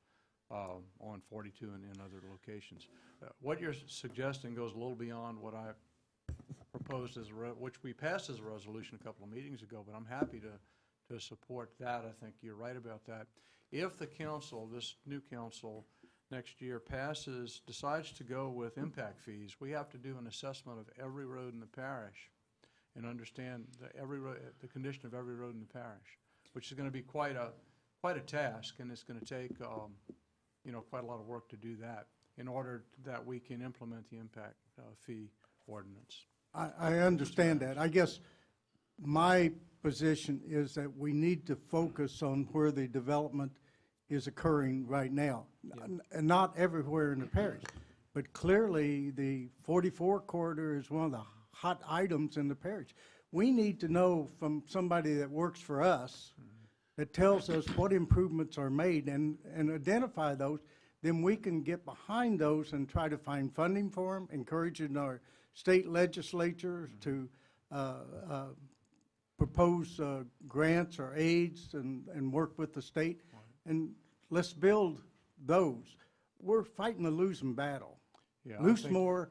on 42 and in other locations. What you're suggesting goes a little beyond what I proposed which we passed as a resolution a couple of meetings ago, but I'm happy to support that. I think you're right about that. If the council, this new council, next year decides to go with impact fees, we have to do an assessment of every road in the parish and understand the condition of every road in the parish, which is going to be quite a task, and it's going to take quite a lot of work to do that in order that we can implement the impact fee ordinance. I understand that. I guess my position is that we need to focus on where the development is occurring right now, and not everywhere in the parish. But clearly, the 44 corridor is one of the hot items in the parish. We need to know from somebody that works for us that tells us what improvements are made and identify those. Then we can get behind those and try to find funding for them, encouraging our state legislatures to propose grants or aids and work with the state. And let's build those. We're fighting a losing battle. Yeah, Loosemore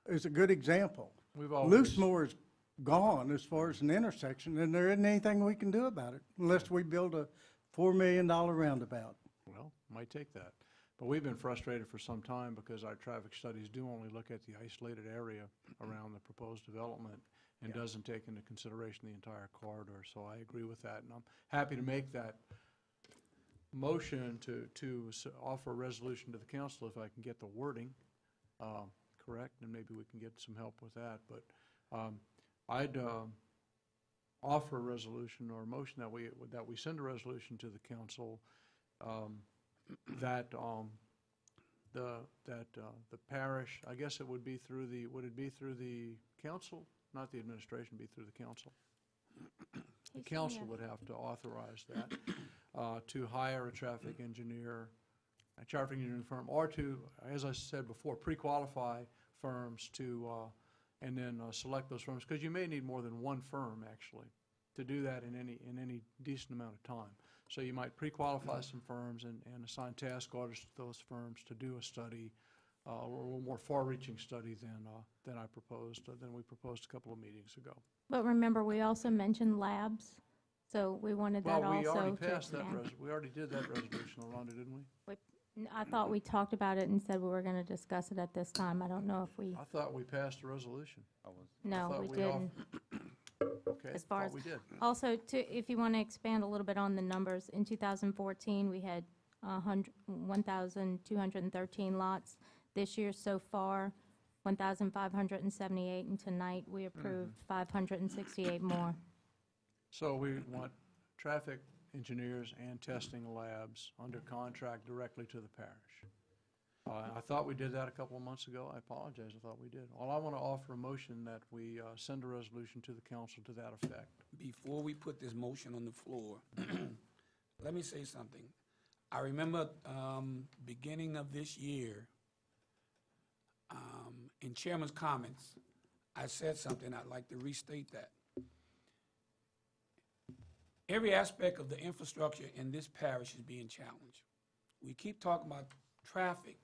is a good example. Loosemore is gone as far as an intersection, and there isn't anything we can do about it unless we build a $4 million roundabout. Well, might take that. But we've been frustrated for some time because our traffic studies do only look at the isolated area around the proposed development and doesn't take into consideration the entire corridor. So I agree with that, and I'm happy to make that motion to offer a resolution to the council if I can get the wording correct, and maybe we can get some help with that. But I'd offer a resolution or a motion that we send a resolution to the council that the parish, I guess it would be through the council, not the administration, be through the council. The council would have to authorize that to hire a traffic engineering firm, or to, as I said before, pre-qualify firms and then select those firms, because you may need more than one firm actually to do that in any decent amount of time. So you might pre-qualify some firms and assign task orders to those firms to do a study, or a little more far-reaching study than we proposed a couple of meetings ago. But remember, we also mentioned labs, so we wanted that also to Well, we already passed that, expand. we already did that resolution, Rhonda, didn't we? I thought we talked about it and said we were going to discuss it at this time. I don't know if we, I thought we passed a resolution. no, thought we we didn't. Okay, As far thought as, we did. also, if you want to expand a little bit on the numbers, in 2014, we had 1,213 lots. This year so far, 1,578, and tonight we approved 568 more. So we want traffic engineers and testing labs under contract directly to the parish. I thought we did that a couple of months ago. I apologize, I thought we did. Well, I want to offer a motion that we send a resolution to the council to that effect. Before we put this motion on the floor, let me say something. I remember beginning of this year, in chairman's comments, I said something, I'd like to restate that. every aspect of the infrastructure in this parish is being challenged. We keep talking about traffic.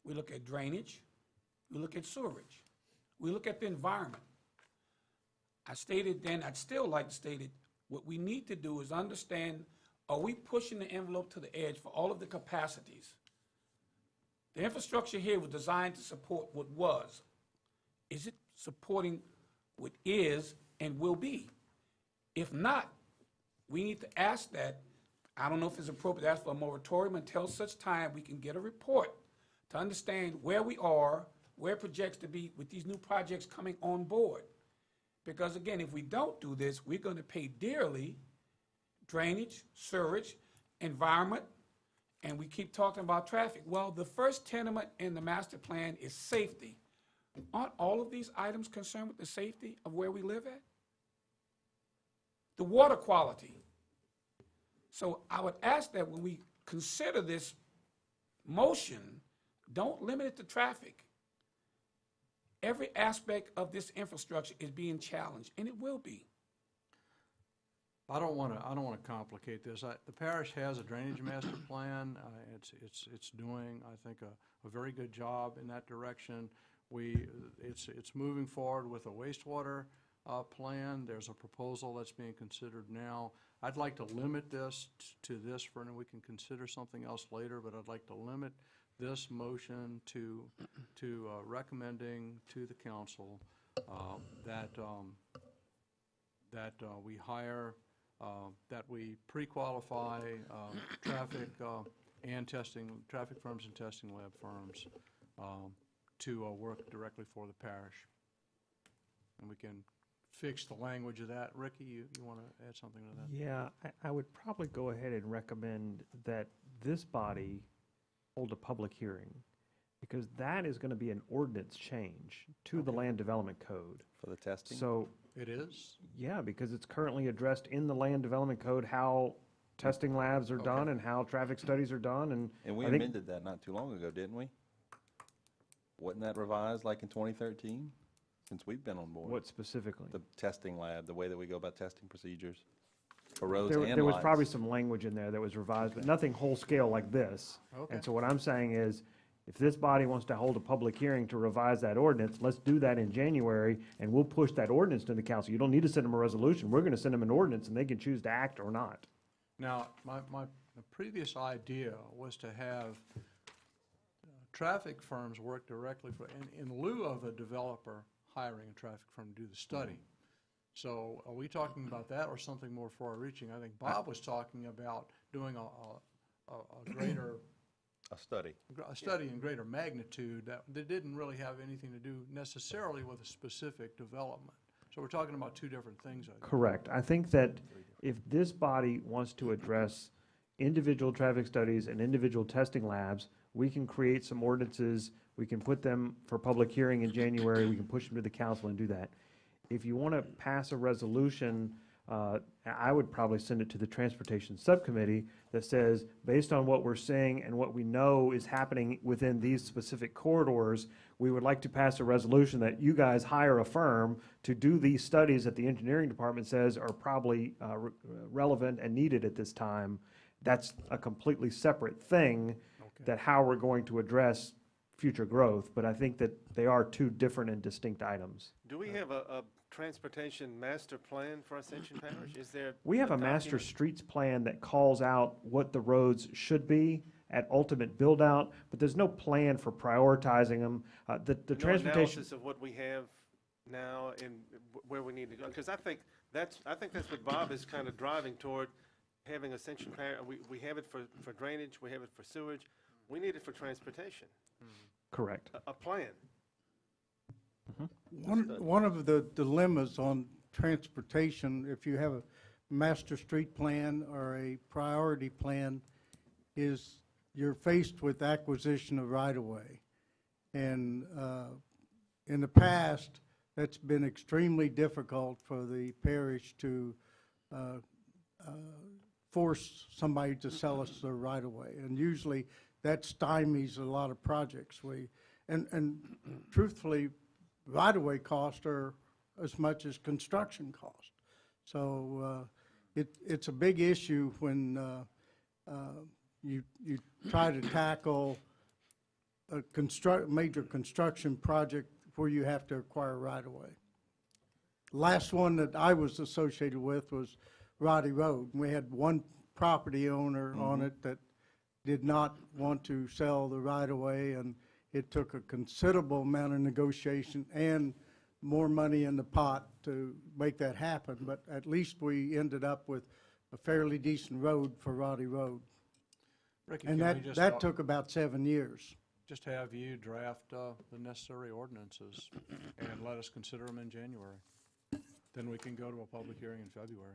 We look at drainage. We look at sewerage. We look at the environment. I stated then, I'd still like to state it, what we need to do is understand, are we pushing the envelope to the edge for all of the capacities? The infrastructure here was designed to support what was. Is it supporting what is and will be? If not, we need to ask that. I don't know if it's appropriate to ask for a moratorium until such time we can get a report to understand where we are, where it projects to be with these new projects coming on board. Because again, if we don't do this, we're going to pay dearly drainage, sewerage, environment, and we keep talking about traffic. Well, the first tenement in the master plan is safety. Aren't all of these items concerned with the safety of where we live at? The water quality. So I would ask that when we consider this motion, don't limit it to traffic. Every aspect of this infrastructure is being challenged, and it will be. I don't want to complicate this. The parish has a drainage master plan. It's doing, I think, a very good job in that direction. It's moving forward with a wastewater plan. There's a proposal that's being considered now. I'd like to limit this to this for, and we can consider something else later, but I'd like to limit this motion to recommending to the council that we hire, that we pre-qualify traffic and traffic firms and testing lab firms to work directly for the parish. And we can fix the language of that. Ricky, you want to add something to that? Yeah, I would probably go ahead and recommend that this body hold a public hearing, because that is going to be an ordinance change to the land development code. For the testing? So, It is? yeah, because it's currently addressed in the land development code how testing labs are done and how traffic studies are done, And we I think- amended that not too long ago, didn't we? Wasn't that revised like in 2013? Since we've been on board. What specifically? The testing lab, the way that we go about testing procedures for roads There, and there was lights. probably some language in there that was revised, but nothing whole scale like this. Okay. And so what I'm saying is, if this body wants to hold a public hearing to revise that ordinance, let's do that in January, and we'll push that ordinance to the council. You don't need to send them a resolution. We're gonna send them an ordinance, and they can choose to act or not. Now, my previous idea was to have traffic firms work directly for, in lieu of a developer hiring a traffic firm to do the study. So are we talking about that or something more far-reaching? I think Bob was talking about doing a greater A study. a study in greater magnitude that didn't really have anything to do necessarily with a specific development. So we're talking about two different things, I think. Correct. I think that if this body wants to address individual traffic studies and individual testing labs, we can create some ordinances, we can put them for public hearing in January, we can push them to the council and do that. If you want to pass a resolution, I would probably send it to the Transportation Subcommittee that says, based on what we're seeing and what we know is happening within these specific corridors, we would like to pass a resolution that you guys hire a firm to do these studies that the engineering department says are probably relevant and needed at this time. That's a completely separate thing, that how we're going to address future growth, but I think that they are two different and distinct items. Do we have a transportation master plan for Ascension Parish? Is there? We have a master document? streets plan that calls out what the roads should be at ultimate build-out, but there's no plan for prioritizing them. The No transportation, analysis of what we have now and where we need to go? Because I think that's what Bob is kind of driving toward, having Ascension Parish. We have it for drainage, we have it for sewage, we need it for transportation. correct. A plan. One of the dilemmas on transportation, if you have a master street plan or a priority plan, is you're faced with acquisition of right-of-way. And in the past, that's been extremely difficult for the parish to force somebody to sell us their right-of-way. And usually, that stymies a lot of projects. And truthfully, right-of-way costs are as much as construction cost. So it's a big issue when you try to tackle a major construction project where you have to acquire right-of-way. Last one that I was associated with was Roddy Road. We had one property owner on it that did not want to sell the right-of-way, and it took a considerable amount of negotiation and more money in the pot to make that happen, but at least we ended up with a fairly decent road for Roddy Road. Ricky, And can we just that took about 7 years. just have you draft the necessary ordinances and let us consider them in January? Then we can go to a public hearing in February.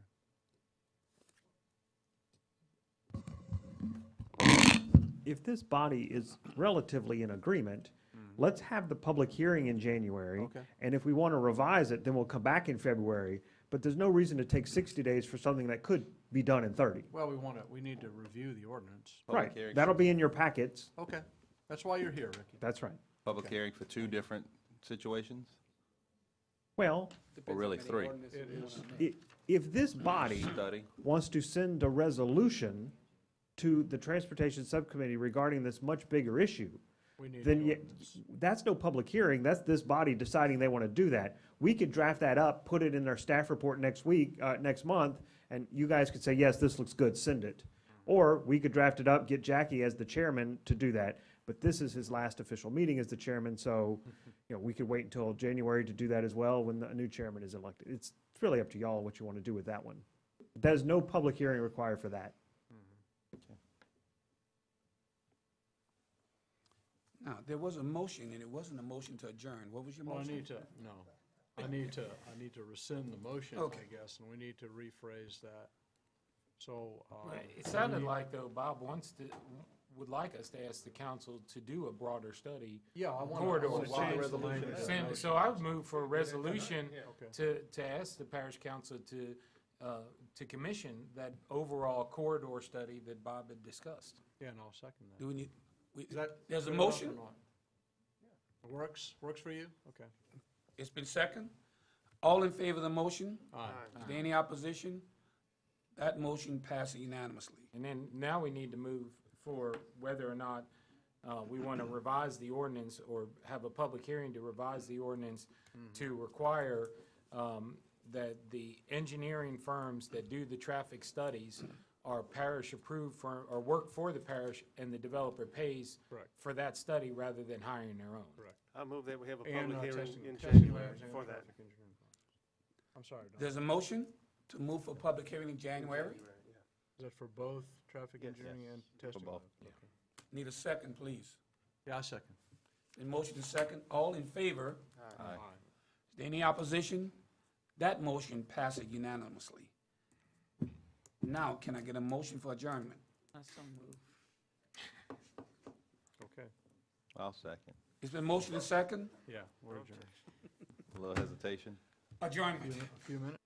If this body is relatively in agreement, let's have the public hearing in January. Okay. And if we want to revise it, then we'll come back in February. But there's no reason to take 60 days for something that could be done in 30. Well, we need to review the ordinance. Right, that'll be in your packets. Okay, that's why you're here, Ricky. That's right. Public hearing for two different situations? Well, Or really three? It is. If this body Study. wants to send a resolution to the Transportation Subcommittee regarding this much bigger issue, We need then the you, ordinance. that's no public hearing, that's this body deciding they want to do that. We could draft that up, put it in their staff report next week, next month, and you guys could say, yes, this looks good, send it. Or we could draft it up, get Jackie as the chairman to do that. But this is his last official meeting as the chairman, so, we could wait until January to do that as well when a new chairman is elected. It's really up to y'all what you want to do with that one. There's no public hearing required for that. Now, there was a motion, and it wasn't a motion to adjourn. What was your Well, motion? I need to rescind the motion, Okay. I guess, and we need to rephrase that. So, It sounded like, though, Bob would like us to ask the council to do a broader study. Yeah, I want Corridor to change the wise. language. So I would move for a resolution Okay. to ask the parish council to commission that overall corridor study that Bob had discussed. Yeah, and I'll second that. Do we need, Is that there's a good enough or motion? not? Works for you? Okay. It's been second. All in favor of the motion? Aye. Is there any opposition? That motion passes unanimously. And then now we need to move for whether or not we want to revise the ordinance or have a public hearing to revise the ordinance to require that the engineering firms that do the traffic studies are parish-approved firm, or work for the parish, and the developer pays Correct. for that study rather than hiring their own. Correct. I move that we have a And, public hearing testing- in testing January labs and for that. traffic engineering firms. I'm sorry, Don. There's a motion to move for public hearing in January. Is that for both traffic engineering and testing? both. labs? Okay. Need a second, please. Yeah, I second. The motion is second. All in favor? Aye. Is there any opposition? That motion passes unanimously. Now, can I get a motion for adjournment? I so move. Okay. I'll second. It's been motion and second. Yeah, we're adjourned. A little hesitation. Adjournment. A few minutes.